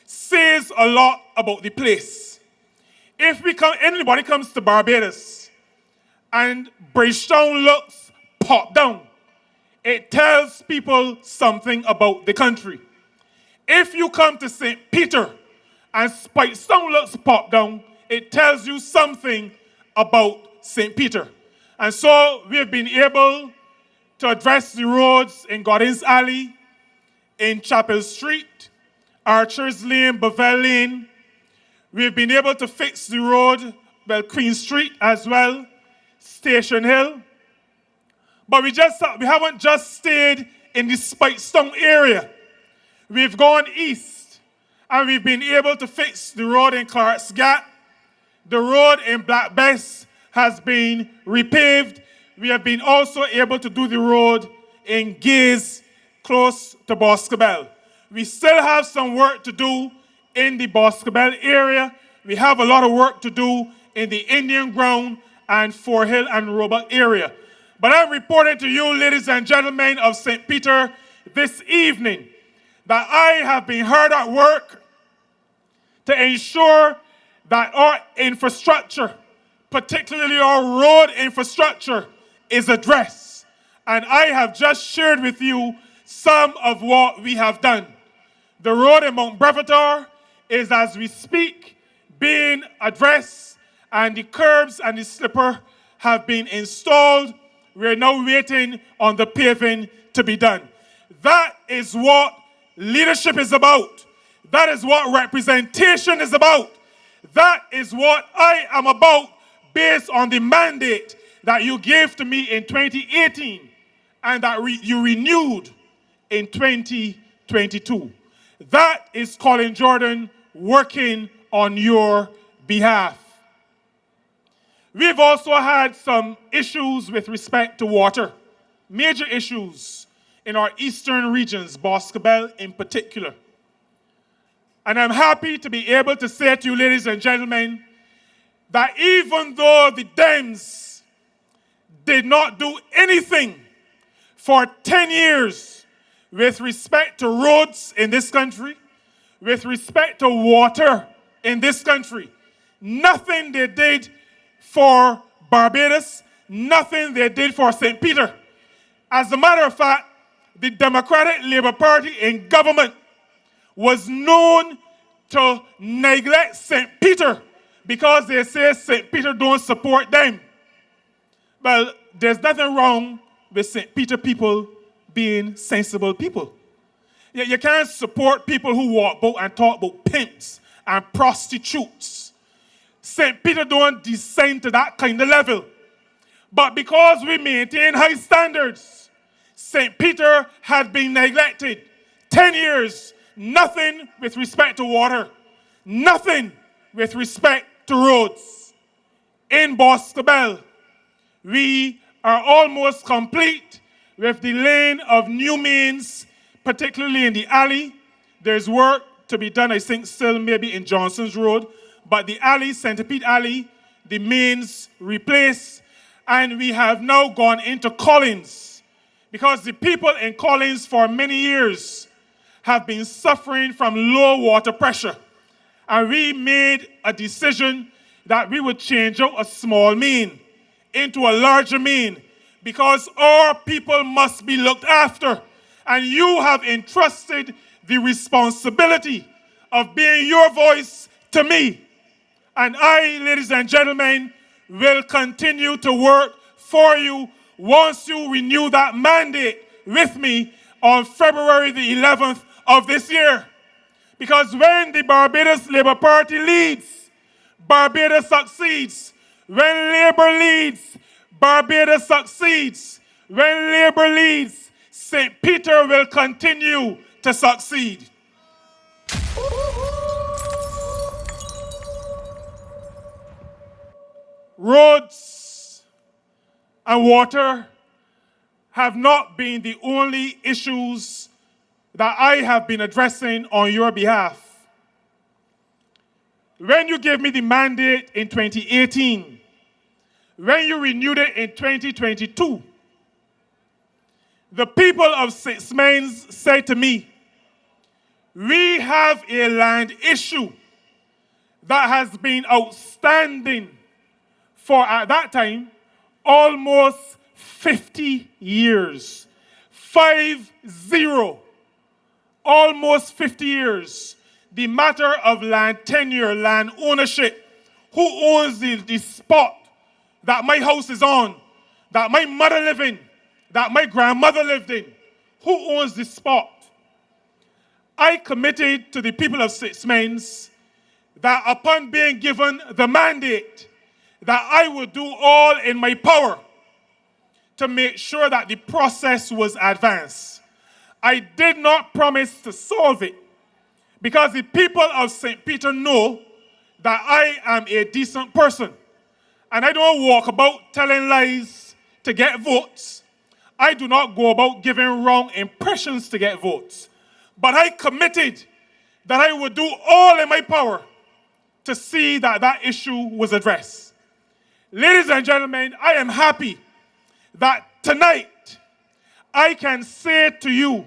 says a lot about the place. If anybody comes to Barbados and Bridgetown looks popped down, it tells people something about the country. If you come to St. Peter and Speightstown looks popped down, it tells you something about St. Peter. And so we have been able to address the roads in Gordon's Alley, in Chapel Street, Archers Lane, Bevelle Lane. We've been able to fix the road, Queen Street as well, Station Hill. But we haven't just stayed in the Speightstown area. We've gone east, and we've been able to fix the road in Clark's Gap. The road in Black Bess has been repaved. We have been also able to do the road in Gaze, close to Boscobel. We still have some work to do in the Boscobel area. We have a lot of work to do in the Indian Ground and Fort Hill and Roebuck area. But I'm reporting to you, ladies and gentlemen of St. Peter, this evening, that I have been hard at work to ensure that our infrastructure, particularly our road infrastructure, is addressed. And I have just shared with you some of what we have done. The road in Mount Brevotor is, as we speak, being addressed, and the curbs and the slipper have been installed. We're now waiting on the paving to be done. That is what leadership is about. That is what representation is about. That is what I am about, based on the mandate that you gave to me in 2018 and that you renewed in 2022. That is Colin Jordan working on your behalf. We've also had some issues with respect to water, major issues in our eastern regions, Boscobel in particular. And I'm happy to be able to say to you, ladies and gentlemen, that even though the Dems did not do anything for 10 years with respect to roads in this country, with respect to water in this country, nothing they did for Barbados, nothing they did for St. Peter. As a matter of fact, the Democratic Labour Party in government was known to neglect St. Peter because they say St. Peter don't support them. Well, there's nothing wrong with St. Peter people being sensible people. You can't support people who walk about and talk about pimps and prostitutes. St. Peter don't descend to that kind of level. But because we maintain high standards, St. Peter had been neglected. 10 years, nothing with respect to water, nothing with respect to roads. In Boscobel, we are almost complete with the laying of new mains, particularly in the alley. There's work to be done, I think, still maybe in Johnson's Road, but the alley, Centipede Alley, the mains replaced, and we have now gone into Collins, because the people in Collins for many years have been suffering from low water pressure. And we made a decision that we would change out a small main into a larger main, because our people must be looked after. And you have entrusted the responsibility of being your voice to me. And I, ladies and gentlemen, will continue to work for you once you renew that mandate with me on February the 11th of this year. Because when the Barbados Labour Party leads, Barbados succeeds. When Labour leads, Barbados succeeds. When Labour leads, St. Peter will continue to succeed. Roads and water have not been the only issues that I have been addressing on your behalf. When you gave me the mandate in 2018, when you renewed it in 2022, the people of Speightstown said to me, we have a land issue that has been outstanding for, at that time, almost 50 years. 50. Almost 50 years. The matter of land tenure, land ownership. Who owns the spot that my house is on, that my mother lived in, that my grandmother lived in? Who owns this spot? I committed to the people of Speightstown that upon being given the mandate, that I would do all in my power to make sure that the process was advanced. I did not promise to solve it, because the people of St. Peter know that I am a decent person. And I don't walk about telling lies to get votes. I do not go about giving wrong impressions to get votes. But I committed that I would do all in my power to see that that issue was addressed. Ladies and gentlemen, I am happy that tonight I can say to you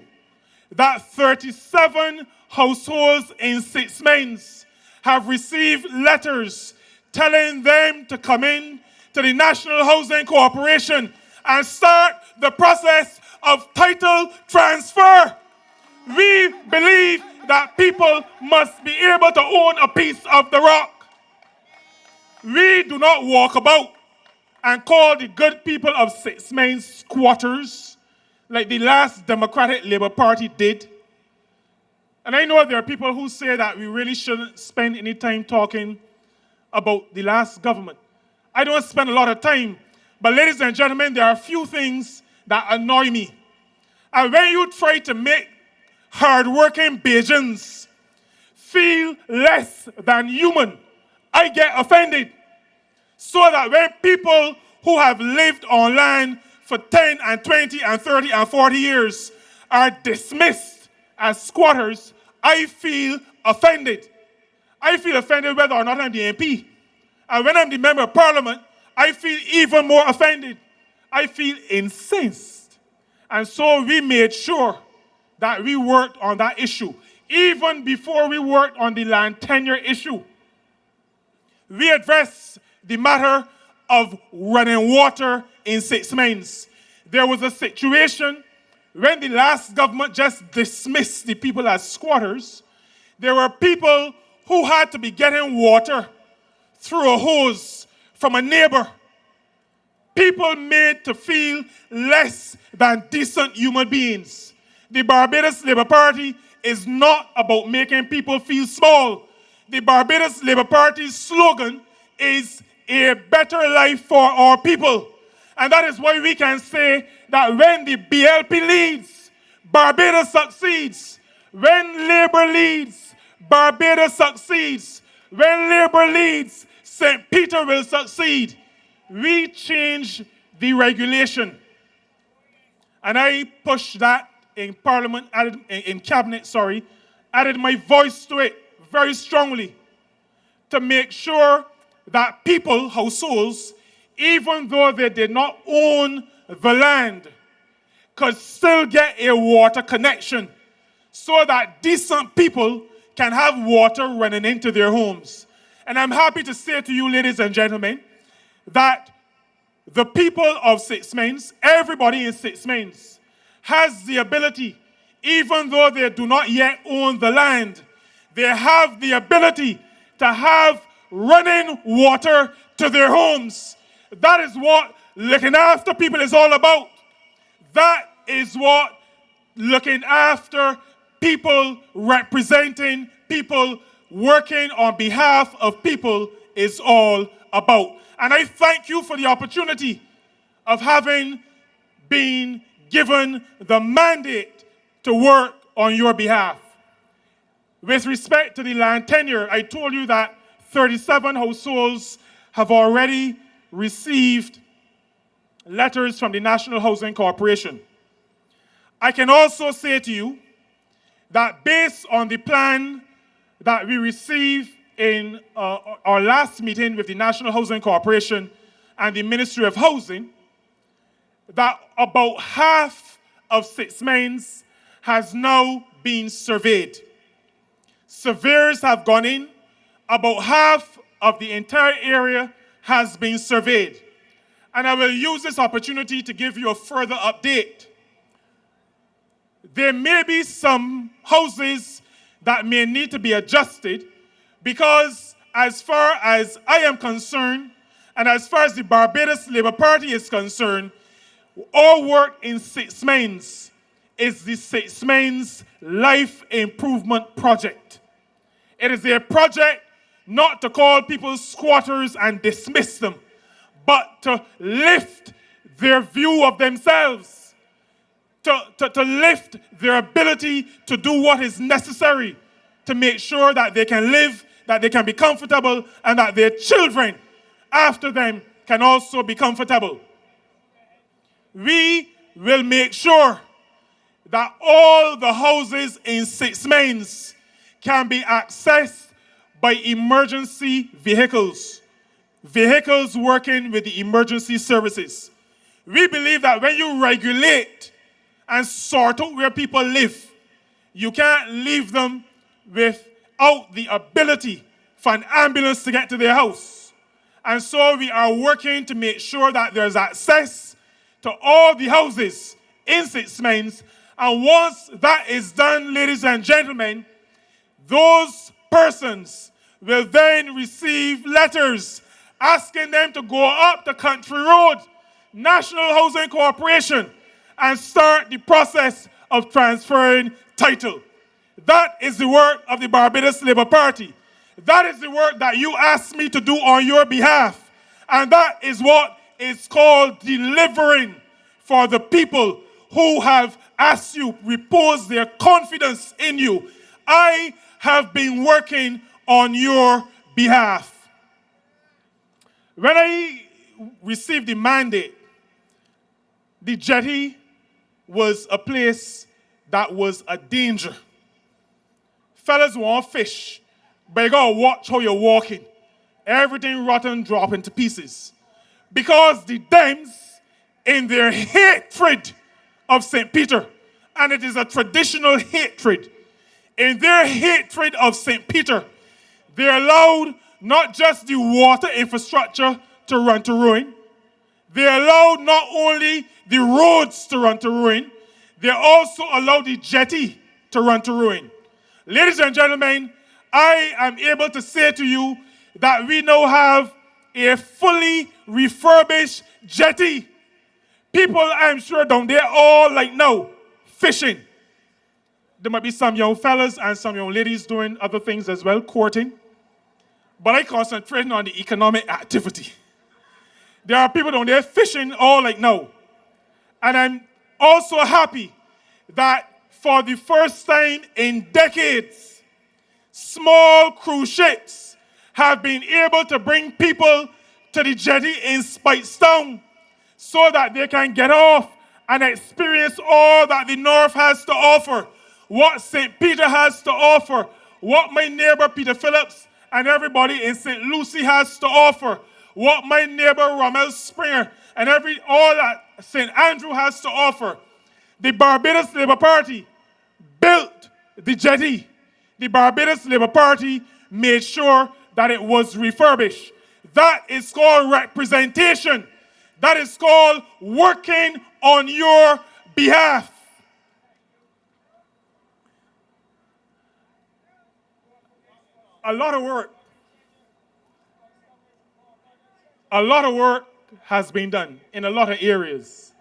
that 37 households in Speightstown have received letters telling them to come in to the National Housing Corporation and start the process of title transfer. We believe that people must be able to own a piece of the rock. We do not walk about and call the good people of Speightstown squatters like the last Democratic Labour Party did. And I know there are people who say that we really shouldn't spend any time talking about the last government. I don't spend a lot of time, but ladies and gentlemen, there are a few things that annoy me. And when you try to make hard-working Bajans feel less than human, I get offended. So that when people who have lived on land for 10 and 20 and 30 and 40 years are dismissed as squatters, I feel offended. I feel offended whether or not I'm the MP. And when I'm the Member of Parliament, I feel even more offended. I feel incensed. And so we made sure that we worked on that issue. Even before we worked on the land tenure issue, we addressed the matter of running water in Speightstown. There was a situation when the last government just dismissed the people as squatters. There were people who had to be getting water through a hose from a neighbor. People made to feel less than decent human beings. The Barbados Labour Party is not about making people feel small. The Barbados Labour Party's slogan is a better life for our people. And that is why we can say that when the BLP leads, Barbados succeeds. When Labour leads, Barbados succeeds. When Labour leads, St. Peter will succeed. We change the regulation. And I pushed that in Parliament, in Cabinet, added my voice to it very strongly to make sure that people, households, even though they did not own the land, could still get a water connection so that decent people can have water running into their homes. And I'm happy to say to you, ladies and gentlemen, that the people of Six Mains, everybody in Six Mains, has the ability, even though they do not yet own the land, they have the ability to have running water to their homes. That is what looking after people is all about. That is what looking after people, representing people, working on behalf of people is all about. And I thank you for the opportunity of having been given the mandate to work on your behalf. With respect to the land tenure, I told you that 37 households have already received letters from the National Housing Corporation. I can also say to you that based on the plan that we received in our last meeting with the National Housing Corporation and the Ministry of Housing, that about half of Six Mains has now been surveyed. Surveyors have gone in. About half of the entire area has been surveyed. And I will use this opportunity to give you a further update. There may be some houses that may need to be adjusted because as far as I am concerned, and as far as the Barbados Labour Party is concerned, our work in Six Mains is the Six Mains Life Improvement Project. It is a project not to call people squatters and dismiss them, but to lift their view of themselves, to lift their ability to do what is necessary to make sure that they can live, that they can be comfortable, and that their children after them can also be comfortable. We will make sure that all the houses in Six Mains can be accessed by emergency vehicles, vehicles working with the emergency services. We believe that when you regulate and sort out where people live, you can't leave them without the ability for an ambulance to get to their house. And so we are working to make sure that there's access to all the houses in Six Mains. And once that is done, ladies and gentlemen, those persons will then receive letters asking them to go up the country road, National Housing Corporation, and start the process of transferring title. That is the work of the Barbados Labour Party. That is the work that you asked me to do on your behalf. And that is what is called delivering for the people who have asked you, repose their confidence in you. I have been working on your behalf. When I received the mandate, the jetty was a place that was a danger. Fellas want fish, but you gotta watch how you're walking. Everything rotten, dropping to pieces. Because the Dems, in their hatred of St. Peter, and it is a traditional hatred, in their hatred of St. Peter, they allowed not just the water infrastructure to run to ruin, they allowed not only the roads to run to ruin, they also allowed the jetty to run to ruin. Ladies and gentlemen, I am able to say to you that we now have a fully refurbished jetty. People, I'm sure, down there all like now, fishing. There might be some young fellas and some young ladies doing other things as well, courting. but I concentrate on the economic activity. There are people down there fishing all like now. And I'm also happy that for the first time in decades, small cruise ships have been able to bring people to the jetty in Speightstown so that they can get off and experience all that the North has to offer, what St. Peter has to offer, what my neighbor Peter Phillips and everybody in St. Lucie has to offer, what my neighbor Rommel Springer and all that St. Andrew has to offer. The Barbados Labour Party built the jetty. The Barbados Labour Party made sure that it was refurbished. That is called representation. That is called working on your behalf. A lot of work has been done in a lot of areas.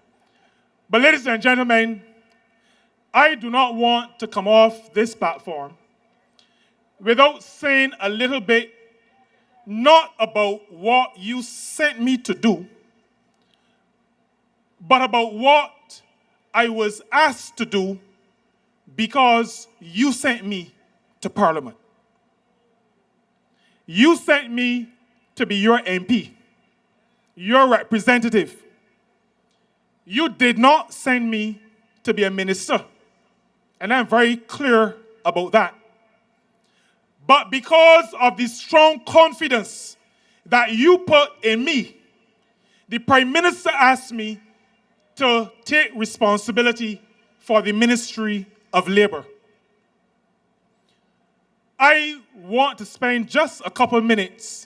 But ladies and gentlemen, I do not want to come off this platform without saying a little bit, not about what you sent me to do, but about what I was asked to do because you sent me to Parliament. You sent me to be your MP, your representative. You did not send me to be a minister, and I'm very clear about that. But because of the strong confidence that you put in me, the Prime Minister asked me to take responsibility for the Ministry of Labour. I want to spend just a couple minutes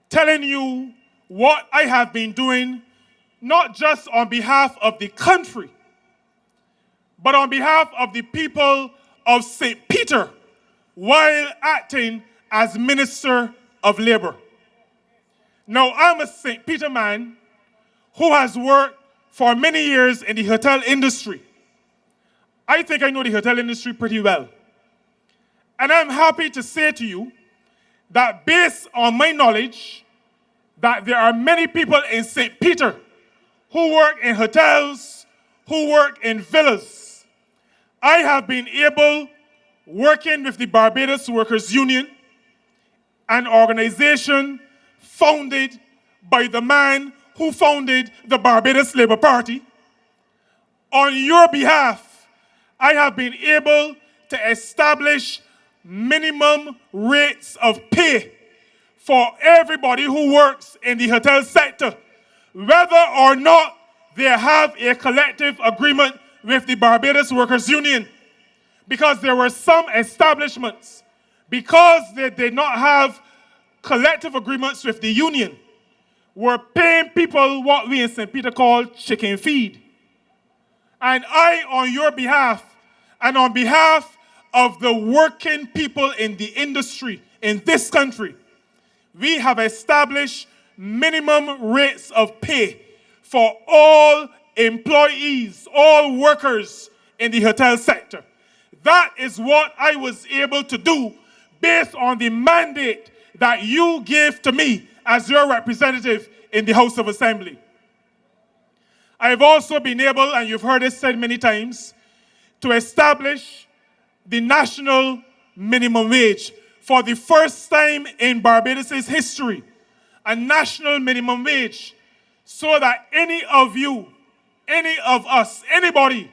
telling you what I have been doing, not just on behalf of the country, but on behalf of the people of St. Peter while acting as Minister of Labour. Now, I'm a St. Peter man who has worked for many years in the hotel industry. I think I know the hotel industry pretty well. And I'm happy to say to you that based on my knowledge, that there are many people in St. Peter who work in hotels, who work in villas. I have been able, working with the Barbados Workers Union, an organization founded by the man who founded the Barbados Labour Party. On your behalf, I have been able to establish minimum rates of pay for everybody who works in the hotel sector, whether or not they have a collective agreement with the Barbados Workers Union. Because there were some establishments, because they did not have collective agreements with the union, were paying people what we in St. Peter call chicken feed. And I, on your behalf, and on behalf of the working people in the industry in this country, we have established minimum rates of pay for all employees, all workers in the hotel sector. That is what I was able to do based on the mandate that you gave to me as your representative in the House of Assembly. I have also been able, and you've heard it said many times, to establish the national minimum wage for the first time in Barbados' history, a national minimum wage, so that any of you, any of us, anybody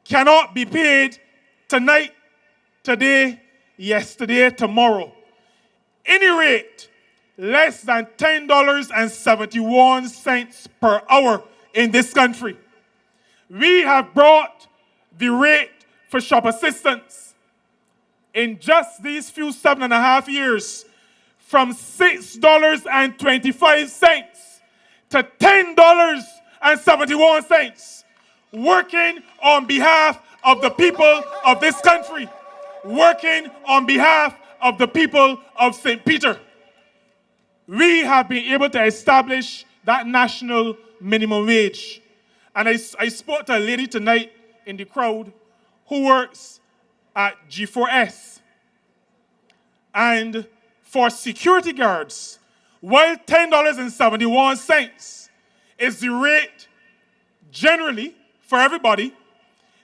cannot be paid tonight, today, yesterday, tomorrow. Any rate less than $10.71 per hour in this country. We have brought the rate for shop assistants in just these few 7.5 years from $6.25 to $10.71, working on behalf of the people of this country, working on behalf of the people of St. Peter. We have been able to establish that national minimum wage. And I spoke to a lady tonight in the crowd who works at G4S. And for security guards, while $10.71 is the rate generally for everybody,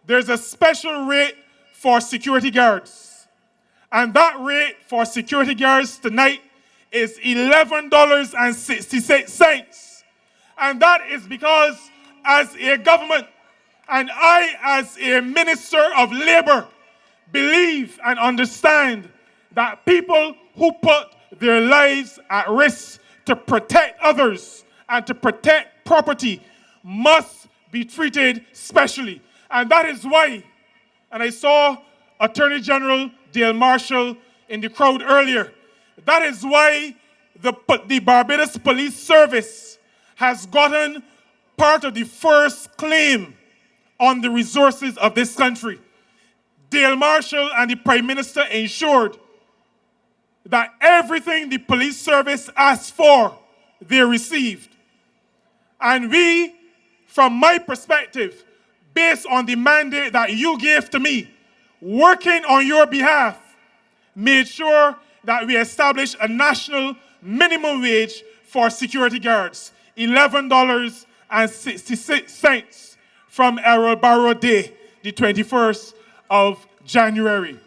there's a special rate for security guards. And that rate for security guards tonight is $11.66. And that is because as a government and I as a minister of labor believe and understand that people who put their lives at risk to protect others and to protect property must be treated specially. And that is why, and I saw Attorney General Dale Marshall in the crowd earlier, that is why the Barbados Police Service has gotten part of the first claim on the resources of this country. Dale Marshall and the Prime Minister ensured that everything the police service asked for, they received. And we, from my perspective, based on the mandate that you gave to me, working on your behalf, made sure that we establish a national minimum wage for security guards, $11.66 from Errol Barrow Day, the 21st of January.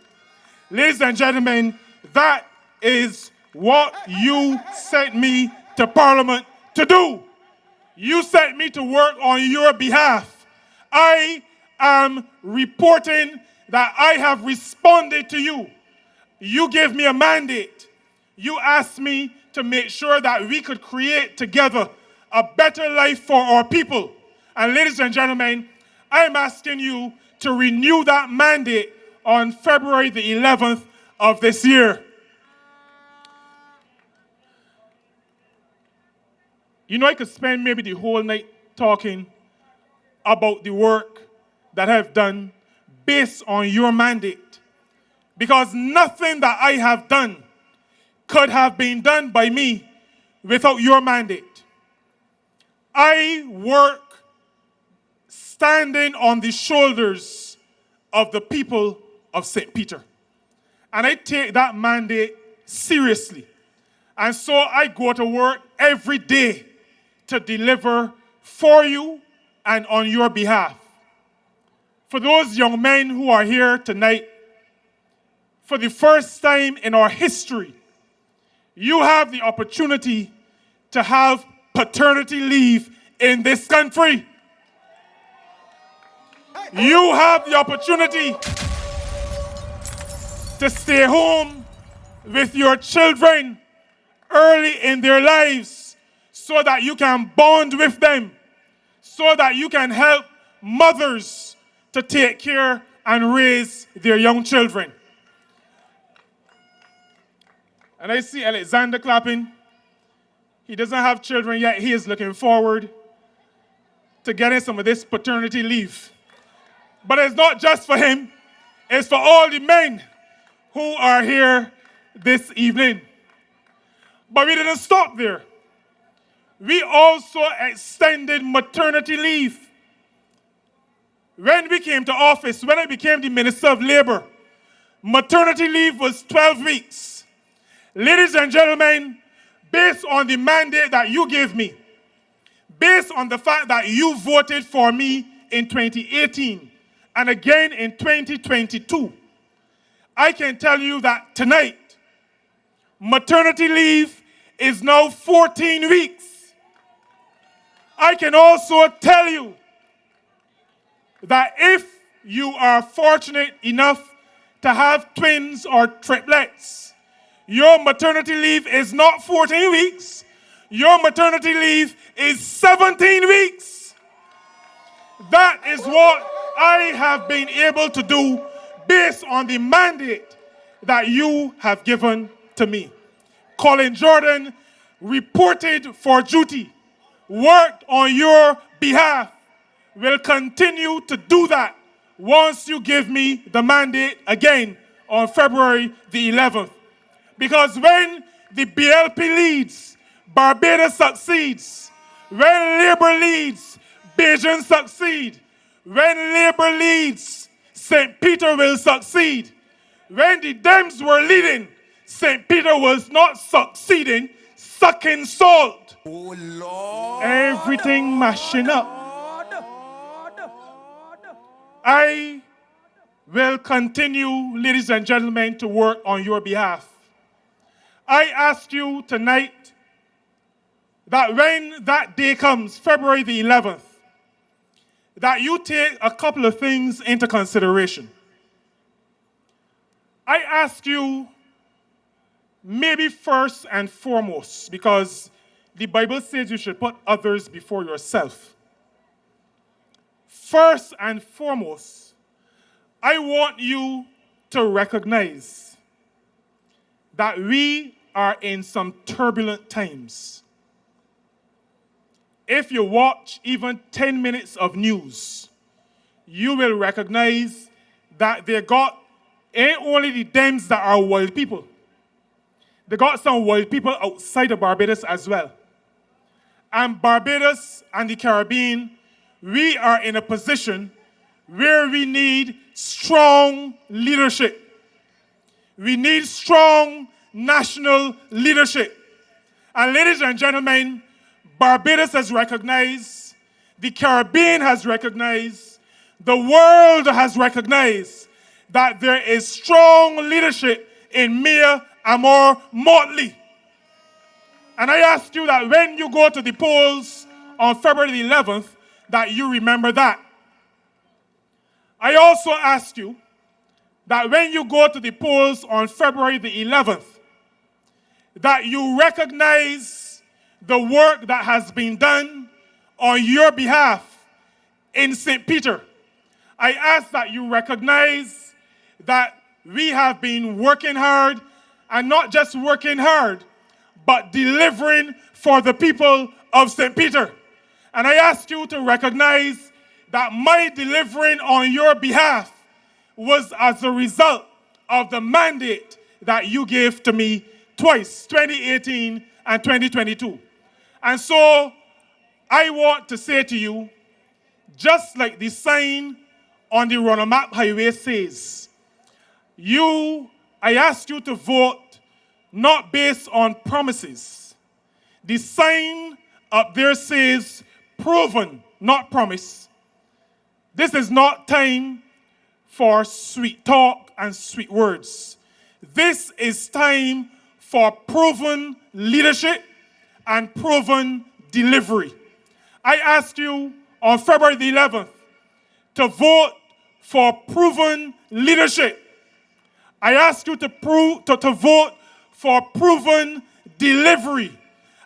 Ladies and gentlemen, that is what you sent me to Parliament to do. You sent me to work on your behalf. I am reporting that I have responded to you. You gave me a mandate. You asked me to make sure that we could create together a better life for our people. And ladies and gentlemen, I'm asking you to renew that mandate on February the 11th of this year. You know, I could spend maybe the whole night talking about the work that I've done based on your mandate. Because nothing that I have done could have been done by me without your mandate. I work standing on the shoulders of the people of St. Peter. And I take that mandate seriously. And so I go to work every day to deliver for you and on your behalf. For those young men who are here tonight, for the first time in our history, you have the opportunity to have paternity leave in this country. You have the opportunity to stay home with your children early in their lives so that you can bond with them, so that you can help mothers to take care and raise their young children. And I see Alexander clapping. He doesn't have children yet. He is looking forward to getting some of this paternity leave. But it's not just for him. It's for all the men who are here this evening. But we didn't stop there. We also extended maternity leave. When we came to office, when I became the Minister of Labor, maternity leave was 12 weeks. Ladies and gentlemen, based on the mandate that you gave me, based on the fact that you voted for me in 2018 and again in 2022, I can tell you that tonight, maternity leave is now 14 weeks. I can also tell you that if you are fortunate enough to have twins or triplets, your maternity leave is not 14 weeks. Your maternity leave is 17 weeks. That is what I have been able to do based on the mandate that you have given to me. Colin Jordan reported for duty, worked on your behalf, will continue to do that once you give me the mandate again on February the 11th. Because when the BLP leads, Barbados succeeds. When Labour leads, Bajan succeed. When Labour leads, St. Peter will succeed. When the Dems were leading, St. Peter was not succeeding, sucking salt. Oh Lord. Everything mashing up. I will continue, ladies and gentlemen, to work on your behalf. I ask you tonight that when that day comes, February the 11th, that you take a couple of things into consideration. I ask you, maybe first and foremost, because the Bible says you should put others before yourself. First and foremost, I want you to recognize that we are in some turbulent times. If you watch even 10 minutes of news, you will recognize that they got ain't only the Dems that are wild people. They got some wild people outside of Barbados as well. And Barbados and the Caribbean, we are in a position where we need strong leadership. We need strong national leadership. And ladies and gentlemen, Barbados has recognized, the Caribbean has recognized, the world has recognized that there is strong leadership in Mia Amor Motley. And I ask you that when you go to the polls on February the 11th, that you remember that. I also ask you that when you go to the polls on February the 11th, that you recognize the work that has been done on your behalf in St. Peter. I ask that you recognize that we have been working hard, and not just working hard, but delivering for the people of St. Peter. And I ask you to recognize that my delivering on your behalf was as a result of the mandate that you gave to me twice, 2018 and 2022. And so I want to say to you, just like the sign on the Runnamap Highway says, I ask you to vote not based on promises. The sign up there says proven, not promise. This is not time for sweet talk and sweet words. This is time for proven leadership and proven delivery. I ask you on February the 11th to vote for proven leadership. I ask you to vote for proven delivery.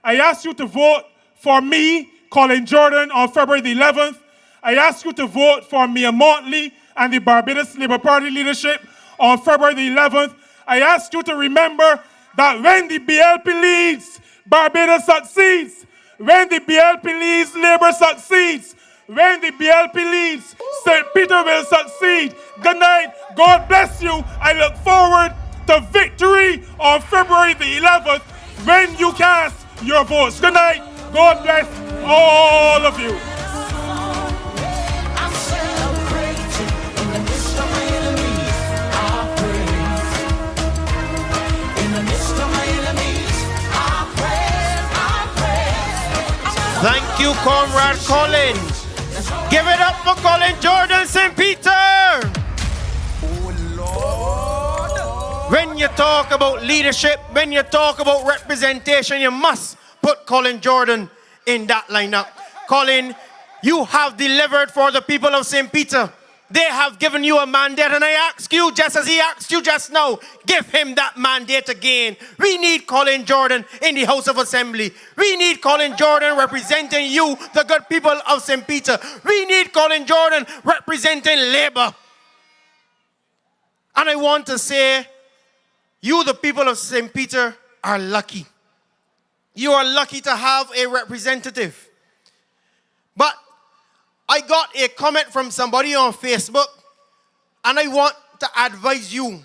I ask you to vote for me, Colin Jordan, on February the 11th. I ask you to vote for Mia Motley and the Barbados Labour Party leadership on February the 11th. I ask you to remember that when the BLP leads, Barbados succeeds. When the BLP leads, Labour succeeds. When the BLP leads, St. Peter will succeed. Good night. God bless you. I look forward to victory on February the 11th when you cast your votes. Good night. God bless all of you. Thank you, Comrade Colin. Give it up for Colin Jordan, St. Peter. Oh Lord. When you talk about leadership, when you talk about representation, you must put Colin Jordan in that lineup. Colin, you have delivered for the people of St. Peter. They have given you a mandate, and I ask you, just as he asked you just now, give him that mandate again. We need Colin Jordan in the House of Assembly. We need Colin Jordan representing you, the good people of St. Peter. We need Colin Jordan representing Labour. And I want to say, you, the people of St. Peter, are lucky. You are lucky to have a representative. But I got a comment from somebody on Facebook, and I want to advise you.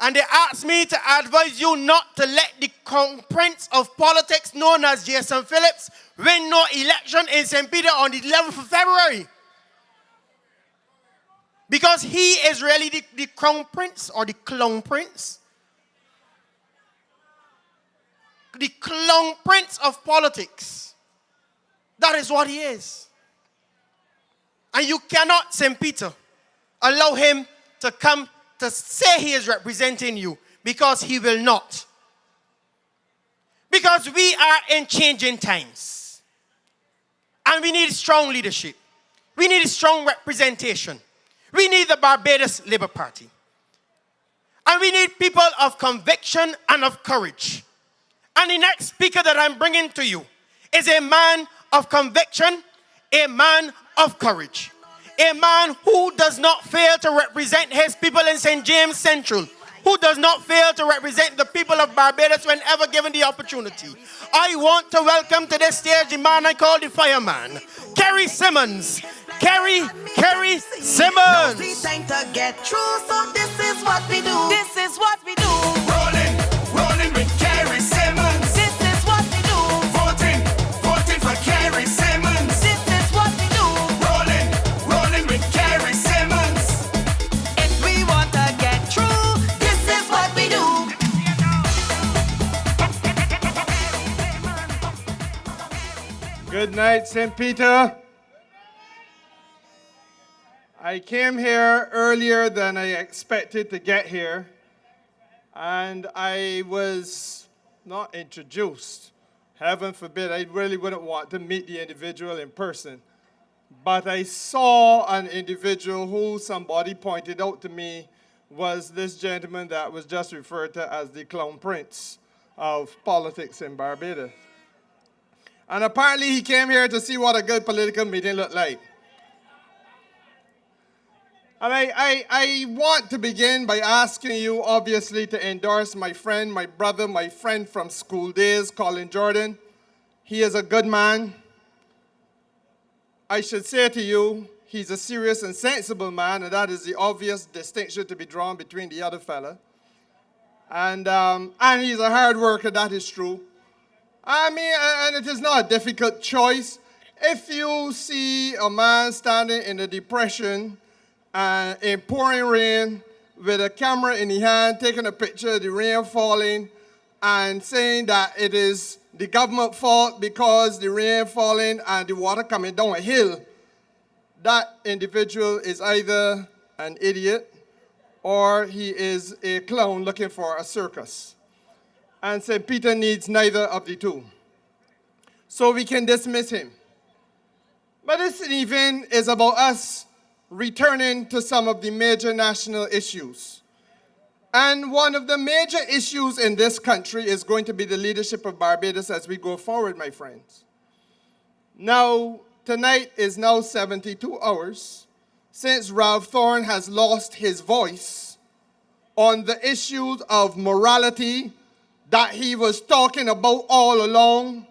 And they asked me to advise you not to let the crown prince of politics known as Jason Phillips win no election in St. Peter on the 11th of February. Because he is really the crown prince or the clown prince. the clown prince of politics. That is what he is. And you cannot, St. Peter, allow him to come to say he is representing you, because he will not. Because we are in changing times. And we need strong leadership. We need strong representation. We need the Barbados Labour Party. And we need people of conviction and of courage. And the next speaker that I'm bringing to you is a man of conviction, a man of courage, a man who does not fail to represent his people in St. James Central, who does not fail to represent the people of Barbados whenever given the opportunity. I want to welcome to this stage the man I call the fireman, Kerry Simmons. Kerry Simmons. It's time to get through, so this is what we do. This is what we do. Rolling with Kerry Simmons. This is what we do. Voting for Kerry Simmons. This is what we do. Rolling with Kerry Simmons. If we want to get through, this is what we do. Good night, St. Peter. I came here earlier than I expected to get here, and I was not introduced. Heaven forbid, I really wouldn't want to meet the individual in person. But I saw an individual who somebody pointed out to me was this gentleman that was just referred to as the clown prince of politics in Barbados. And apparently he came here to see what a good political meeting looked like. And I want to begin by asking you, obviously, to endorse my friend, my brother, my friend from school days, Colin Jordan. He is a good man. I should say to you, he's a serious and sensible man, and that is the obvious distinction to be drawn between the other fella. And he's a hard worker, that is true. I mean, and it is not a difficult choice. If you see a man standing in the depression, in pouring rain, with a camera in his hand, taking a picture of the rain falling, and saying that it is the government fault because the rain falling and the water coming down a hill, that individual is either an idiot or he is a clown looking for a circus. And St. Peter needs neither of the two. So we can dismiss him. But this evening is about us returning to some of the major national issues. And one of the major issues in this country is going to be the leadership of Barbados as we go forward, my friends. Now, tonight is now 72 hours since Ralph Thorne has lost his voice on the issues of morality that he was talking about all along,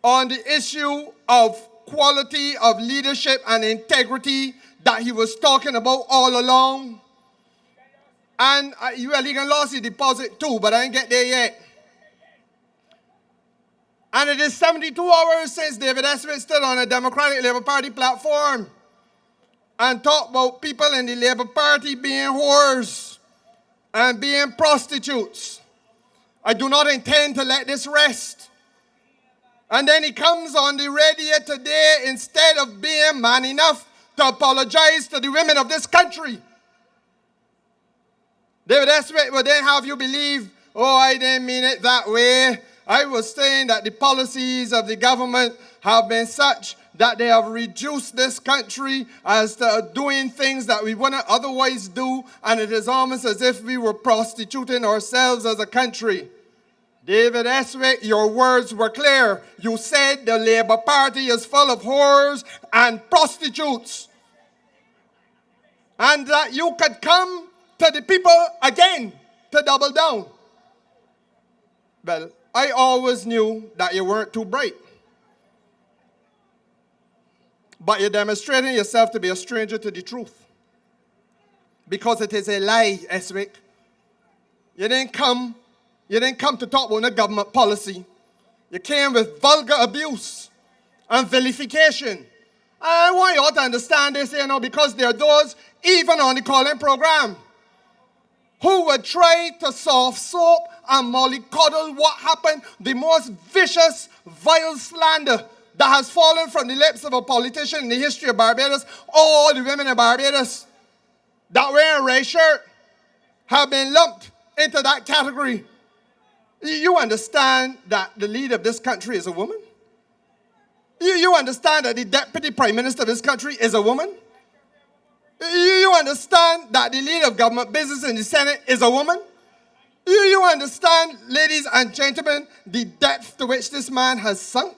on the issue of quality of leadership and integrity that he was talking about all along. And he can lost his deposit too, but I ain't get there yet. And it is 72 hours since David Esmond stood on a Democratic Labour Party platform and talked about people in the Labour Party being whores and being prostitutes. I do not intend to let this rest. And then he comes on the radio today instead of being man enough to apologize to the women of this country. David Esmond will then have you believe, oh, I didn't mean it that way. I was saying that the policies of the government have been such that they have reduced this country as to doing things that we wouldn't otherwise do, and it is almost as if we were prostituting ourselves as a country. David Eswick, your words were clear. You said the Labour Party is full of whores and prostitutes. And that you could come to the people again to double down. Well, I always knew that you weren't too bright. But you're demonstrating yourself to be a stranger to the truth. Because it is a lie, Eswick. You didn't come to talk about no government policy. You came with vulgar abuse and vilification. I want you all to understand this, because there are those, even on the calling program, who would try to soft soap and mollycoddle what happened, the most vicious, vile slander that has fallen from the lips of a politician in the history of Barbados. All the women in Barbados that wear a red shirt have been lumped into that category. You understand that the leader of this country is a woman? You understand that the deputy prime minister of this country is a woman? You understand that the leader of government business in the Senate is a woman? You understand, ladies and gentlemen, the depth to which this man has sunk?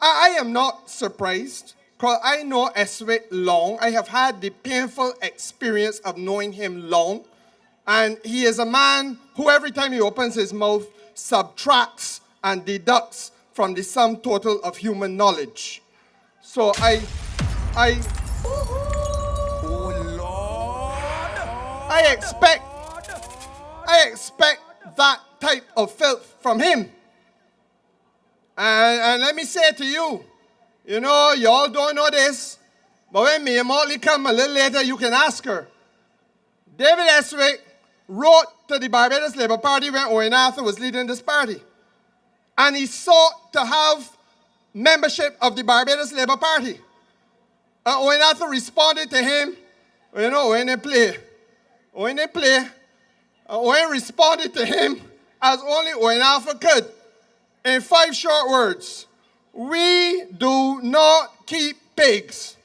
I am not surprised, because I know Eswick long. I have had the painful experience of knowing him long. And he is a man who every time he opens his mouth subtracts and deducts from the sum total of human knowledge. So I expect that type of filth from him. And let me say to you, you know, y'all don't know this, but when Mia Motley come a little later, you can ask her. David Eswick wrote to the Barbados Labour Party when Owen Arthur was leading this party. And he sought to have membership of the Barbados Labour Party. Owen Arthur responded to him, you know, Owen didn't play. Owen didn't play. Owen responded to him as only Owen Arthur could. In 5 short words, we do not keep pigs.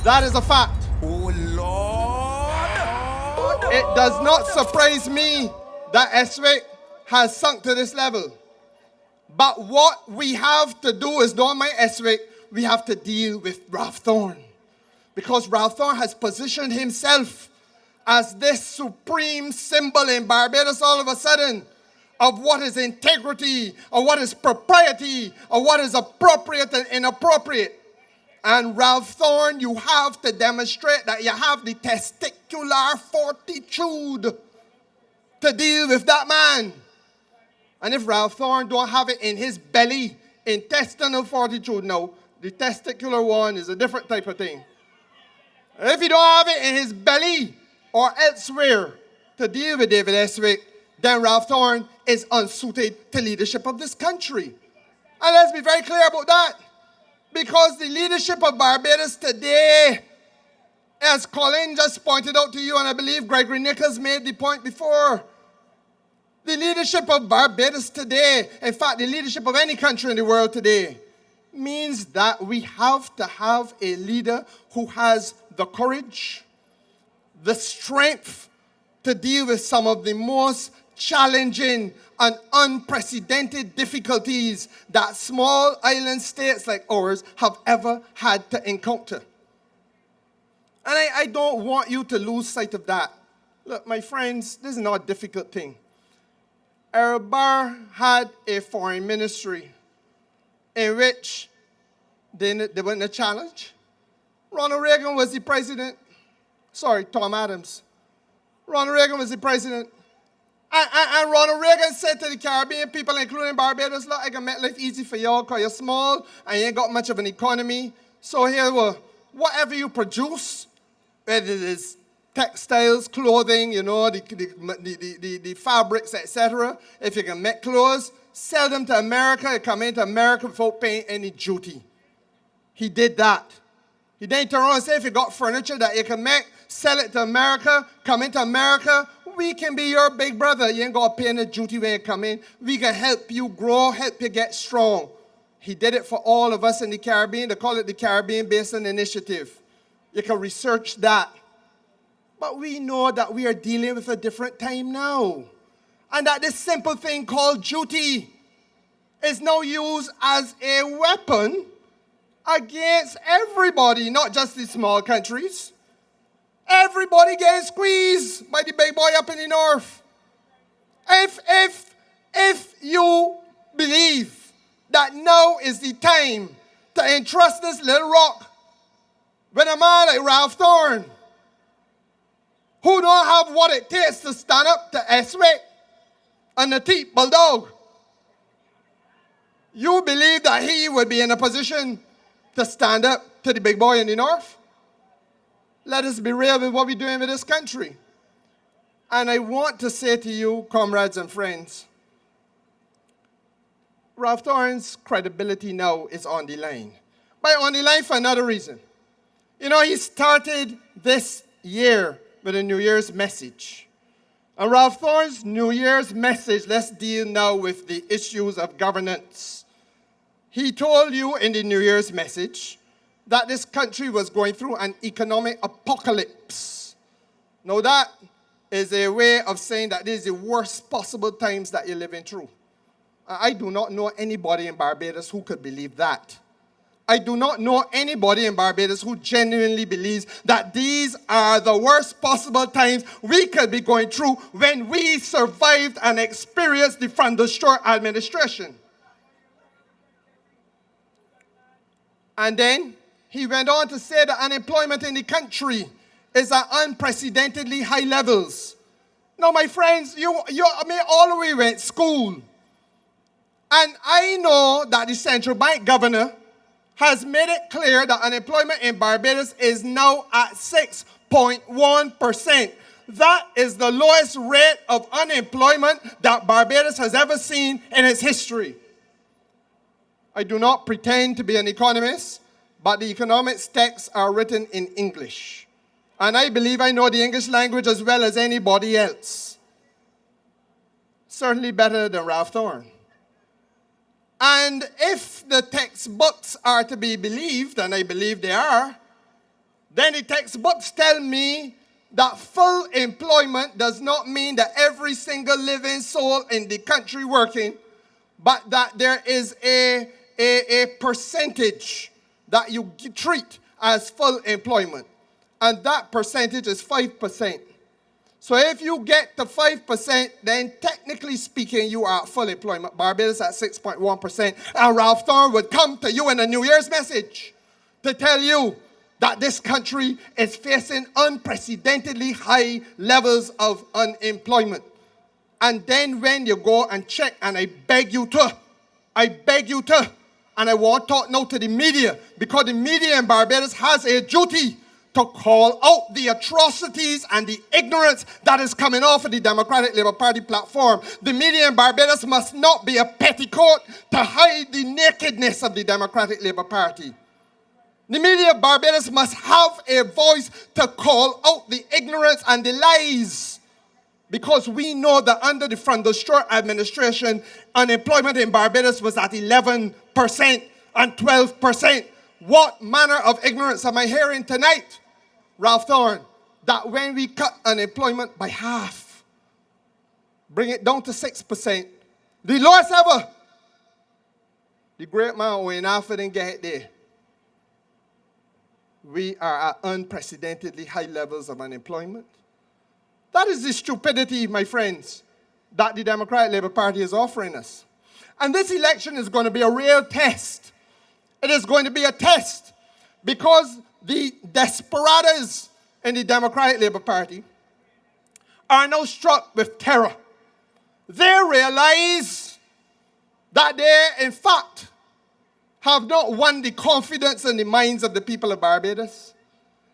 That is a fact. Oh Lord. It does not surprise me that Eswick has sunk to this level. But what we have to do is, don't mind Eswick, we have to deal with Ralph Thorne. Because Ralph Thorne has positioned himself as this supreme symbol in Barbados all of a sudden of what is integrity, or what is propriety, or what is appropriate and inappropriate. And Ralph Thorne, you have to demonstrate that you have the testicular fortitude to deal with that man. And if Ralph Thorne don't have it in his belly, intestinal fortitude, no, the testicular one is a different type of thing. If he don't have it in his belly or elsewhere to deal with David Eswick, then Ralph Thorne is unsuited to leadership of this country. And let's be very clear about that. Because the leadership of Barbados today, as Colin just pointed out to you, and I believe Gregory Nicholls made the point before, the leadership of Barbados today, in fact, the leadership of any country in the world today, means that we have to have a leader who has the courage, the strength to deal with some of the most challenging and unprecedented difficulties that small island states like ours have ever had to encounter. And I don't want you to lose sight of that. Look, my friends, this is not a difficult thing. Bar had a foreign ministry in which they weren't a challenge. Ronald Reagan was the president. Sorry, Tom Adams. Ronald Reagan was the president. And Ronald Reagan said to the Caribbean people, including Barbados, look, I can make life easy for y'all because you're small and you ain't got much of an economy. So here, whatever you produce, whether it is textiles, clothing, you know, the fabrics, etc., if you can make clothes, sell them to America and come into America without paying any duty. He did that. He then turned around and said, if you got furniture that you can make, sell it to America, come into America, we can be your big brother. You ain't got to pay any duty when you come in. We can help you grow, help you get strong. He did it for all of us in the Caribbean. They call it the Caribbean Basin Initiative. You can research that. But we know that we are dealing with a different time now. And that this simple thing called duty is now used as a weapon against everybody, not just the small countries. Everybody getting squeezed by the big boy up in the north. If you believe that now is the time to entrust this little rock with a man like Ralph Thorne, who don't have what it takes to stand up to Eswick and the Teep Bulldog, you believe that he would be in a position to stand up to the big boy in the north? Let us be real with what we're doing with this country. And I want to say to you, comrades and friends, Ralph Thorne's credibility now is on the line. But on the line for another reason. You know, he started this year with a New Year's message. And Ralph Thorne's New Year's message, let's deal now with the issues of governance. He told you in the New Year's message that this country was going through an economic apocalypse. Now that is a way of saying that this is the worst possible times that you're living through. I do not know anybody in Barbados who could believe that. I do not know anybody in Barbados who genuinely believes that these are the worst possible times we could be going through when we survived and experienced the Van der Steur administration. And then he went on to say that unemployment in the country is at unprecedentedly high levels. Now, my friends, all of we went to school. And I know that the central bank governor has made it clear that unemployment in Barbados is now at 6.1%. That is the lowest rate of unemployment that Barbados has ever seen in its history. I do not pretend to be an economist, but the economics texts are written in English. And I believe I know the English language as well as anybody else. Certainly better than Ralph Thorne. And if the textbooks are to be believed, and I believe they are, then the textbooks tell me that full employment does not mean that every single living soul in the country working, but that there is a percentage that you treat as full employment. And that percentage is 5%. So if you get to 5%, then technically speaking, you are at full employment. Barbados at 6.1%. And Ralph Thorne would come to you in a New Year's message to tell you that this country is facing unprecedentedly high levels of unemployment. And then when you go and check, and I beg you to, and I won't talk now to the media, because the media in Barbados has a duty to call out the atrocities and the ignorance that is coming off of the Democratic Labour Party platform. The media in Barbados must not be a petticoat to hide the nakedness of the Democratic Labour Party. The media of Barbados must have a voice to call out the ignorance and the lies. Because we know that under the Van der Steur administration, unemployment in Barbados was at 11% and 12%. What manner of ignorance am I hearing tonight, Ralph Thorne? That when we cut unemployment by half, bring it down to 6%, the lowest ever, the great man who in Alpha didn't get it there. We are at unprecedentedly high levels of unemployment. That is the stupidity, my friends, that the Democratic Labour Party is offering us. And this election is going to be a real test. It is going to be a test because the desperados in the Democratic Labour Party are now struck with terror. They realize that they, in fact, have not won the confidence and the minds of the people of Barbados.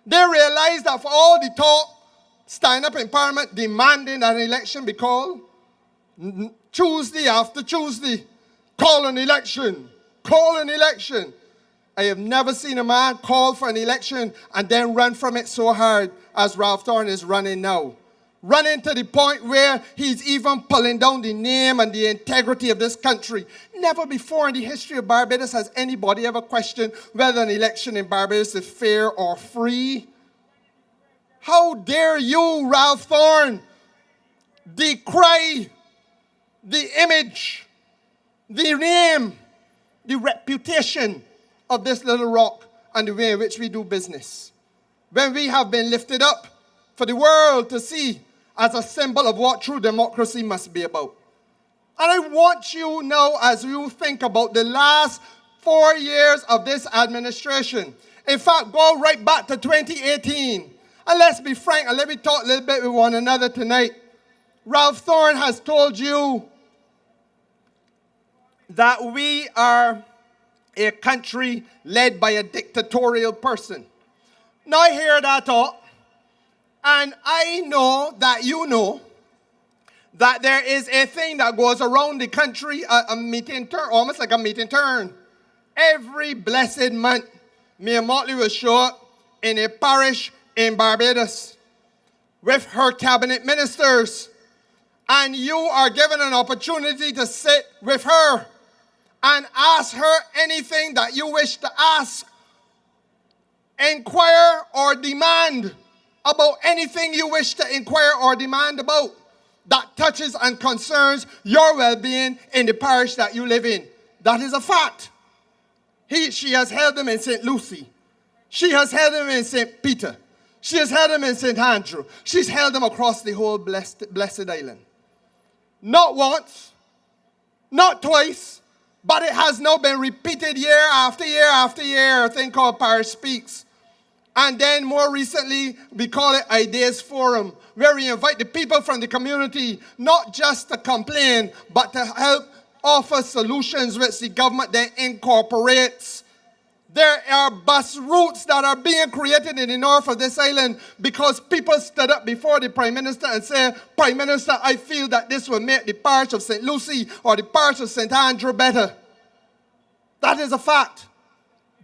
They realize that for all the talk, stand up in Parliament demanding that an election be called, Tuesday after Tuesday, call an election. I have never seen a man call for an election and then run from it so hard as Ralph Thorne is running now. Running to the point where he's even pulling down the name and the integrity of this country. Never before in the history of Barbados has anybody ever questioned whether an election in Barbados is fair or free. How dare you, Ralph Thorne, decry the image, the name, the reputation of this little rock and the way in which we do business, when we have been lifted up for the world to see as a symbol of what true democracy must be about. And I want you now, as you think about the last 4 years of this administration, in fact, go right back to 2018. And let's be frank, and let me talk a little bit with one another tonight. Ralph Thorne has told you that we are a country led by a dictatorial person. Now I hear that talk, and I know that you know that there is a thing that goes around the country, a meeting turn, almost like a meeting turn. Every blessed month, Mayor Motley will show up in a parish in Barbados with her cabinet ministers, and you are given an opportunity to sit with her and ask her anything that you wish to ask, inquire or demand about anything you wish to inquire or demand about that touches and concerns your well-being in the parish that you live in. That is a fact. She has held them in St. Lucie. She has held them in St. Peter. She has held them in St. Andrew. She's held them across the whole blessed island. Not once, not twice, but it has now been repeated year after year after year, a thing called Parish Speaks. And then more recently, we call it Ideas Forum, where we invite the people from the community, not just to complain, but to help offer solutions which the government then incorporates. There are bus routes that are being created in the north of this island because people stood up before the Prime Minister and said, Prime Minister, I feel that this will make the parish of St. Lucie or the parish of St. Andrew better. That is a fact.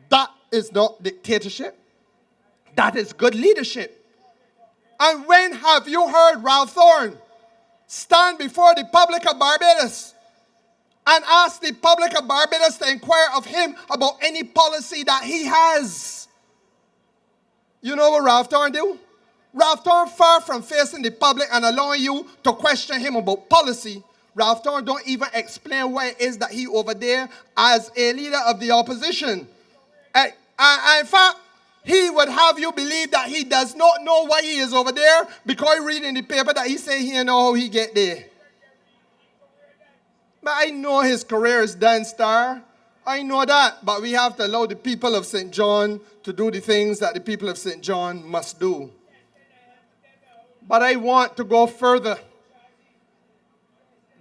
That is not dictatorship. That is good leadership. And when have you heard Ralph Thorne stand before the public of Barbados and ask the public of Barbados to inquire of him about any policy that he has? You know what Ralph Thorne do? Ralph Thorne, far from facing the public and allowing you to question him about policy, Ralph Thorne don't even explain why it is that he over there as a leader of the opposition. And in fact, he would have you believe that he does not know why he is over there because he read in the paper that he say he don't know how he get there. But I know his career is done, Star. I know that. But we have to allow the people of St. John to do the things that the people of St. John must do. But I want to go further.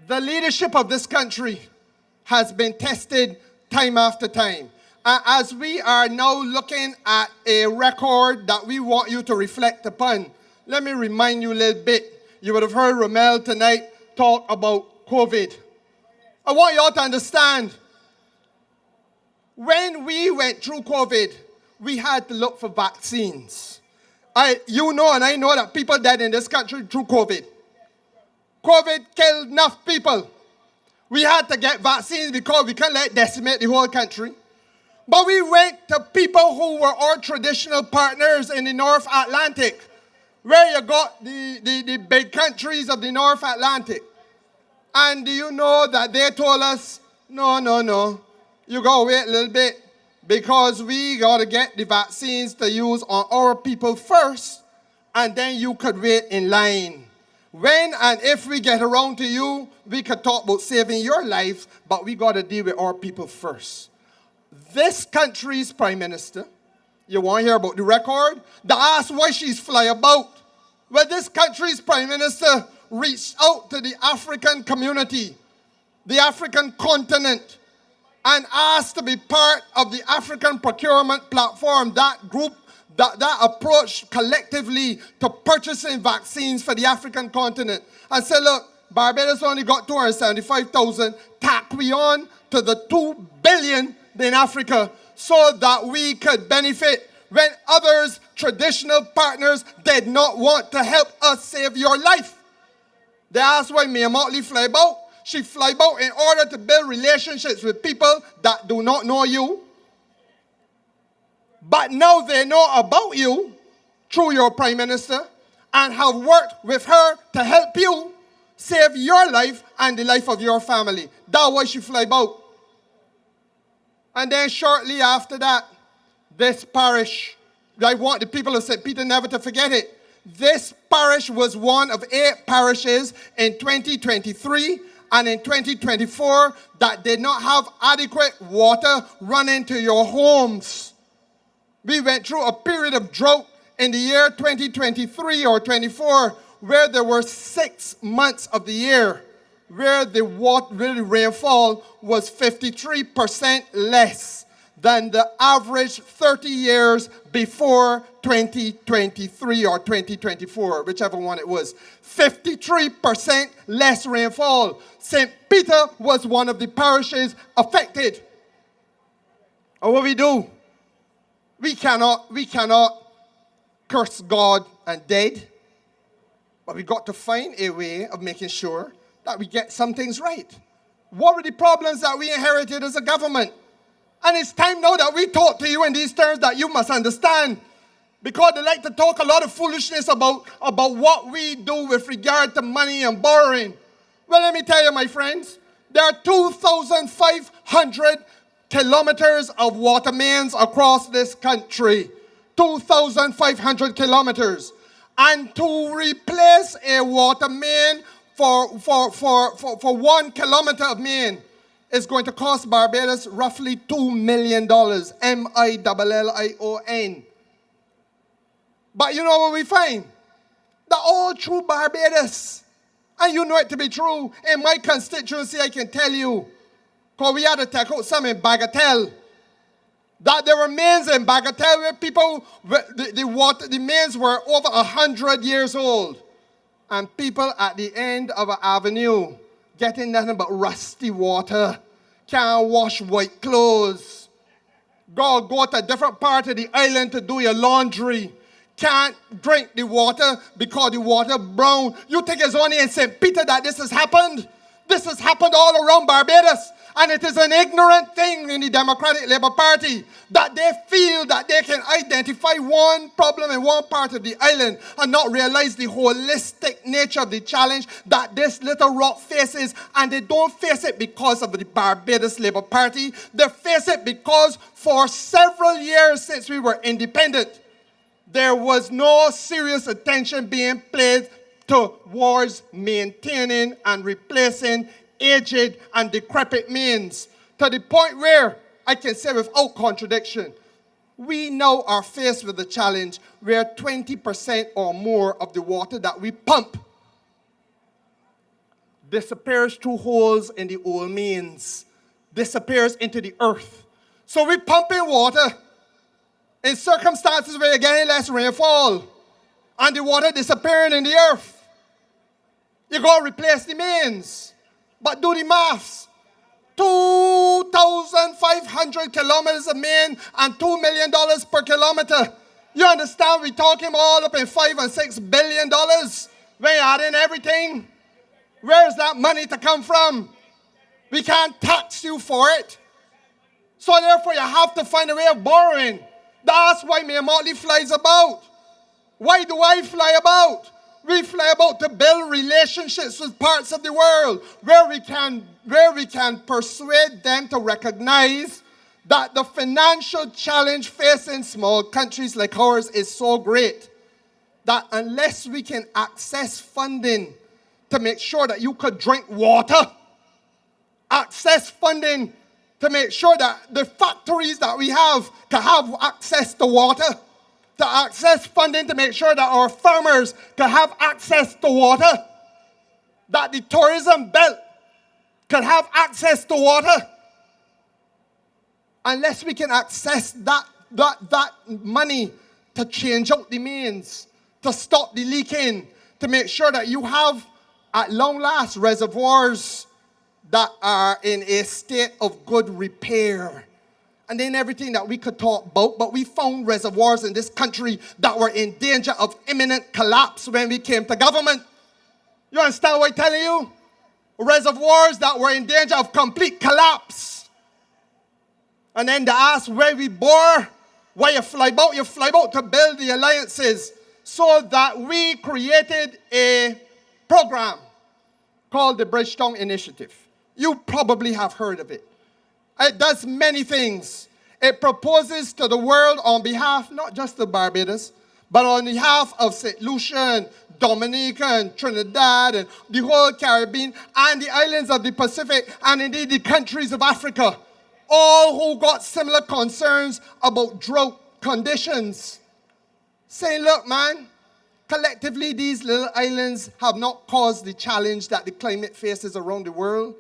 The leadership of this country has been tested time after time. As we are now looking at a record that we want you to reflect upon, let me remind you a little bit. You would have heard Rommel tonight talk about COVID. I want you all to understand, when we went through COVID, we had to look for vaccines. You know and I know that people died in this country through COVID. COVID killed enough people. We had to get vaccines because we couldn't let it decimate the whole country. But we went to people who were our traditional partners in the North Atlantic, where you got the big countries of the North Atlantic. And do you know that they told us, no, you got to wait a little bit because we got to get the vaccines to use on our people first, and then you could wait in line. When and if we get around to you, we could talk about saving your life, but we got to deal with our people first. This country's Prime Minister, you want to hear about the record? They asked why she's fly about. Well, this country's Prime Minister reached out to the African community, the African continent, and asked to be part of the African procurement platform, that group, that approach collectively to purchasing vaccines for the African continent. And said, look, Barbados only got 275,000, tack we on to the 2 billion in Africa so that we could benefit when others, traditional partners, did not want to help us save your life. They asked why Mayor Motley fly about. She fly about in order to build relationships with people that do not know you. But now they know about you through your Prime Minister and have worked with her to help you save your life and the life of your family. That's why she fly about. And then shortly after that, this parish, I want the people of St. Peter never to forget it. This parish was one of 8 parishes in 2023 and in 2024 that did not have adequate water running to your homes. We went through a period of drought in the year 2023 or 24 where there were 6 months of the year where the rainfall was 53% less than the average 30 years before 2023 or 2024, whichever one it was. 53% less rainfall. St. Peter was one of the parishes affected. And what we do? We cannot curse God and dead, but we got to find a way of making sure that we get some things right. What were the problems that we inherited as a government? And it's time now that we talk to you in these terms that you must understand. Because they like to talk a lot of foolishness about what we do with regard to money and borrowing. Well, let me tell you, my friends, there are 2,500 kilometers of water mains across this country. 2,500 kilometers. And to replace a water main for 1 kilometer of main is going to cost Barbados roughly $2 million. M-I-L-L-I-O-N. But you know what we find? That all through Barbados, and you know it to be true, in my constituency I can tell you, because we had to take out some in Bagatelle, that there were mains in Bagatelle where people, the mains were over 100 years old. And people at the end of an avenue getting nothing but rusty water, can't wash white clothes. Go to a different part of the island to do your laundry. Can't drink the water because the water brown. You think it's only in St. Peter that this has happened? This has happened all around Barbados. And it is an ignorant thing in the Democratic Labour Party that they feel that they can identify one problem in one part of the island and not realize the holistic nature of the challenge that this little rock faces. And they don't face it because of the Barbados Labour Party. They face it because for several years since we were independent, there was no serious attention being paid towards maintaining and replacing aged and decrepit mains, to the point where I can say without contradiction, we now are faced with a challenge where 20% or more of the water that we pump disappears through holes in the old mains, disappears into the earth. So we're pumping water in circumstances where you're getting less rainfall and the water disappearing in the earth. You go replace the mains. But do the maths. 2,500 kilometers of main and $2 million per kilometer. You understand we're talking all up in $5 and $6 billion when you add in everything. Where's that money to come from? We can't tax you for it. So therefore you have to find a way of borrowing. That's why me and Motley flies about. Why do I fly about? We fly about to build relationships with parts of the world where we can persuade them to recognize that the financial challenge facing small countries like ours is so great that unless we can access funding to make sure that you could drink water, access funding to make sure that the factories that we have can have access to water, to access funding to make sure that our farmers can have access to water, that the tourism belt can have access to water. Unless we can access that money to change out the mains, to stop the leaking, to make sure that you have, at long last, reservoirs that are in a state of good repair. And then everything that we could talk about, but we found reservoirs in this country that were in danger of imminent collapse when we came to government. You understand what I'm telling you? Reservoirs that were in danger of complete collapse. And then they ask where we bore, why you fly about to build the alliances, so that we created a program called the Bridgetown Initiative. You probably have heard of it. It does many things. It proposes to the world on behalf, not just of Barbados, but on behalf of St. Lucia, Dominica, and Trinidad, and the whole Caribbean, and the islands of the Pacific, and indeed the countries of Africa, all who got similar concerns about drought conditions. Saying, look, man, collectively these little islands have not caused the challenge that the climate faces around the world.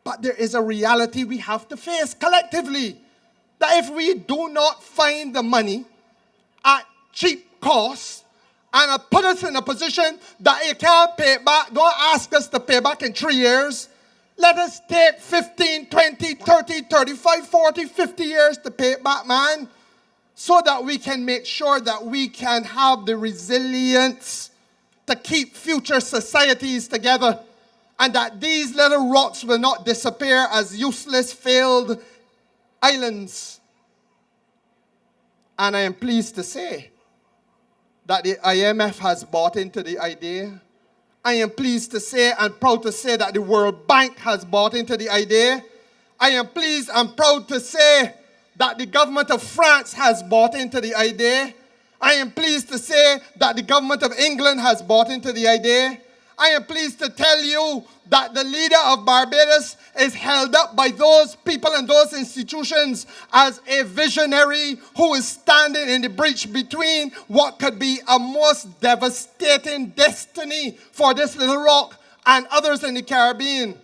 But there is a reality we have to face collectively. that if we do not find the money at cheap costs and put us in a position that you can't pay it back, don't ask us to pay back in 3 years. Let us take 15, 20, 30, 35, 40, 50 years to pay it back, man, so that we can make sure that we can have the resilience to keep future societies together, and that these little rocks will not disappear as useless, failed islands. And I am pleased to say that the IMF has bought into the idea. I am pleased to say and proud to say that the World Bank has bought into the idea. I am pleased and proud to say that the government of France has bought into the idea. I am pleased to say that the government of England has bought into the idea. I am pleased to tell you that the leader of Barbados is held up by those people and those institutions as a visionary who is standing in the breach between what could be a most devastating destiny for this little rock and others in the Caribbean,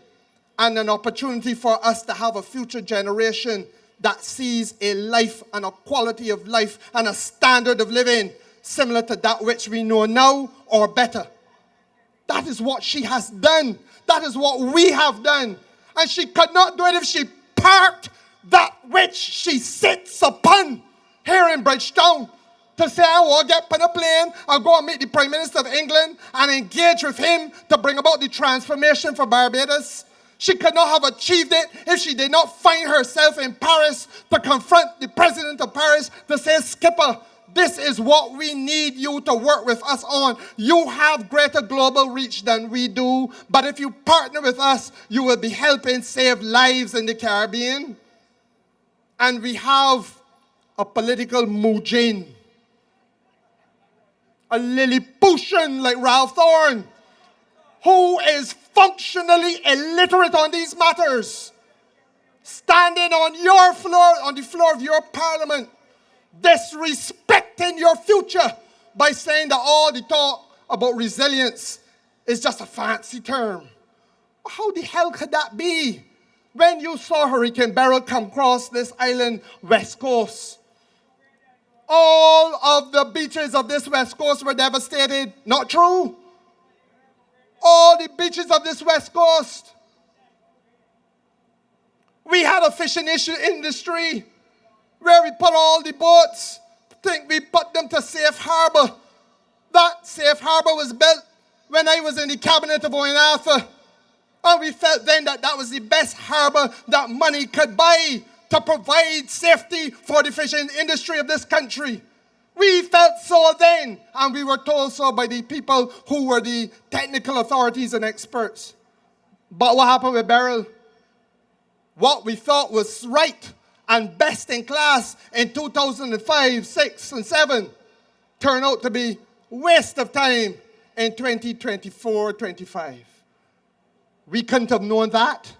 and an opportunity for us to have a future generation that sees a life and a quality of life and a standard of living similar to that which we know now or better. That is what she has done. That is what we have done. And she could not do it if she parked that which she sits upon here in Bridgetown to say, I will get on a plane and go and meet the Prime Minister of England and engage with him to bring about the transformation for Barbados. She could not have achieved it if she did not find herself in Paris to confront the President of Paris to say, Skipper, this is what we need you to work with us on. You have greater global reach than we do, but if you partner with us, you will be helping save lives in the Caribbean. And we have a political mujin, a Lilliputian like Ralph Thorne, who is functionally illiterate on these matters, standing on your floor, on the floor of your parliament, disrespecting your future by saying that all the talk about resilience is just a fancy term. How the hell could that be when you saw Hurricane Beryl come across this island west coast? All of the beaches of this west coast were devastated. Not true? All the beaches of this west coast. We had a fishing industry where we put all the boats, think we put them to safe harbor. That safe harbor was built when I was in the cabinet of Owen Arthur. And we felt then that that was the best harbor that money could buy to provide safety for the fishing industry of this country. We felt so then, and we were told so by the people who were the technical authorities and experts. But what happened with Beryl? What we thought was right and best in class in 2005, 6, and 7 turned out to be waste of time in 2024, 25. We couldn't have known that,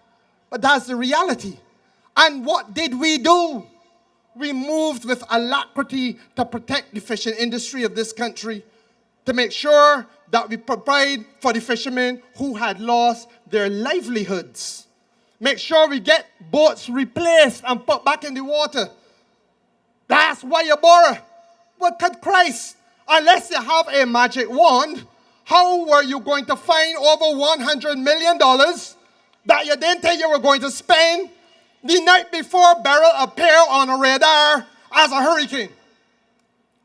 but that's the reality. And what did we do? We moved with alacrity to protect the fishing industry of this country, to make sure that we provide for the fishermen who had lost their livelihoods. Make sure we get boats replaced and put back in the water. That's why you borrow. But good Christ, unless you have a magic wand, how were you going to find over $100 million that you didn't think you were going to spend the night before Beryl appeared on a radar as a hurricane?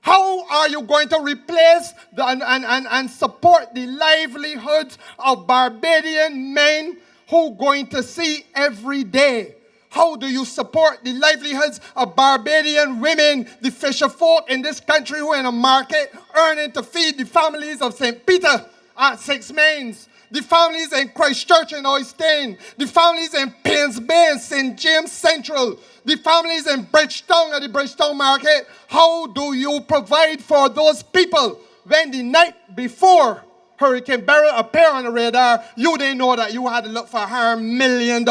How are you going to replace and support the livelihoods of Barbadian men who are going to see every day? How do you support the livelihoods of Barbadian women, the fisher folk in this country who are in a market earning to feed the families of St. Peter at 6 Mains, the families in Christchurch and Oystein, the families in Paynes Bay and St. James Central, the families in Bridgetown at the Bridgetown Market? How do you provide for those people when the night before Hurricane Beryl appeared on the radar, you didn't know that you had to look for $100 million?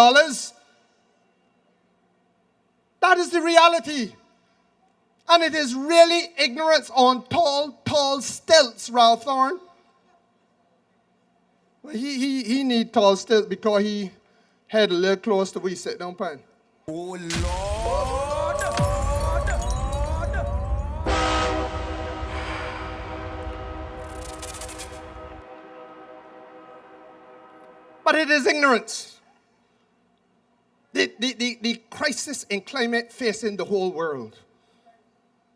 That is the reality. And it is really ignorance on tall stilts, Ralph Thorne. He need tall stilts because he had a little close to where he sit down pan. Oh, Lord. But it is ignorance. The crisis in climate facing the whole world.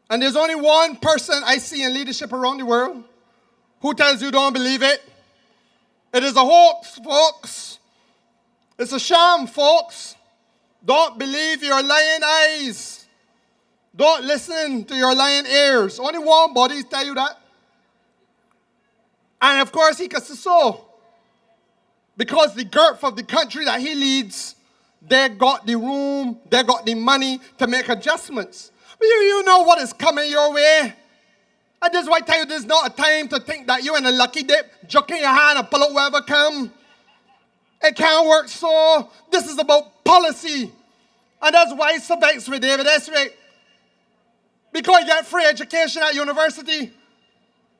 And there's only one person I see in leadership around the world who tells you don't believe it. It is a hoax, folks. It's a sham, folks. Don't believe your lying eyes. Don't listen to your lying ears. Only one body tell you that. And of course, he can say so. Because the girth of the country that he leads, they got the room, they got the money to make adjustments. You know what is coming your way. And this is why I tell you, this is not a time to think that you're in a lucky dip, joking your hand and pull out wherever come. It can't work so. This is about policy. And that's why it's so vexed with David Eswick. Because you get free education at university.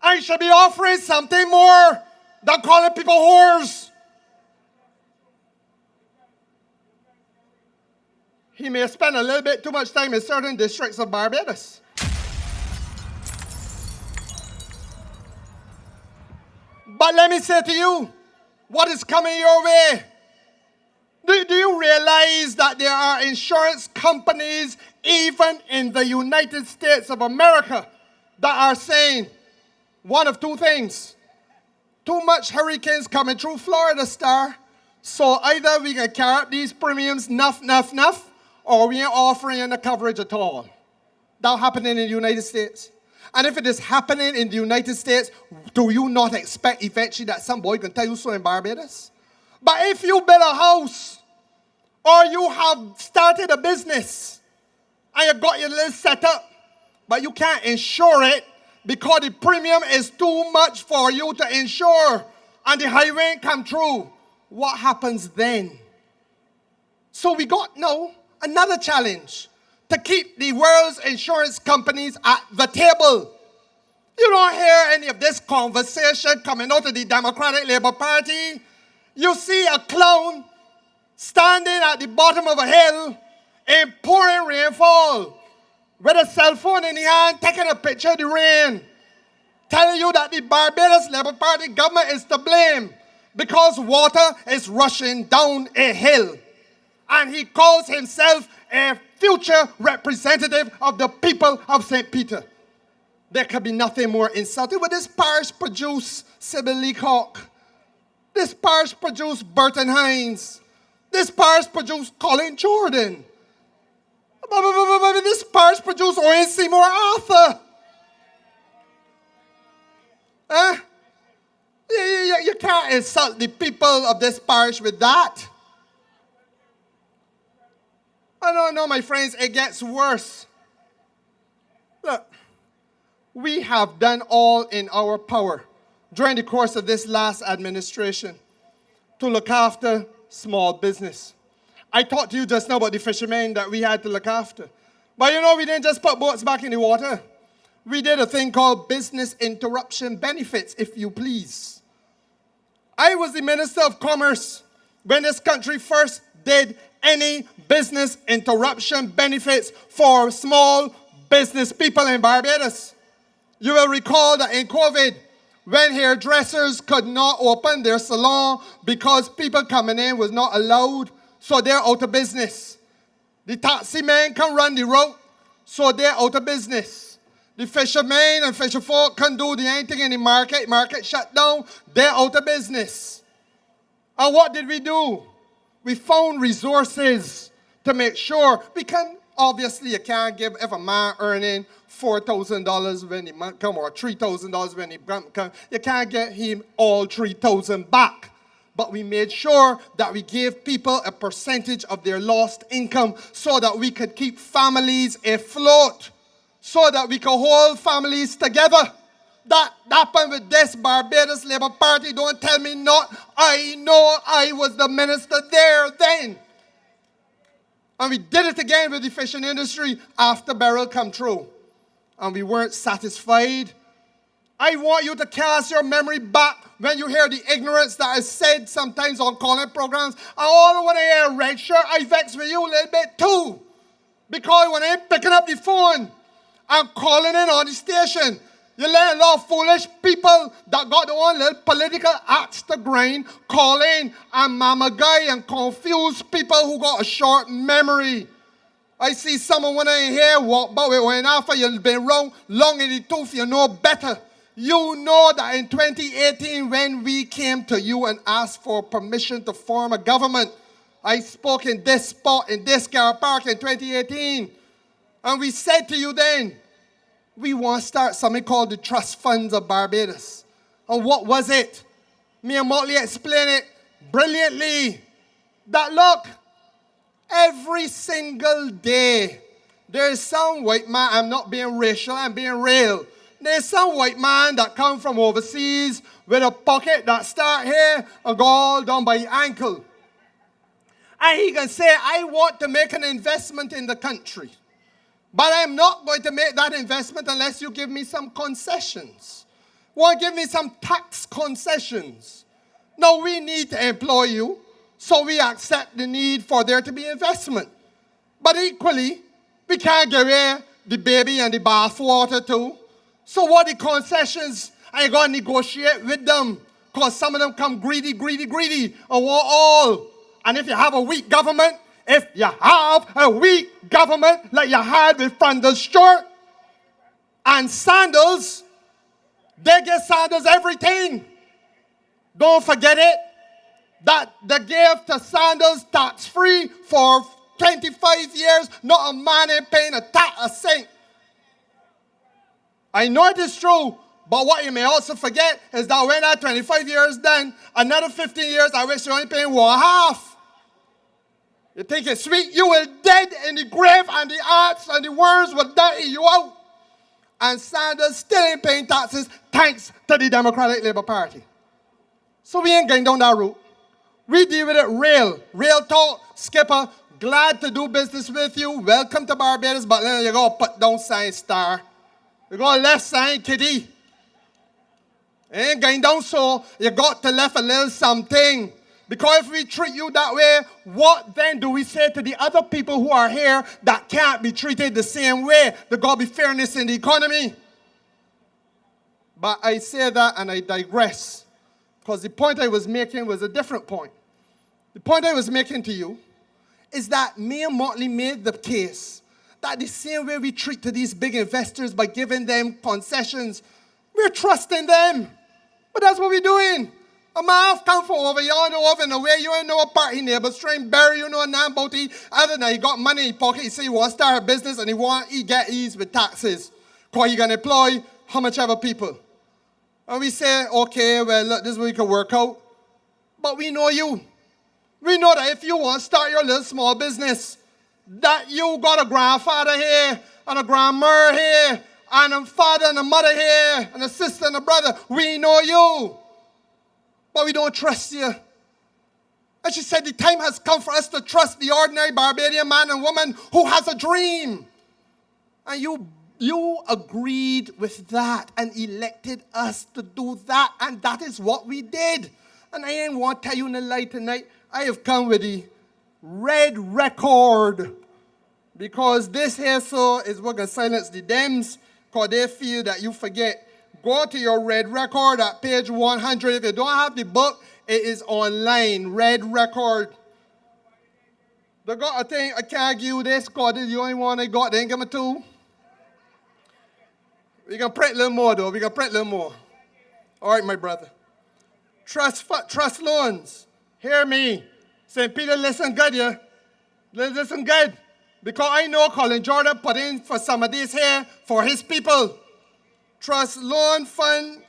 I should be offering something more than calling people whores. He may spend a little bit too much time in certain districts of Barbados. But let me say to you, what is coming your way? Do you realize that there are insurance companies, even in the United States of America, that are saying one of two things. Too much hurricanes coming through Florida, star. So either we can carry up these premiums, nuff, or we ain't offering any coverage at all. That happening in the United States. And if it is happening in the United States, do you not expect eventually that some boy can tell you so in Barbados? But if you build a house, or you have started a business, and you got your little setup, but you can't insure it because the premium is too much for you to insure, and the highway come through, what happens then? So we got now another challenge to keep the world's insurance companies at the table. You don't hear any of this conversation coming out of the Democratic Labour Party. You see a clown standing at the bottom of a hill in pouring rainfall with a cell phone in his hand, taking a picture of the rain, telling you that the Barbados Labour Party government is to blame because water is rushing down a hill. And he calls himself a future representative of the people of St. Peter. There could be nothing more insulting. But this parish produced Sybil Leacock. This parish produced Burton Hines. This parish produced Colin Jordan. This parish produced Owen Seymour Arthur. You can't insult the people of this parish with that. No, my friends, it gets worse. Look, we have done all in our power during the course of this last administration to look after small business. I talked to you just now about the fishermen that we had to look after. But you know, we didn't just put boats back in the water. We did a thing called business interruption benefits, if you please. I was the Minister of Commerce when this country first did any business interruption benefits for small business people in Barbados. You will recall that in COVID, when hairdressers could not open their salon because people coming in was not allowed, so they're out of business. The taxi men can run the route, so they're out of business. The fishermen and fisherfolk can do the anything in the market shut down, they're out of business. And what did we do? We found resources to make sure we can, obviously you can't give if a man earning $4,000 when the month come or $3,000 when the month come, you can't get him all $3,000 back. But we made sure that we gave people a percentage of their lost income so that we could keep families afloat, so that we could hold families together. That happened with this Barbados Labour Party. Don't tell me not. I know I was the minister there then. And we did it again with the fishing industry after Beryl come through. And we weren't satisfied. I want you to cast your memory back when you hear the ignorance that is said sometimes on calling programs. I all want to hear a red shirt. I vex with you a little bit too. Because when I'm picking up the phone, I'm calling in on the station. You let a lot of foolish people that got their own little political axe to grind, Colin and Mama Guy, and confused people who got a short memory. I see someone when I hear walk by when after you've been wrong, long in the tooth, you know better. You know that in 2018 when we came to you and asked for permission to form a government, I spoke in this spot, in this car park in 2018. And we said to you then, we want to start something called the Trust Funds of Barbados. And what was it? Me and Motley explained it brilliantly. That look, every single day, there's some white man, I'm not being racial, I'm being real. There's some white man that come from overseas with a pocket that start here and go all down by the ankle. And he can say, I want to make an investment in the country. But I'm not going to make that investment unless you give me some concessions. Want to give me some tax concessions. No, we need to employ you, so we accept the need for there to be investment. But equally, we can't give away the baby and the bath water too. So what the concessions, I got to negotiate with them, because some of them come greedy, and want all. And if you have a weak government, like you had with Franders Stewart and Sanders, they give Sanders everything. Don't forget it, that they gave to Sanders tax-free for 25 years, not a man ain't paying a cent. I know it is true, but what you may also forget is that when that 25 years done, another 15 years, I wish you only paying 1/2. You think it's sweet? You will dead in the grave, and the arts and the words will die you out. And Sanders still ain't paying taxes thanks to the Democratic Labour Party. So we ain't going down that route. We deal with it real talk. Skipper, glad to do business with you. Welcome to Barbados, but then you got to put down sign star. You got to left sign kitty. Ain't going down so. You got to left a little something. Because if we treat you that way, what then do we say to the other people who are here that can't be treated the same way? There got to be fairness in the economy. But I say that and I digress. Because the point I was making was a different point. The point I was making to you is that me and Motley made the case that the same way we treat to these big investors by giving them concessions, we're trusting them. But that's what we're doing. A man come from over yonder, over in the way you ain't know a party neighbor, strain berry, you know a name about it. Other than he got money in his pocket, he say he want to start a business and he get ease with taxes. Because he can employ how much ever people. And we say, okay, well, look, this is what we can work out. But we know you. We know that if you want to start your little small business, that you got a grandfather here, and a grandmother here, and a father and a mother here, and a sister and a brother. We know you. But we don't trust you. And she said, the time has come for us to trust the ordinary Barbadian man and woman who has a dream. And you agreed with that and elected us to do that. And that is what we did. And I ain't want to tell you in the light tonight. I have come with the red record. Because this here so is what can silence the Dems. Because they feel that you forget. Go to your red record at page 100. If you don't have the book, it is online. Red record. They got a thing, I can't give you this, because this is the only one I got. They ain't give me 2. We can print a little more, though. We can print a little more. All right, my brother. Trust loans. Hear me. St. Peter, listen good, yeah? Listen good. Because I know Colin Jordan put in for some of these here for his people. Trust Loan Fund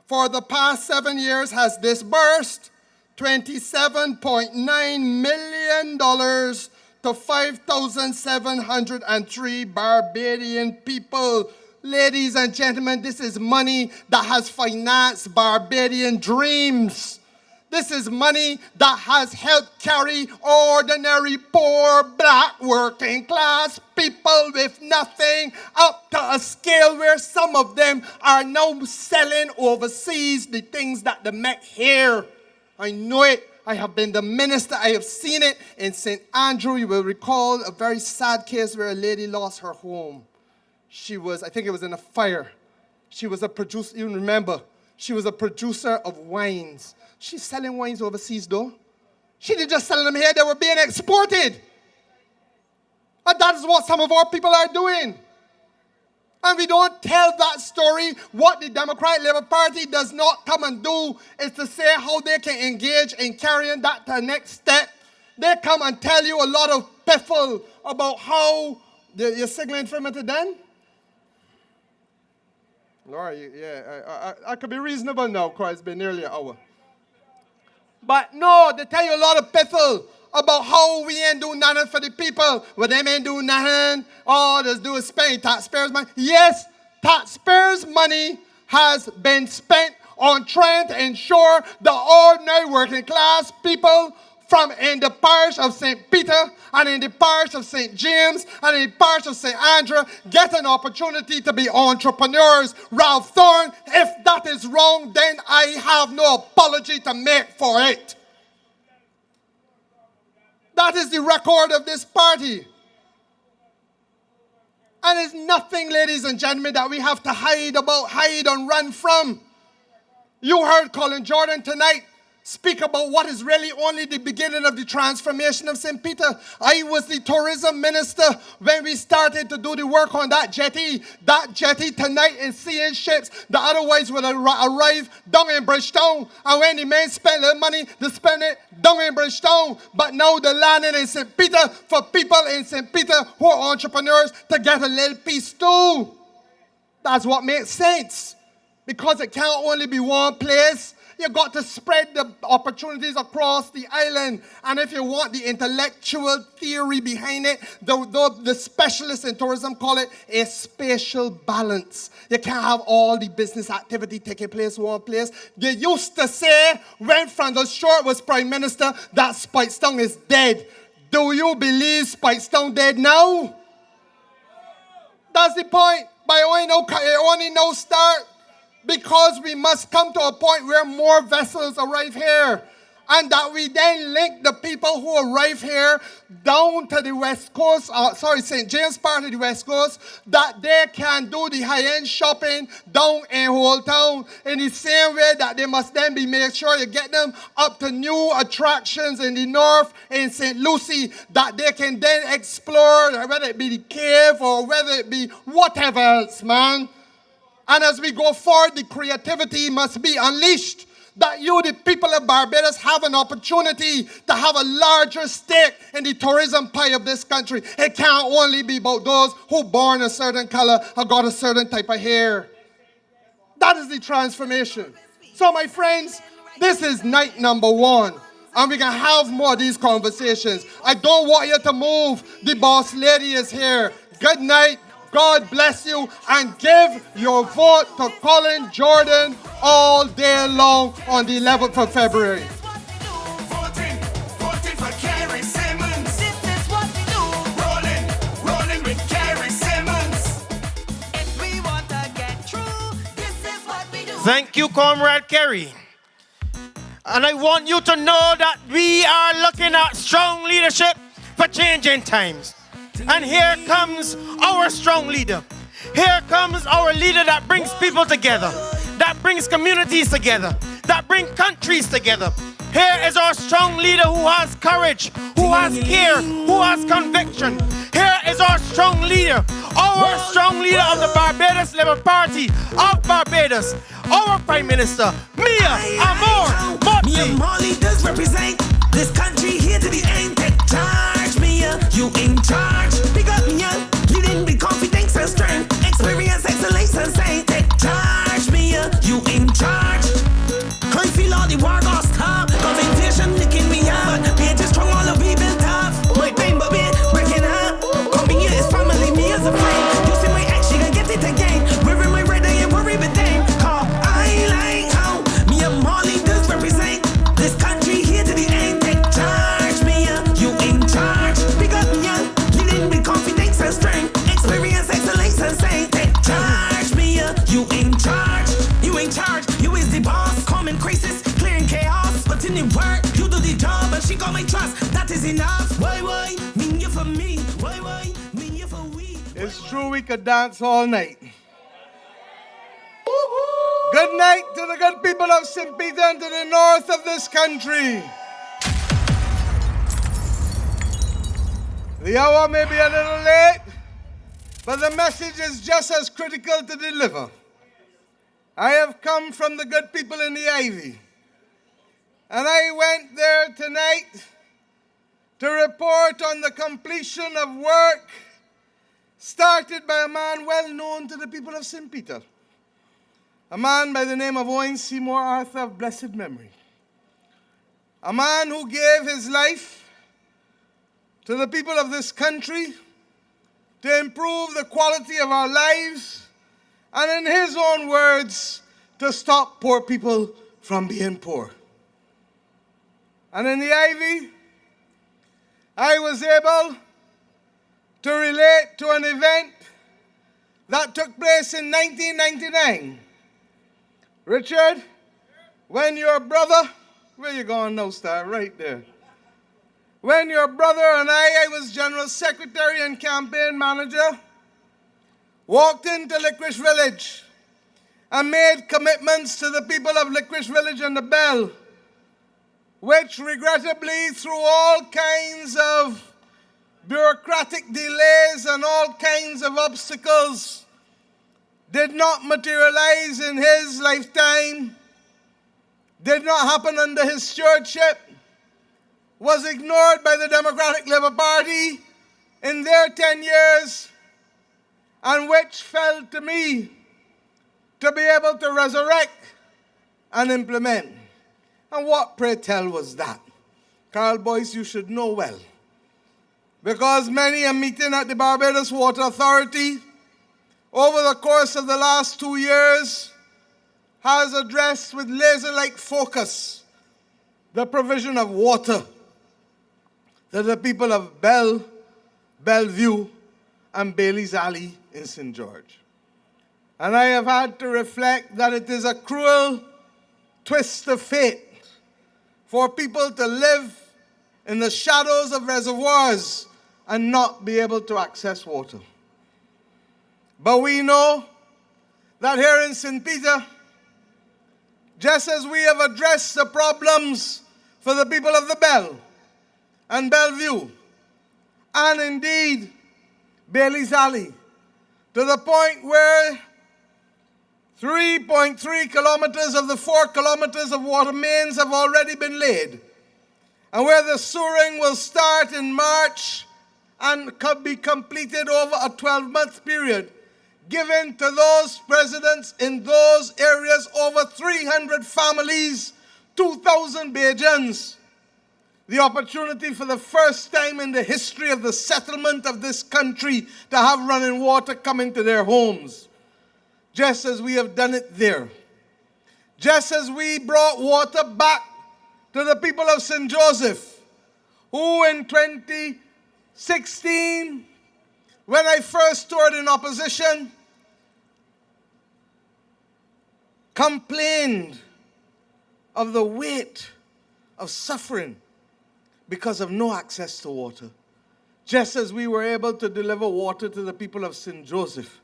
for the past 7 years has disbursed $27.9 million to 5,703 Barbadian people. Ladies and gentlemen, this is money that has financed Barbadian dreams. This is money that has helped carry ordinary, poor, black, working class people with nothing up to a scale where some of them are now selling overseas the things that they make here. I know it. I have been the minister. I have seen it in St. Andrew. You will recall a very sad case where a lady lost her home. She was, I think it was in a fire. She was a producer, you remember, she was a producer of wines. She's selling wines overseas though. She didn't just sell them here, they were being exported. And that is what some of our people are doing. And we don't tell that story. What the Democratic Labour Party does not come and do is to say how they can engage in carrying that to the next step. They come and tell you a lot of piffle about how you're signaling for me to then. Laura, I could be reasonable now because it's been nearly an hour. But no, they tell you a lot of piffle about how we ain't do nothing for the people. Well, them ain't do nothing. All they do is spend taxpayers' money. Yes, taxpayers' money has been spent on trying to ensure the ordinary working class people from in the parish of St. Peter and in the parish of St. James and in the parish of St. Andrew get an opportunity to be entrepreneurs. Ralph Thorne, if that is wrong, then I have no apology to make for it. That is the record of this party. And it's nothing, ladies and gentlemen, that we have to hide and run from. You heard Colin Jordan tonight speak about what is really only the beginning of the transformation of St. Peter. I was the tourism minister when we started to do the work on that jetty. That jetty tonight is seeing ships that otherwise would arrive down in Bridgetown. And when the men spend their money, they spend it down in Bridgetown. But now they're landing in St. Peter for people in St. Peter who are entrepreneurs to get a little piece too. That's what makes sense. Because it can't only be one place. You got to spread the opportunities across the island. And if you want the intellectual theory behind it, the specialists in tourism call it a spatial balance. You can't have all the business activity taking place in one place. They used to say, when Francis Short was Prime Minister, that Speightstown is dead. Do you believe Speightstown dead now? That's the point. But only no start. Because we must come to a point where more vessels arrive here. And that we then link the people who arrive here down to the West Coast, St. James part of the West Coast, that they can do the high-end shopping down in Old Town in the same way that they must then be made sure you get them up to new attractions in the north, in St. Lucie, that they can then explore, whether it be the cave or whether it be whatever else, man. And as we go forward, the creativity must be unleashed. That you, the people of Barbados, have an opportunity to have a larger stake in the tourism pie of this country. It can't only be about those who born a certain color or got a certain type of hair. That is the transformation. So, my friends, this is night number 1. And we can have more of these conversations. I don't want you to move. The boss lady is here. Good night. God bless you, and give your vote to Colin Jordan all day long on the 11th of February. Voting for Kerry Simmons. This is what we do. Rolling with Kerry Simmons. If we want to get through, this is what we do. Thank you, Comrade Kerry. And I want you to know that we are looking at strong leadership for changing times. And here comes our strong leader. Here comes our leader that brings people together, that brings communities together, that brings countries together. Here is our strong leader who has courage, who has care, who has conviction. Here is our strong leader of the Barbados Labour Party of Barbados, our Prime Minister, Mia Amor Motley. Mia Molly does represent this country here to the end. Take charge, Mia, you in charge. Pick up Mia, leading with confidence and strength. Experience, excellence and saying, take charge, Mia, you in charge. Can't feel all the war got stop. Cause invasion licking me out. Be just strong, all of we built up. My pain, but be breaking up. Coming here is family, me as a friend. You see my action and get it again. Wearing my red, I ain't worried with them. Cause I like how Mia Molly does represent this country here to the end. Take charge, Mia, you in charge. Pick up Mia, leading with confidence and strength. Experience, excellence and saying, take charge, Mia, you in charge. You in charge, you is the boss. Common crisis, clearing chaos. But in the work, you do the job. And she got my trust, that is enough. Why, mean you for me. Why, mean you for we. It's true we could dance all night. Good night to the good people of St. Peter and to the north of this country. The hour may be a little late, but the message is just as critical to deliver. I have come from the good people in the Ivy, and I went there tonight to report on the completion of work started by a man well known to the people of St. Peter, a man by the name of Owen Seymour Arthur of blessed memory, a man who gave his life to the people of this country to improve the quality of our lives, and in his own words, to stop poor people from being poor. And in the Ivy, I was able to relate to an event that took place in 1999. Richard, when your brother, where you going now, star? Right there. When your brother and I was General Secretary and Campaign Manager, walked into Licorice Village and made commitments to the people of Licorice Village and the Bell, which regrettably, through all kinds of bureaucratic delays and all kinds of obstacles, did not materialize in his lifetime, did not happen under his stewardship, was ignored by the Democratic Labour Party in their 10 years, and which fell to me to be able to resurrect and implement. And what, pray tell, was that? Carl Boyce, you should know well. Because many a meeting at the Barbados Water Authority over the course of the last 2 years has addressed with laser-like focus the provision of water to the people of Bellevue, and Bailey's Alley in St. George. And I have had to reflect that it is a cruel twist of fate for people to live in the shadows of reservoirs and not be able to access water. But we know that here in St. Peter, just as we have addressed the problems for the people of the Bell and Bellevue, and indeed Bailey's Alley, to the point where 3.3 kilometers of the 4 kilometers of water mains have already been laid, and where the sewering will start in March and be completed over a 12-month period, given to those residents in those areas, over 300 families, 2,000 Bajans, the opportunity for the first time in the history of the settlement of this country to have running water coming to their homes, just as we have done it there. Just as we brought water back to the people of St. Joseph, who in 2016, when I first toured in opposition, complained of the weight of suffering because of no access to water, just as we were able to deliver water to the people of St. Joseph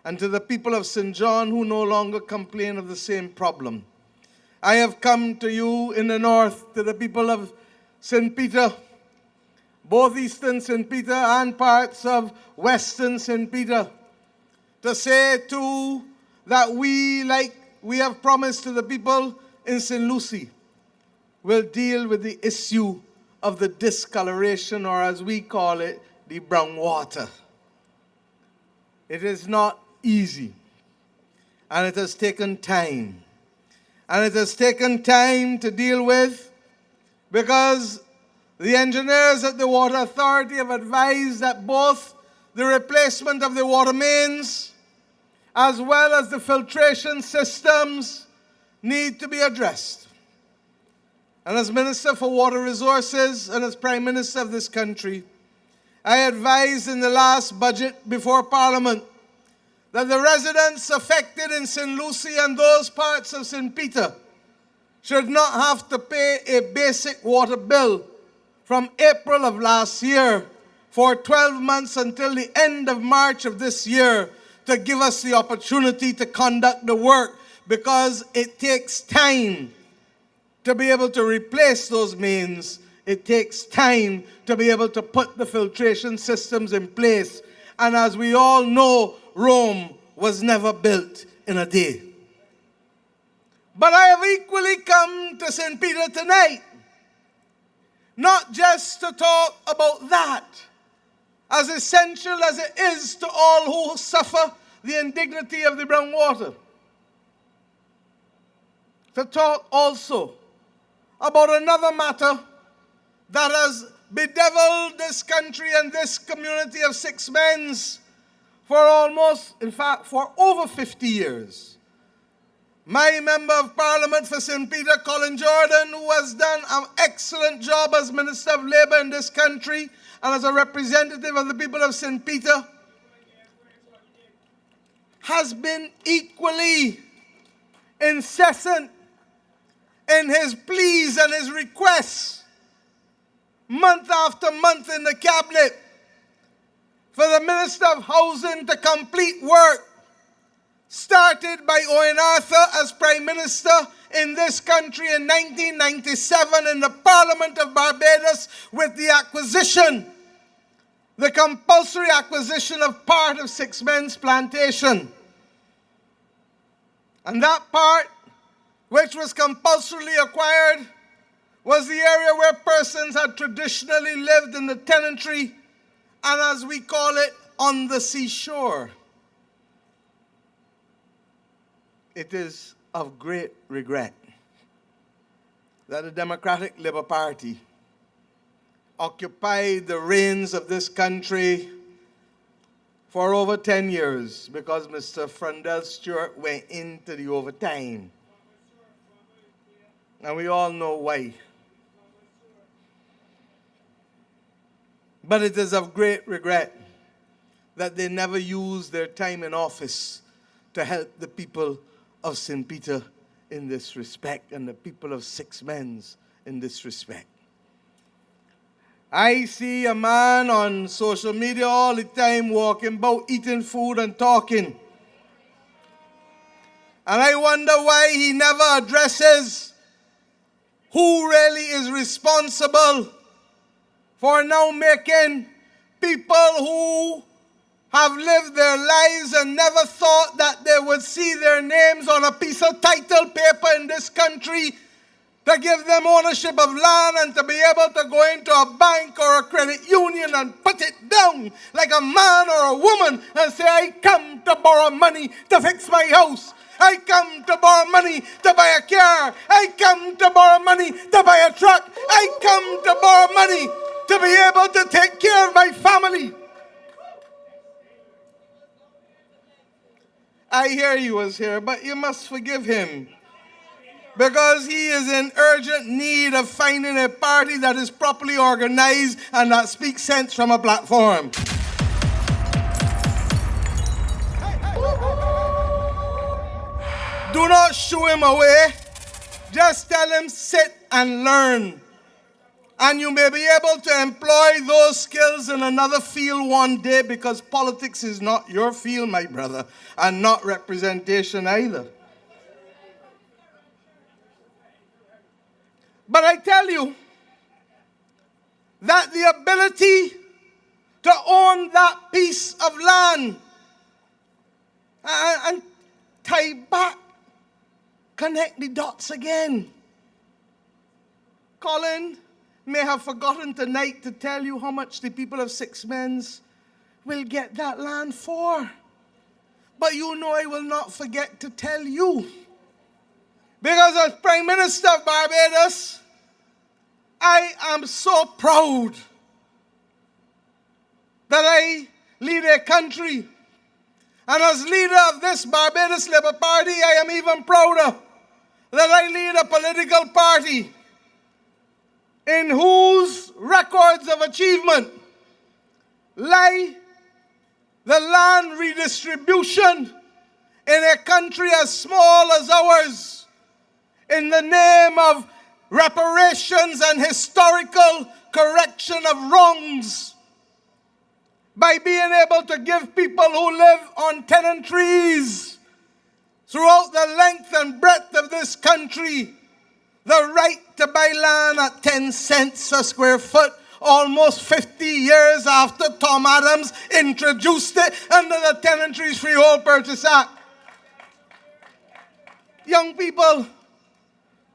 and to the people of St. John, who no longer complain of the same problem. I have come to you in the north, to the people of St. Peter, both eastern St. Peter and parts of western St. Peter, to say too that we, like we have promised to the people in St. Lucie, will deal with the issue of the discoloration, or as we call it, the brown water. It is not easy, and it has taken time. And it has taken time to deal with, because the engineers at the Water Authority have advised that both the replacement of the water mains as well as the filtration systems need to be addressed. And as Minister for Water Resources and as Prime Minister of this country, I advised in the last budget before Parliament that the residents affected in St. Lucie and those parts of St. Peter should not have to pay a basic water bill from April of last year for 12 months until the end of March of this year, to give us the opportunity to conduct the work, because it takes time to be able to replace those mains. It takes time to be able to put the filtration systems in place. And as we all know, Rome was never built in a day. But I have equally come to St. Peter tonight, not just to talk about that, as essential as it is to all who suffer the indignity of the brown water, to talk also about another matter that has bedeviled this country and this community of six men's for almost, in fact, for over 50 years. My Member of Parliament for St. Peter, Colin Jordan, who has done an excellent job as Minister of Labour in this country and as a representative of the people of St. Peter, has been equally incessant in his pleas and his requests, month after month in the cabinet, for the Minister of Housing to complete work started by Owen Arthur as Prime Minister in this country in 1997 in the Parliament of Barbados with the acquisition, the compulsory acquisition of part of Six Men's plantation. And that part, which was compulsorily acquired, was the area where persons had traditionally lived in the tenantry, and as we call it, on the seashore. It is of great regret that the Democratic Labour Party occupied the reins of this country for over 10 years because Mr. Frundell Stewart went into the overtime. And we all know why. But it is of great regret that they never used their time in office to help the people of St. Peter in this respect and the people of Six Men's in this respect. I see a man on social media all the time walking about, eating food and talking. And I wonder why he never addresses who really is responsible for now making people who have lived their lives and never thought that they would see their names on a piece of title paper in this country to give them ownership of land and to be able to go into a bank or a credit union and put it down like a man or a woman and say, I come to borrow money to fix my house. I come to borrow money to buy a car. I come to borrow money to buy a truck. I come to borrow money to be able to take care of my family. I hear he was here, but you must forgive him, because he is in urgent need of finding a party that is properly organized and that speaks sense from a platform. Do not shoo him away. Just tell him, sit and learn. And you may be able to employ those skills in another field one day, because politics is not your field, my brother, and not representation either. But I tell you that the ability to own that piece of land and tie back, connect the dots again. Colin may have forgotten tonight to tell you how much the people of Six Men's will get that land for. But you know I will not forget to tell you. Because as Prime Minister of Barbados, I am so proud that I lead a country. And as leader of this Barbados Labour Party, I am even prouder that I lead a political party in whose records of achievement lie the land redistribution in a country as small as ours, in the name of reparations and historical correction of wrongs, by being able to give people who live on tenantries throughout the length and breadth of this country the right to buy land at 10 cents a square foot, almost 50 years after Tom Adams introduced it under the Tenantries Freehold Purchase Act. Young people,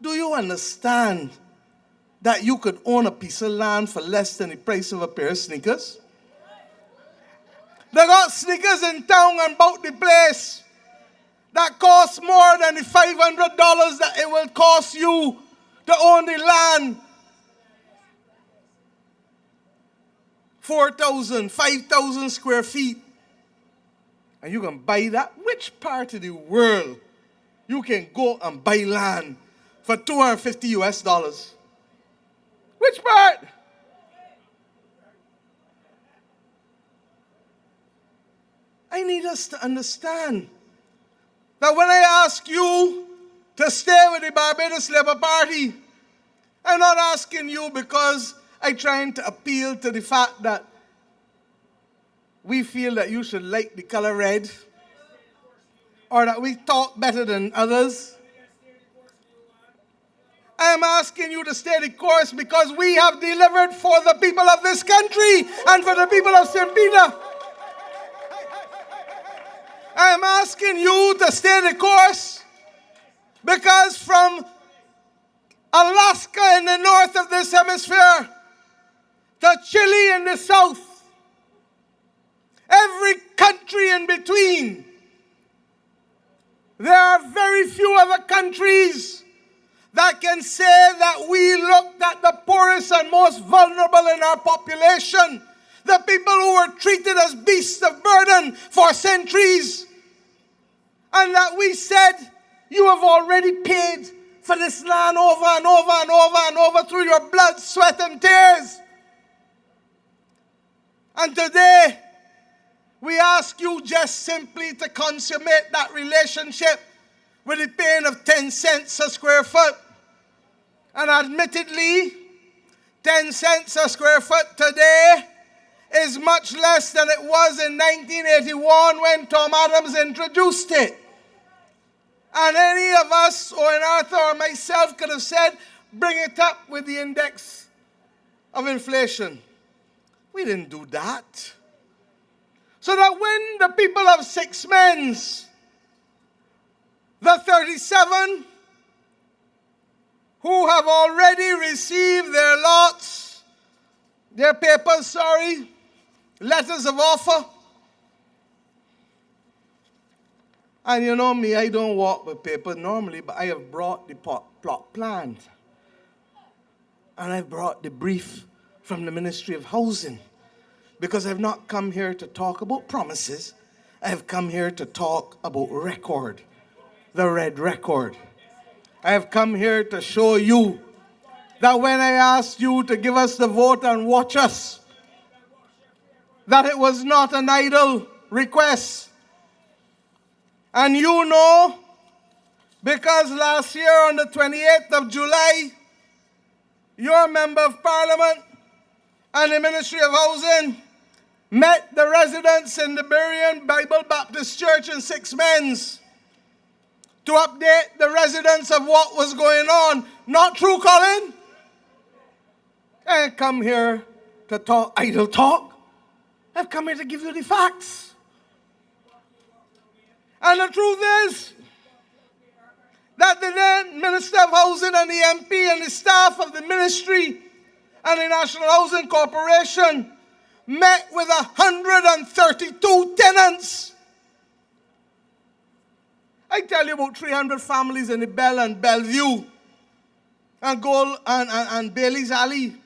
do you understand that you could own a piece of land for less than the price of a pair of sneakers? They got sneakers in town and about the place that cost more than the $500 that it will cost you to own the land. 4,000, 5,000 square feet. And you can buy that. Which part of the world you can go and buy land for $250 US? Which part? I need us to understand that when I ask you to stay with the Barbados Labour Party, I'm not asking you because I'm trying to appeal to the fact that we feel that you should like the color red, or that we talk better than others. I am asking you to stay the course because we have delivered for the people of this country and for the people of St. Peter. I am asking you to stay the course because from Alaska in the north of this hemisphere to Chile in the south, every country in between, there are very few other countries that can say that we looked at the poorest and most vulnerable in our population, the people who were treated as beasts of burden for centuries, and that we said, you have already paid for this land over and over and over and over through your blood, sweat, and tears. And today, we ask you just simply to consummate that relationship with the paying of 10 cents a square foot. And admittedly, 10 cents a square foot today is much less than it was in 1981 when Tom Adams introduced it. And any of us, or in Arthur or myself, could have said, bring it up with the index of inflation. We didn't do that. So that when the people of Six Men's, the 37 who have already received their lots, their papers, letters of offer. And you know me, I don't walk with papers normally, but I have brought the plot plan. And I've brought the brief from the Ministry of Housing. Because I've not come here to talk about promises. I have come here to talk about record, the red record. I have come here to show you that when I asked you to give us the vote and watch us, that it was not an idle request. And you know, because last year on the 28th of July, your Member of Parliament and the Ministry of Housing met the residents in the Berean Bible Baptist Church in Six Men's to update the residents of what was going on. Not true, Colin? I ain't come here to talk idle talk. I've come here to give you the facts. And the truth is that the then Minister of Housing and the MP and the staff of the ministry and the National Housing Corporation met with 132 tenants. I tell you about 300 families in the Bell and Bellevue and Gold and Bailey's Alley.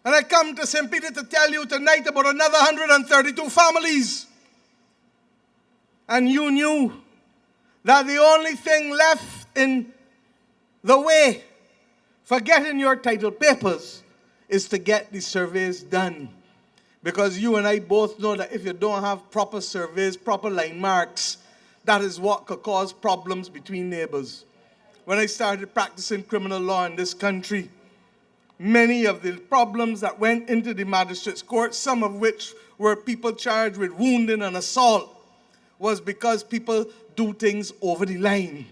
And I come to St. Peter to tell you tonight about another 132 families. And you knew that the only thing left in the way for getting your title papers is to get the surveys done. Because you and I both know that if you don't have proper surveys, proper line marks, that is what could cause problems between neighbors. When I started practicing criminal law in this country, many of the problems that went into the magistrate's court, some of which were people charged with wounding and assault, was because people do things over the line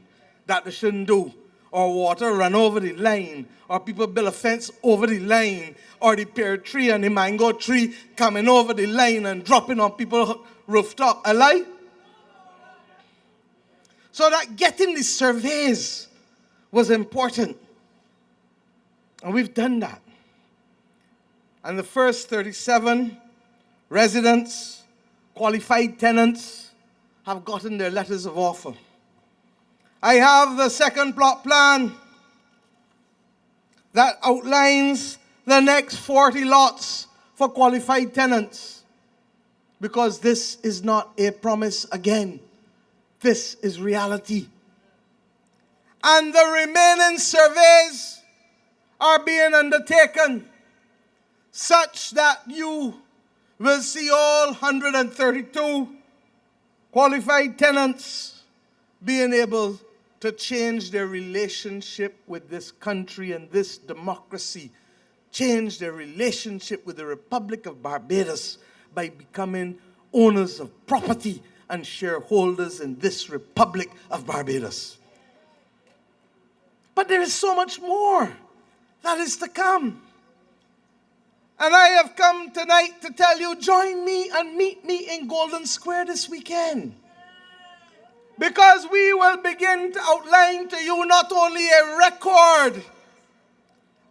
that they shouldn't do, or water run over the line, or people build a fence over the line, or the pear tree and the mango tree coming over the line and dropping on people's rooftop. A lie? So that getting the surveys was important. And we've done that. And the first 37 residents, qualified tenants, have gotten their letters of offer. I have the second plot plan that outlines the next 40 lots for qualified tenants. Because this is not a promise again. This is reality. And the remaining surveys are being undertaken such that you will see all 132 qualified tenants being able to change their relationship with this country and this democracy, change their relationship with the Republic of Barbados by becoming owners of property and shareholders in this Republic of Barbados. But there is so much more that is to come. And I have come tonight to tell you, join me and meet me in Golden Square this weekend. Because we will begin to outline to you not only a record,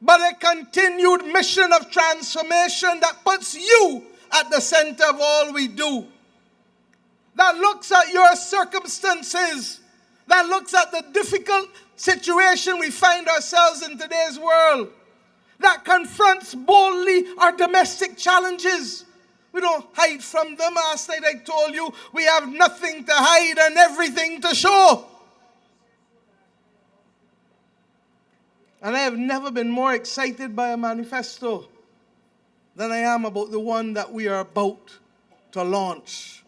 but a continued mission of transformation that puts you at the center of all we do. That looks at your circumstances, that looks at the difficult situation we find ourselves in today's world, that confronts boldly our domestic challenges. We don't hide from them. Last night I told you we have nothing to hide and everything to show. And I have never been more excited by a manifesto than I am about the one that we are about to launch.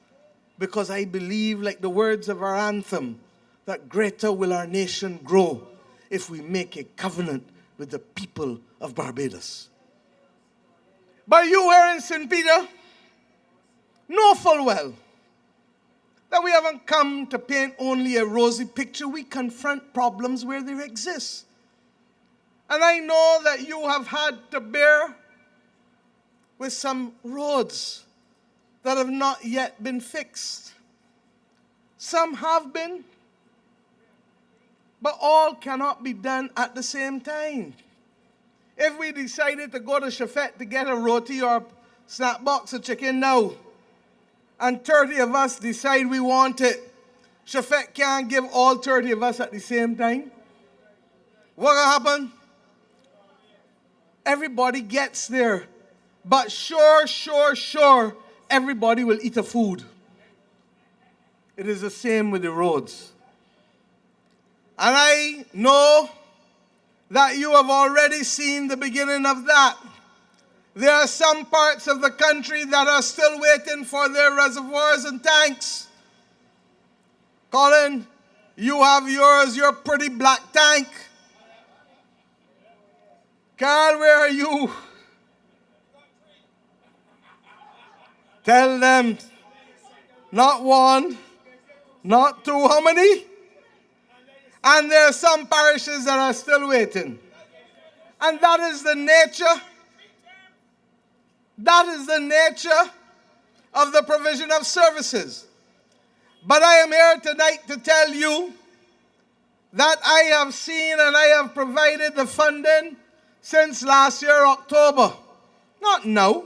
Because I believe, like the words of our anthem, that greater will our nation grow if we make a covenant with the people of Barbados. But you here in St. Peter know full well that we haven't come to paint only a rosy picture. We confront problems where they exist. And I know that you have had to bear with some roads that have not yet been fixed. Some have been, but all cannot be done at the same time. If we decided to go to Shafet to get a roti or a snack box of chicken now, and 30 of us decide we want it, Shafet can't give all 30 of us at the same time. What will happen? Everybody gets there. But sure, everybody will eat the food. It is the same with the roads. And I know that you have already seen the beginning of that. There are some parts of the country that are still waiting for their reservoirs and tanks. Colin, you have yours, your pretty black tank. Carl, where are you? Tell them, not one, not two, how many? And there are some parishes that are still waiting. And that is the nature. That is the nature of the provision of services. But I am here tonight to tell you that I have seen and I have provided the funding since last year, October. Not now.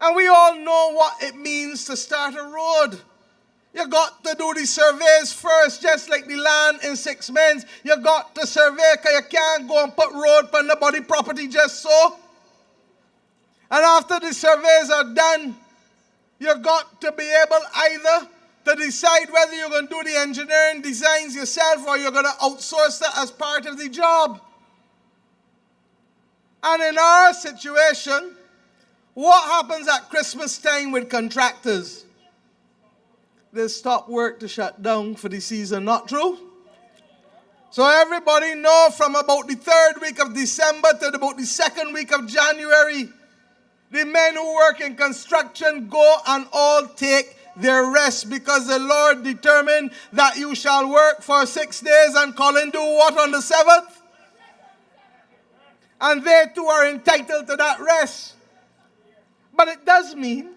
And we all know what it means to start a road. You got to do the surveys first, just like the land in 6 months. You got to survey because you can't go and put road on nobody property just so. And after the surveys are done, you got to be able either to decide whether you're going to do the engineering designs yourself or you're going to outsource that as part of the job. And in our situation, what happens at Christmas time with contractors? They stop work to shut down for the season, not true? So everybody know from about the 3rd week of December to about the 2nd week of January, the men who work in construction go and all take their rest, because the Lord determined that you shall work for 6 days and Colin do what on the 7th? And they too are entitled to that rest. But it does mean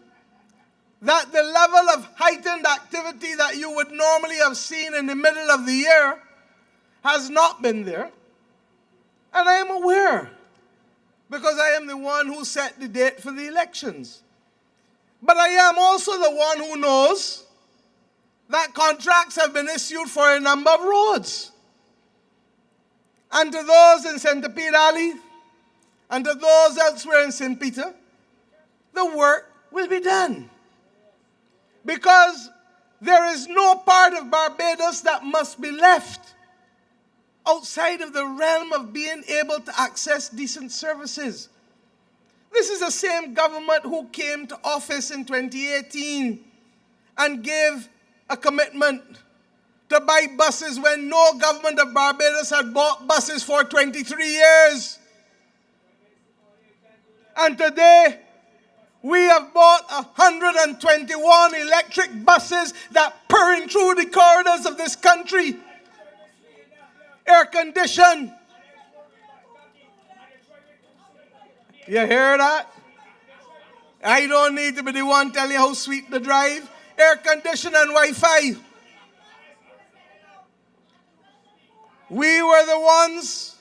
that the level of heightened activity that you would normally have seen in the middle of the year has not been there. And I am aware, because I am the one who set the date for the elections. But I am also the one who knows that contracts have been issued for a number of roads. And to those in Centipede Alley, and to those elsewhere in St. Peter, the work will be done. Because there is no part of Barbados that must be left outside of the realm of being able to access decent services. This is the same government who came to office in 2018 and gave a commitment to buy buses when no government of Barbados had bought buses for 23 years. And today, we have bought 121 electric buses that purring through the corridors of this country. Air conditioned. You hear that? I don't need to be the one telling you how sweet the drive. Air conditioned and Wi-Fi. We were the ones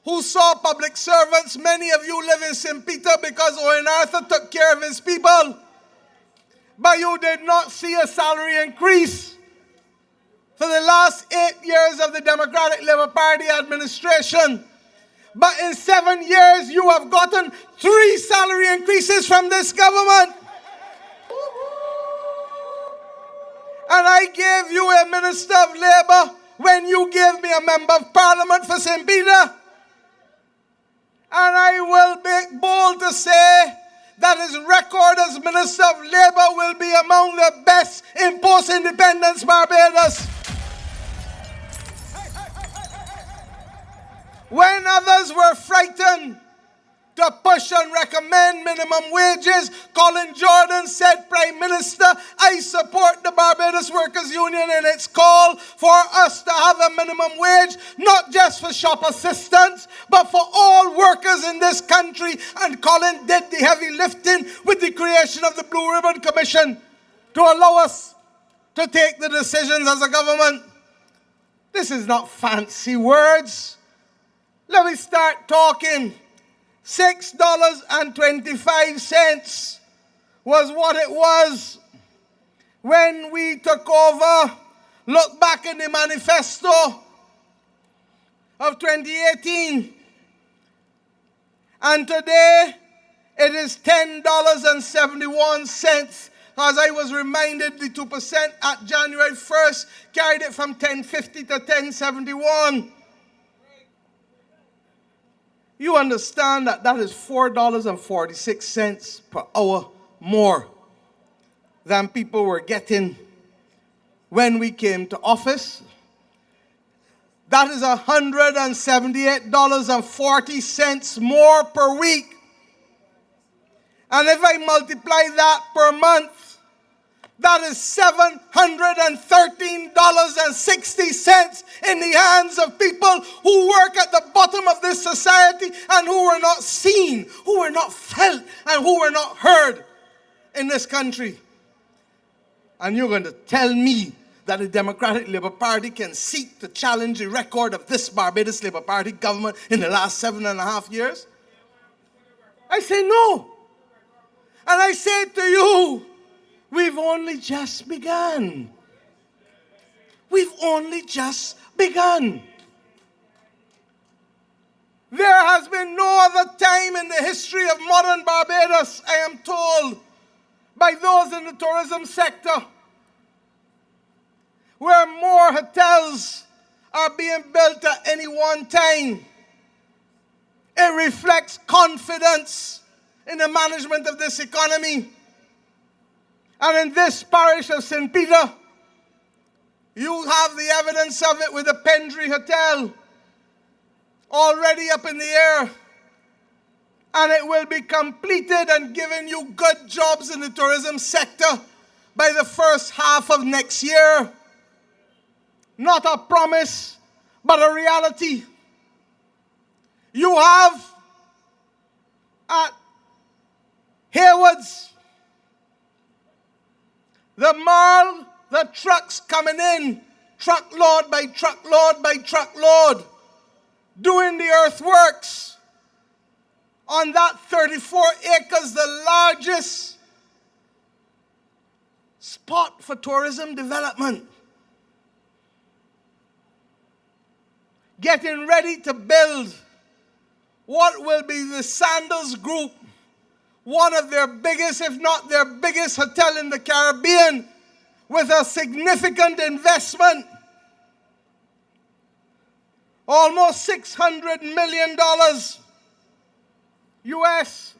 who saw public servants. Many of you live in St. Peter because Owen Arthur took care of his people. But you did not see a salary increase. For the last 8 years of the Democratic Labour Party administration. But in 7 years, you have gotten 3 salary increases from this government. And I gave you a Minister of Labour when you gave me a Member of Parliament for St. Peter. And I will be bold to say that his record as Minister of Labour will be among the best in post-independence Barbados. When others were frightened to push and recommend minimum wages, Colin Jordan said, Prime Minister, I support the Barbados Workers Union in its call for us to have a minimum wage, not just for shop assistants, but for all workers in this country. And Colin did the heavy lifting with the creation of the Blue Ribbon Commission to allow us to take the decisions as a government. This is not fancy words. Let me start talking. $6.25 was what it was when we took over. Look back in the manifesto of 2018. And today, it is $10.71. As I was reminded, the 2% at January 1st carried it from $10.50 to $10.71. You understand that that is $4.46 per hour more than people were getting when we came to office. That is $178.40 more per week. And if I multiply that per month, that is $713.60 in the hands of people who work at the bottom of this society and who were not seen, who were not felt, and who were not heard in this country. And you're going to tell me that the Democratic Labour Party can seek to challenge the record of this Barbados Labour Party government in the last 7.5 years? I say no. And I say to you, we've only just begun. We've only just begun. There has been no other time in the history of modern Barbados, I am told, by those in the tourism sector, where more hotels are being built at any one time. It reflects confidence in the management of this economy. And in this parish of St. Peter, you have the evidence of it with the Pendry Hotel already up in the air. And it will be completed and giving you good jobs in the tourism sector by the first half of next year. Not a promise, but a reality. You have at Haywards the trucks coming in, truckload by truckload by truckload, doing the earthworks on that 34 acres, the largest spot for tourism development. Getting ready to build what will be the Sandals Group, one of their biggest, if not their biggest hotel in the Caribbean, with a significant investment, almost $600 million US.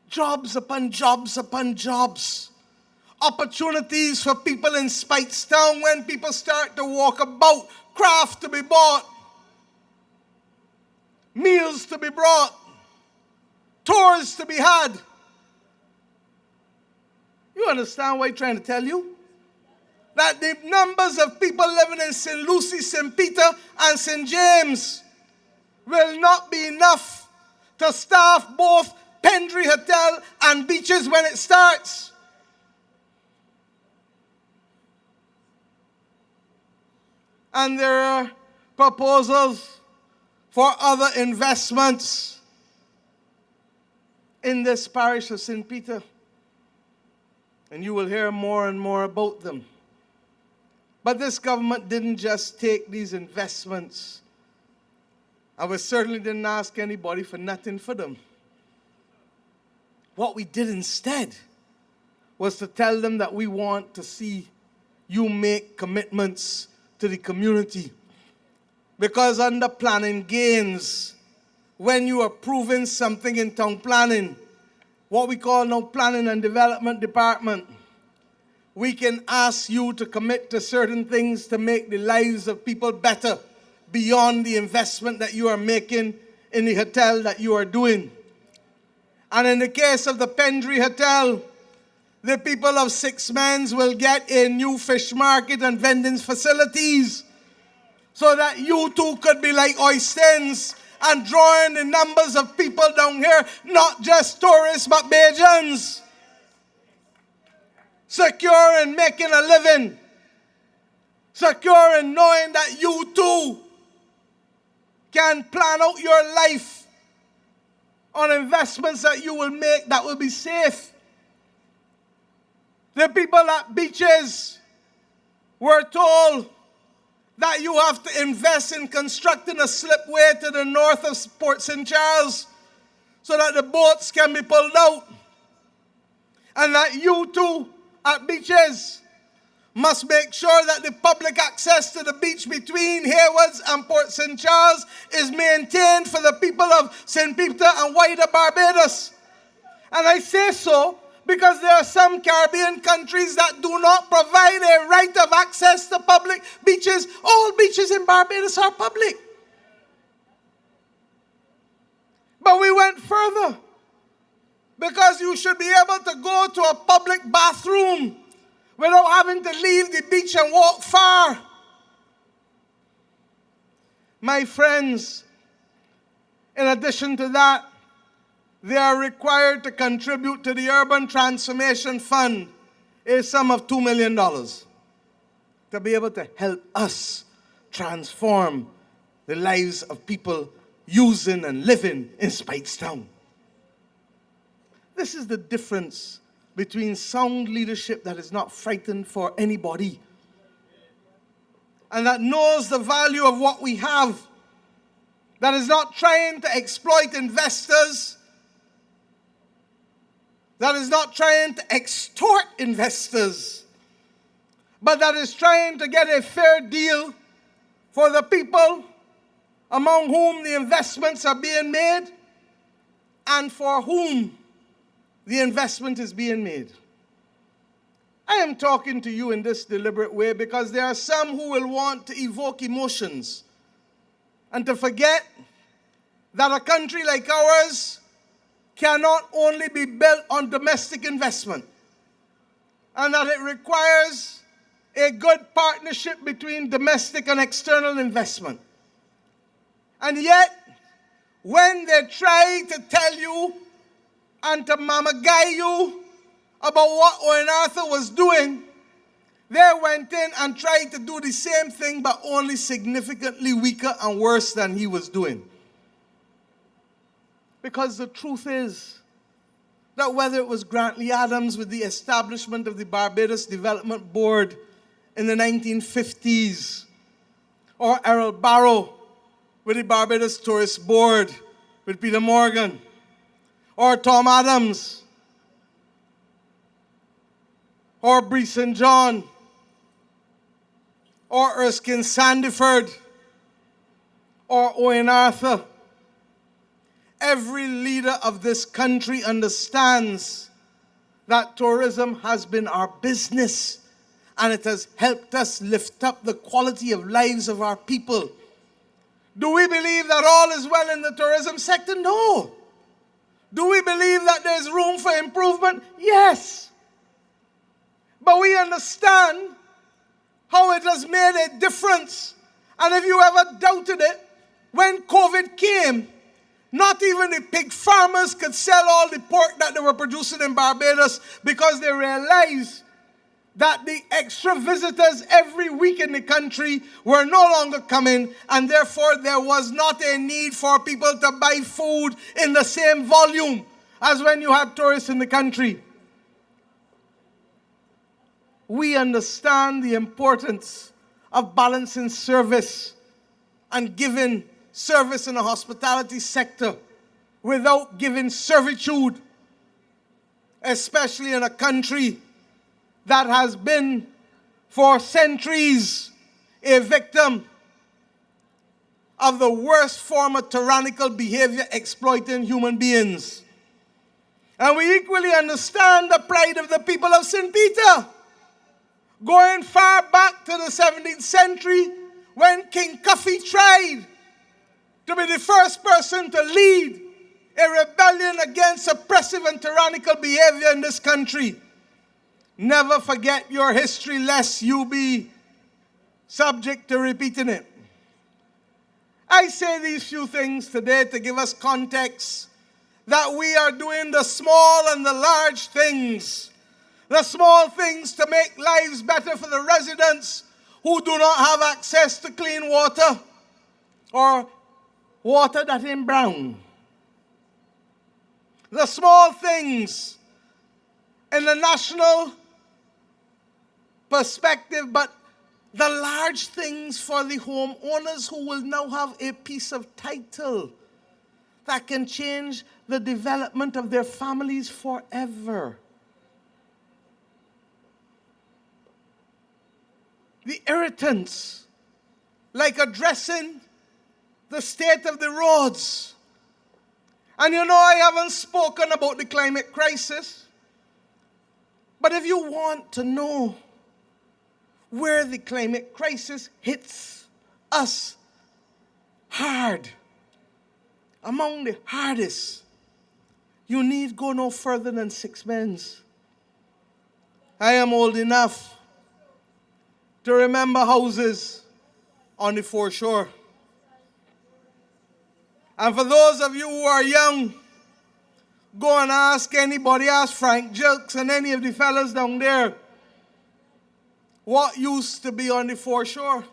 Jobs upon jobs upon jobs. Opportunities for people in Speightstown when people start to walk about, craft to be bought, meals to be brought, tours to be had. You understand what I'm trying to tell you? That the numbers of people living in St. Lucie, St. Peter, and St. James will not be enough to staff both Pendry Hotel and beaches when it starts. And there are proposals for other investments in this parish of St. Peter. And you will hear more and more about them. But this government didn't just take these investments. And we certainly didn't ask anybody for nothing for them. What we did instead was to tell them that we want to see you make commitments to the community. Because under planning gains, when you are approving something in town planning, what we call now planning and development department, we can ask you to commit to certain things to make the lives of people better beyond the investment that you are making in the hotel that you are doing. And in the case of the Pendry Hotel, the people of Six Mans will get a new fish market and vending facilities so that you too could be like Oystens and drawing the numbers of people down here, not just tourists but Bajans. Secure in making a living. Secure in knowing that you too can plan out your life on investments that you will make that will be safe. The people at beaches were told that you have to invest in constructing a slipway to the north of Port St. Charles so that the boats can be pulled out. And that you too at beaches must make sure that the public access to the beach between Haywards and Port St. Charles is maintained for the people of St. Peter and wider Barbados. And I say so because there are some Caribbean countries that do not provide a right of access to public beaches. All beaches in Barbados are public. But we went further because you should be able to go to a public bathroom without having to leave the beach and walk far. My friends, in addition to that, they are required to contribute to the Urban Transformation Fund a sum of $2 million to be able to help us transform the lives of people using and living in Speightstown. This is the difference between sound leadership that is not frightened for anybody and that knows the value of what we have, that is not trying to exploit investors, that is not trying to extort investors, but that is trying to get a fair deal for the people among whom the investments are being made and for whom the investment is being made. I am talking to you in this deliberate way because there are some who will want to evoke emotions and to forget that a country like ours cannot only be built on domestic investment, and that it requires a good partnership between domestic and external investment. And yet, when they try to tell you and to mama-guy you about what Owen Arthur was doing, they went in and tried to do the same thing, but only significantly weaker and worse than he was doing. Because the truth is that whether it was Grantley Adams with the establishment of the Barbados Development Board in the 1950s, or Errol Barrow with the Barbados Tourist Board with Peter Morgan, or Tom Adams, or Breeson John, or Erskine Sandiford, or Owen Arthur. Every leader of this country understands that tourism has been our business, and it has helped us lift up the quality of lives of our people. Do we believe that all is well in the tourism sector? No. Do we believe that there's room for improvement? Yes. But we understand how it has made a difference. And if you ever doubted it, when COVID came, not even the pig farmers could sell all the pork that they were producing in Barbados because they realized that the extra visitors every week in the country were no longer coming, and therefore there was not a need for people to buy food in the same volume as when you had tourists in the country. We understand the importance of balancing service and giving service in the hospitality sector without giving servitude, especially in a country that has been for centuries a victim of the worst form of tyrannical behavior exploiting human beings. And we equally understand the pride of the people of St. Peter, going far back to the 17th century when King Cuffy tried to be the first person to lead a rebellion against oppressive and tyrannical behavior in this country. Never forget your history lest you be subject to repeating it. I say these few things today to give us context that we are doing the small and the large things. The small things to make lives better for the residents who do not have access to clean water or water that ain't brown. The small things in the national perspective, but the large things for the homeowners who will now have a piece of title that can change the development of their families forever. The irritants, like addressing the state of the roads. And you know, I haven't spoken about the climate crisis, but if you want to know where the climate crisis hits us hard, among the hardest, you need go no further than 6 months. I am old enough to remember houses on the foreshore. And for those of you who are young, go and ask anybody, ask Frank Jelks and any of the fellas down there, what used to be on the foreshore.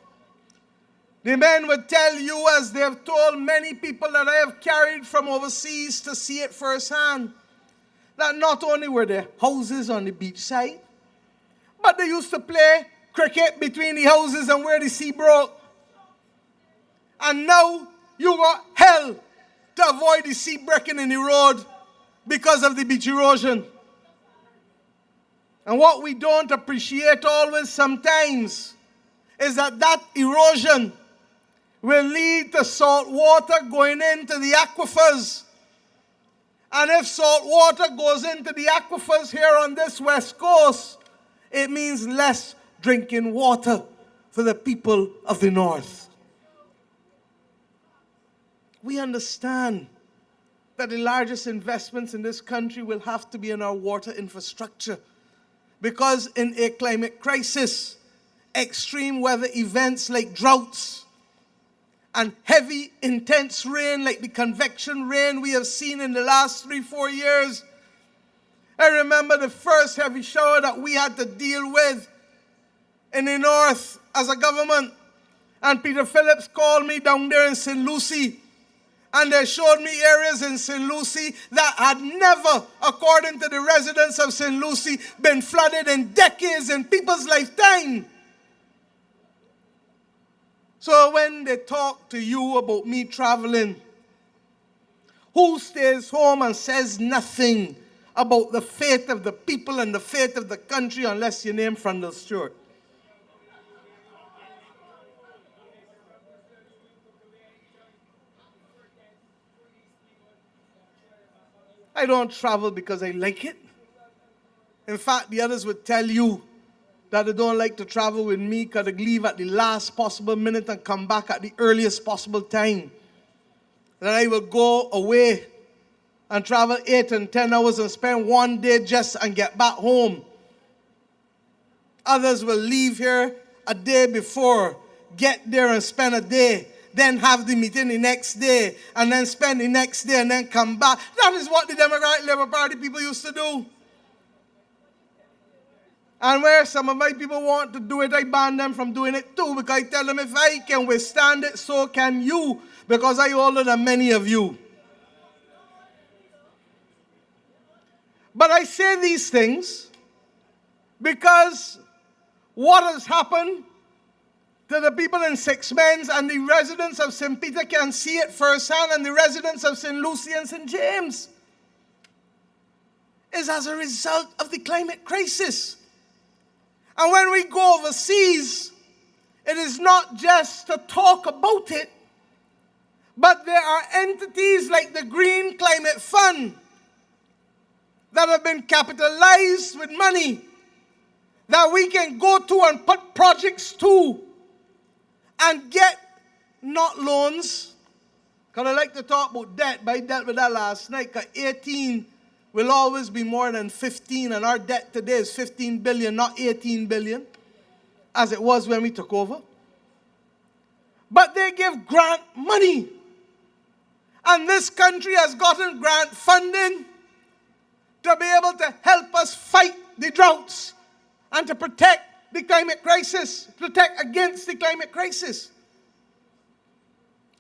The men would tell you, as they have told many people that I have carried from overseas to see it firsthand, that not only were there houses on the beach side, but they used to play cricket between the houses and where the sea broke. And now you got hell to avoid the sea breaking in the road because of the beach erosion. And what we don't appreciate always sometimes is that that erosion will lead to salt water going into the aquifers. And if salt water goes into the aquifers here on this west coast, it means less drinking water for the people of the north. We understand that the largest investments in this country will have to be in our water infrastructure. Because in a climate crisis, extreme weather events like droughts and heavy, intense rain like the convection rain we have seen in the last 3-4 years. I remember the first heavy shower that we had to deal with in the north as a government. And Peter Phillips called me down there in St. Lucie. And they showed me areas in St. Lucie that had never, according to the residents of St. Lucie, been flooded in decades in people's lifetime. So when they talk to you about me traveling, who stays home and says nothing about the fate of the people and the fate of the country unless you name Frundle Stewart? I don't travel because I like it. In fact, the others would tell you that they don't like to travel with me because they leave at the last possible minute and come back at the earliest possible time. That I will go away and travel 8 and 10 hours and spend one day just and get back home. Others will leave here a day before, get there and spend a day, then have the meeting the next day, and then spend the next day and then come back. That is what the Democratic Labour Party people used to do. And where some of my people want to do it, I ban them from doing it too, because I tell them if I can withstand it, so can you, because I'm older than many of you. But I say these things because what has happened to the people in Sixpence and the residents of St. Peter can see it firsthand, and the residents of St. Lucie and St. James, is as a result of the climate crisis. And when we go overseas, it is not just to talk about it, but there are entities like the Green Climate Fund that have been capitalized with money that we can go to and put projects to and get not loans. Because I like to talk about debt, but I dealt with that last night, because 18 will always be more than 15, and our debt today is 15 billion, not 18 billion, as it was when we took over. But they give grant money. And this country has gotten grant funding to be able to help us fight the droughts and to protect the climate crisis, protect against the climate crisis.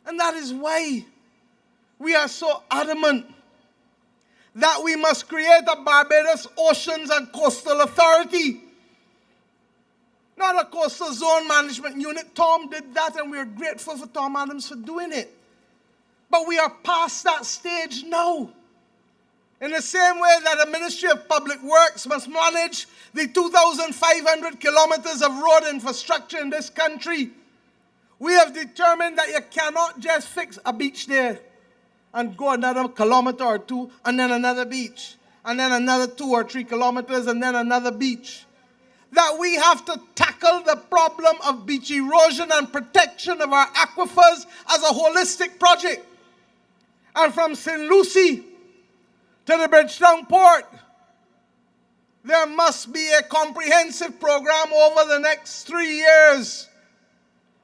And that is why we are so adamant that we must create a Barbados Oceans and Coastal Authority. Not a coastal zone management unit. Tom did that, and we are grateful for Tom Adams for doing it. But we are past that stage now. In the same way that the Ministry of Public Works must manage the 2,500 kilometers of road infrastructure in this country, we have determined that you cannot just fix a beach there and go another kilometer or two, and then another beach, and then another 2 or 3 kilometers, and then another beach. That we have to tackle the problem of beach erosion and protection of our aquifers as a holistic project. And from St. Lucie to the Bridgetown Port, there must be a comprehensive program over the next 3 years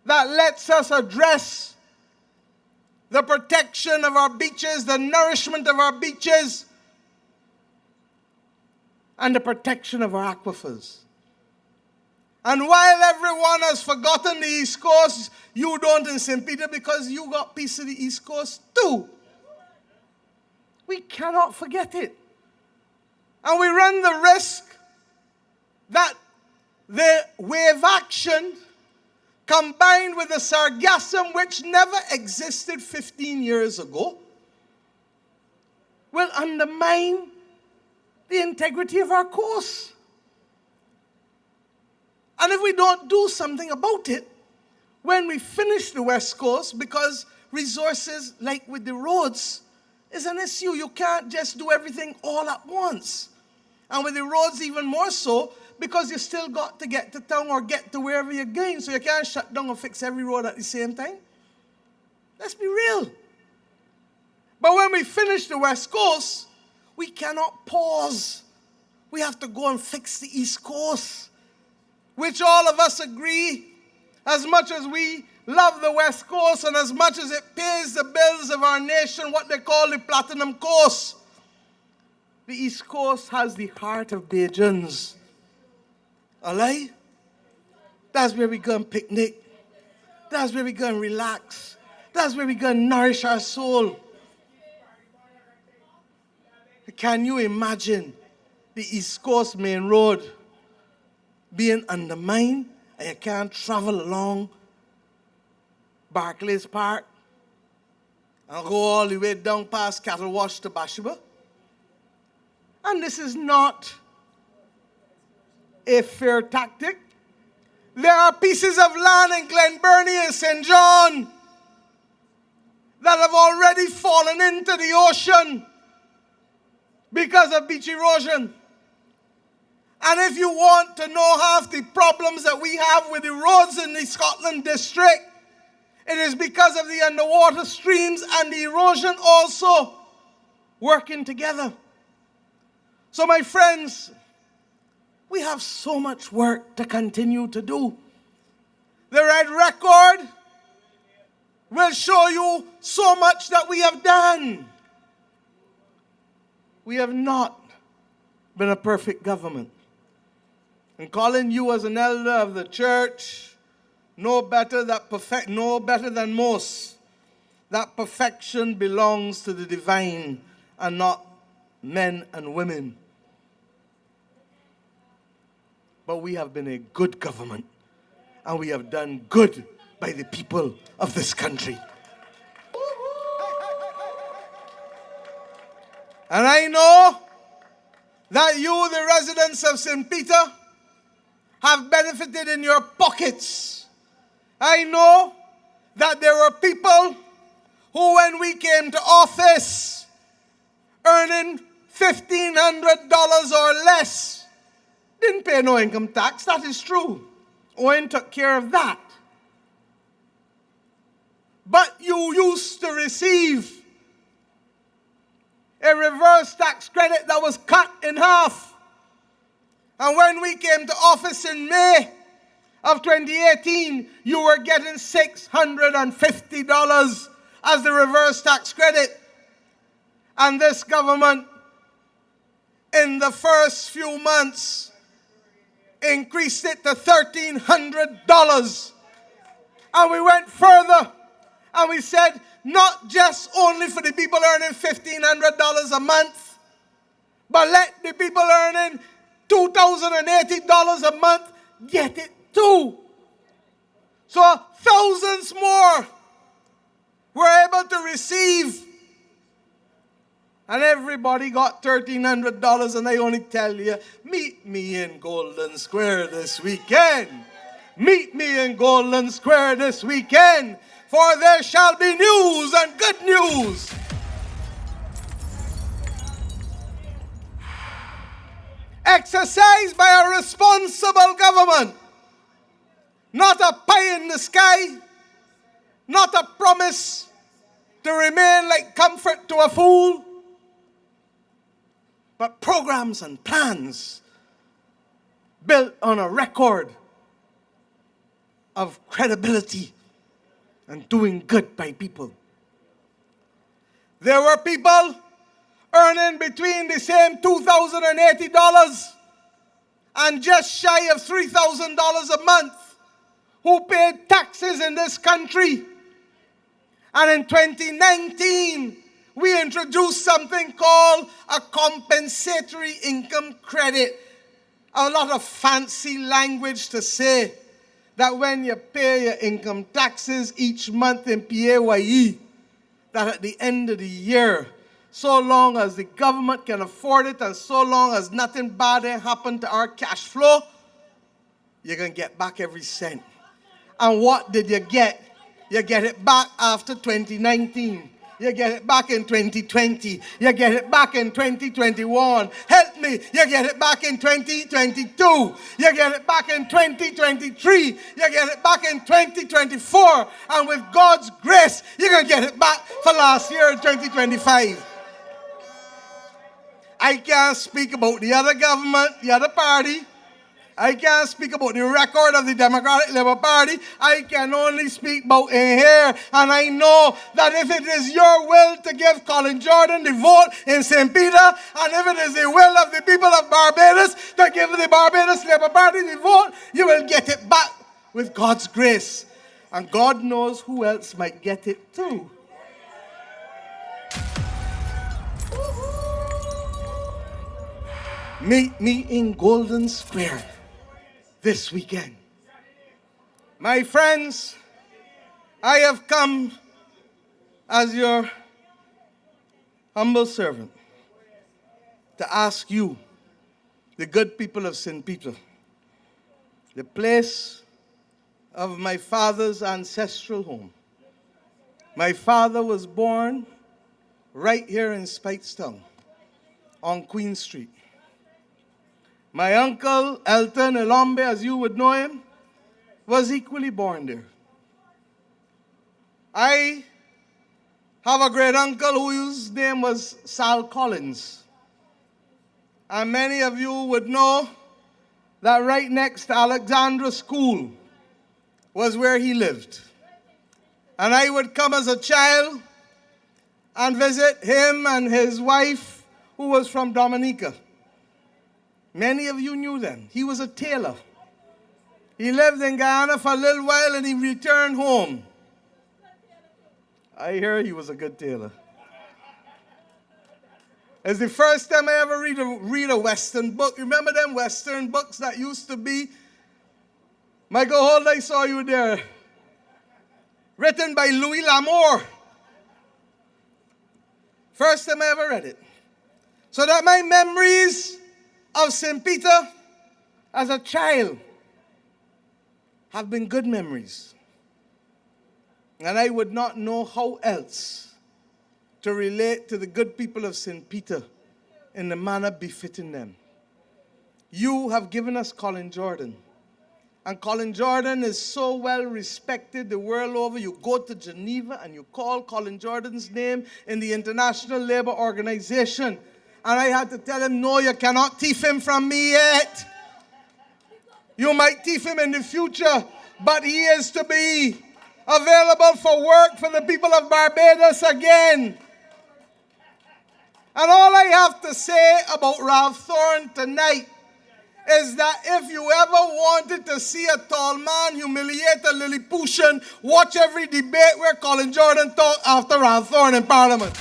that lets us address the protection of our beaches, the nourishment of our beaches, and the protection of our aquifers. And while everyone has forgotten the East Coast, you don't in St. Peter, because you got piece of the East Coast too. We cannot forget it. And we run the risk that the wave action combined with the sargassum, which never existed 15 years ago, will undermine the integrity of our coast. And if we don't do something about it, when we finish the West Coast, because resources, like with the roads, is an issue. You can't just do everything all at once. And with the roads even more so, because you still got to get to town or get to wherever you're going. So you can't shut down and fix every road at the same time. Let's be real. But when we finish the West Coast, we cannot pause. We have to go and fix the East Coast, which all of us agree, as much as we love the West Coast and as much as it pays the bills of our nation, what they call the Platinum Coast, the East Coast has the heart of Bajans. Alright? That's where we go and picnic. That's where we go and relax. That's where we go and nourish our soul. Can you imagine the East Coast main road being undermined and you can't travel along Barclays Park and go all the way down past Cattle Wash to Bathsheba? And this is not a fair tactic. There are pieces of land in Glen Burnie and St. John that have already fallen into the ocean because of beach erosion. And if you want to know half the problems that we have with the roads in the Scotland district, it is because of the underwater streams and the erosion also working together. So my friends, we have so much work to continue to do. The Red Record will show you so much that we have done. We have not been a perfect government. And Colin, you as an elder of the church, know better than most that perfection belongs to the divine and not men and women. But we have been a good government, and we have done good by the people of this country. And I know that you, the residents of St. Peter, have benefited in your pockets. I know that there were people who, when we came to office, earning $1,500 or less, didn't pay no income tax. That is true. Owen took care of that. But you used to receive a reverse tax credit that was cut in half. And when we came to office in May of 2018, you were getting $650 as the reverse tax credit. And this government, in the first few months, increased it to $1,300. And we went further and we said, not just only for the people earning $1,500 a month, but let the people earning $2,080 a month get it too. So thousands more were able to receive. And everybody got $1,300, and I only tell you, meet me in Golden Square this weekend. Meet me in Golden Square this weekend, for there shall be news and good news. Exercised by a responsible government. Not a pie in the sky, not a promise to remain like comfort to a fool, but programs and plans built on a record of credibility and doing good by people. There were people earning between the same $2,080 and just shy of $3,000 a month who paid taxes in this country. And in 2019, we introduced something called a compensatory income credit. A lot of fancy language to say that when you pay your income taxes each month in PAYE, that at the end of the year, so long as the government can afford it and so long as nothing bad ain't happened to our cash flow, you're going to get back every cent. And what did you get? You get it back after 2019. You get it back in 2020. You get it back in 2021. Help me. You get it back in 2022. You get it back in 2023. You get it back in 2024. And with God's grace, you're going to get it back for last year in 2025. I can't speak about the other government, the other party. I can't speak about the record of the Democratic Labour Party. I can only speak about in here. And I know that if it is your will to give Colin Jordan the vote in St. Peter, and if it is the will of the people of Barbados to give the Barbados Labour Party the vote, you will get it back with God's grace. And God knows who else might get it too. Meet me in Golden Square this weekend. My friends, I have come as your humble servant to ask you, the good people of St. Peter, the place of my father's ancestral home. My father was born right here in Speightstown on Queen Street. My uncle, Elton Elombe, as you would know him, was equally born there. I have a great uncle whose name was Sal Collins. And many of you would know that right next to Alexandra School was where he lived. And I would come as a child and visit him and his wife, who was from Dominica. Many of you knew them. He was a tailor. He lived in Guyana for a little while and he returned home. I hear he was a good tailor. It's the first time I ever read a Western book. Remember them Western books that used to be? Michael Holt, I saw you there. Written by Louis L'Amour. First time I ever read it. So that my memories of St. Peter as a child have been good memories. And I would not know how else to relate to the good people of St. Peter in the manner befitting them. You have given us Colin Jordan. And Colin Jordan is so well respected the world over. You go to Geneva and you call Colin Jordan's name in the International Labour Organization. And I had to tell him, no, you cannot thief him from me yet. You might thief him in the future, but he is to be available for work for the people of Barbados again. And all I have to say about Ralph Thorne tonight is that if you ever wanted to see a tall man humiliate a Lilliputian, watch every debate where Colin Jordan talked after Ralph Thorne in Parliament.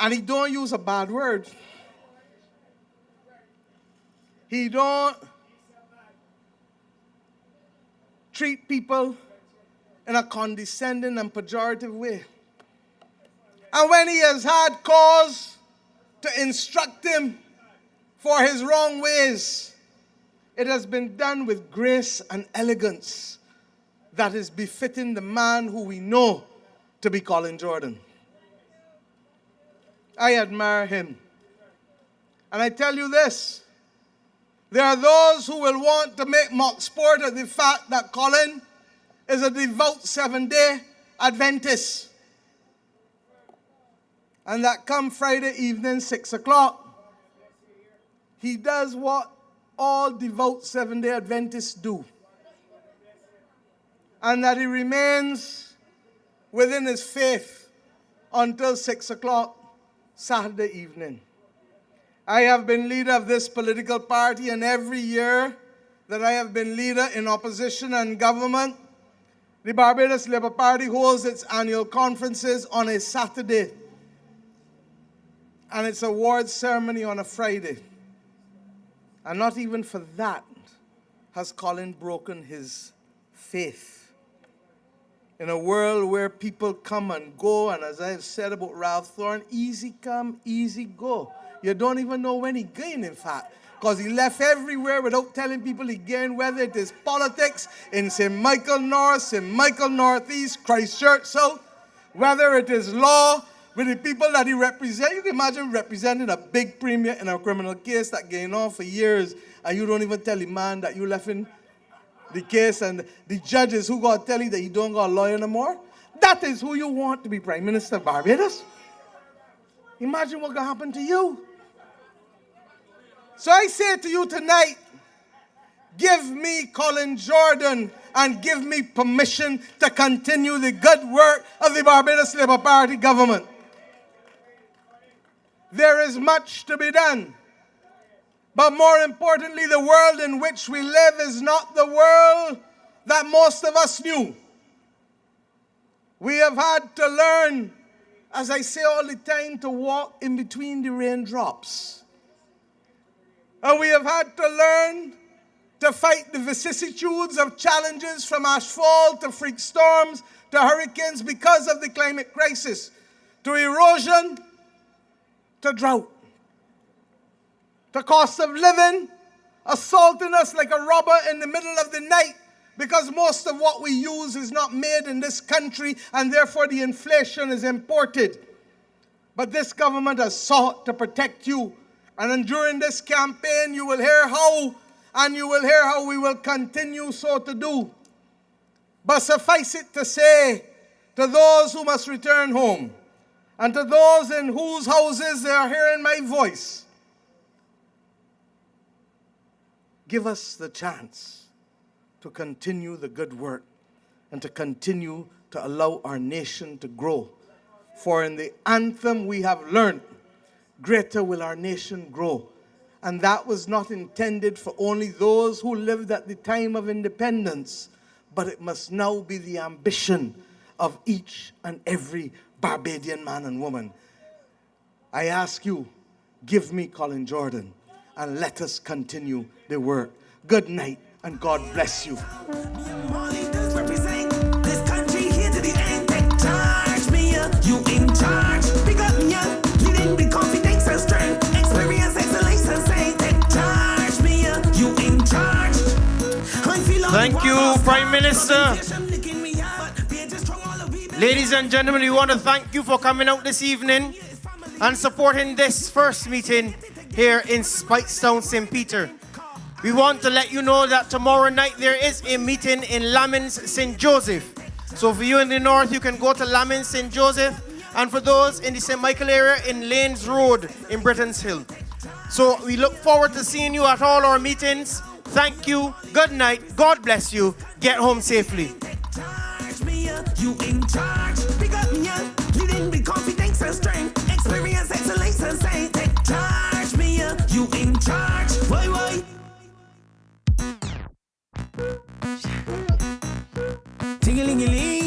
And he don't use a bad word. He don't treat people in a condescending and pejorative way. And when he has had cause to instruct him for his wrong ways, it has been done with grace and elegance that is befitting the man who we know to be Colin Jordan. I admire him. And I tell you this, there are those who will want to make mock sport of the fact that Colin is a devout seven-day Adventist. And that come Friday evening, 6 o'clock, he does what all devout seven-day Adventists do. And that he remains within his faith until 6 o'clock Saturday evening. I have been leader of this political party, and every year that I have been leader in opposition and government, the Barbados Labour Party holds its annual conferences on a Saturday, and its awards ceremony on a Friday. And not even for that has Colin broken his faith. In a world where people come and go, and as I have said about Ralph Thorne, easy come, easy go. You don't even know when he's going, in fact. because he left everywhere without telling people again, whether it is politics in St. Michael North, St. Michael Northeast, Christchurch South, whether it is law with the people that he represents. You can imagine representing a big premier in a criminal case that going on for years, and you don't even tell the man that you left in the case, and the judges who got to tell you that you don't got a lawyer no more. That is who you want to be Prime Minister of Barbados. Imagine what can happen to you. So I say to you tonight, give me Colin Jordan and give me permission to continue the good work of the Barbados Labour Party government. There is much to be done. But more importantly, the world in which we live is not the world that most of us knew. We have had to learn, as I say all the time, to walk in between the raindrops. And we have had to learn to fight the vicissitudes of challenges from ashfall to freak storms to hurricanes because of the climate crisis, to erosion, to drought. The cost of living assaulting us like a robber in the middle of the night because most of what we use is not made in this country and therefore the inflation is imported. But this government has sought to protect you. And then during this campaign, you will hear how we will continue so to do. But suffice it to say, to those who must return home, and to those in whose houses they are hearing my voice, give us the chance to continue the good work and to continue to allow our nation to grow. For in the anthem we have learned, greater will our nation grow. And that was not intended for only those who lived at the time of independence, but it must now be the ambition of each and every Barbadian man and woman. I ask you, give me Colin Jordan and let us continue the work. Good night and God bless you. This country here to the end. Take charge, me, you in charge. Pick up me, leading with confidence and strength. Experience, excellence, and say, take charge, me, you in charge. Thank you, Prime Minister. Ladies and gentlemen, we want to thank you for coming out this evening and supporting this first meeting here in Speightstown, St. Peter. We want to let you know that tomorrow night there is a meeting in Lamins, St. Joseph. So for you in the north, you can go to Lamins, St. Joseph, and for those in the St. Michael area, in Lanes Road in Britton's Hill. So we look forward to seeing you at all our meetings. Thank you, good night, God bless you, get home safely. You in charge, pick up me up, leading with confidence and strength, experience, excellence, and say, take charge, me up, you in charge, boy. Ting-a-ling-a-ling.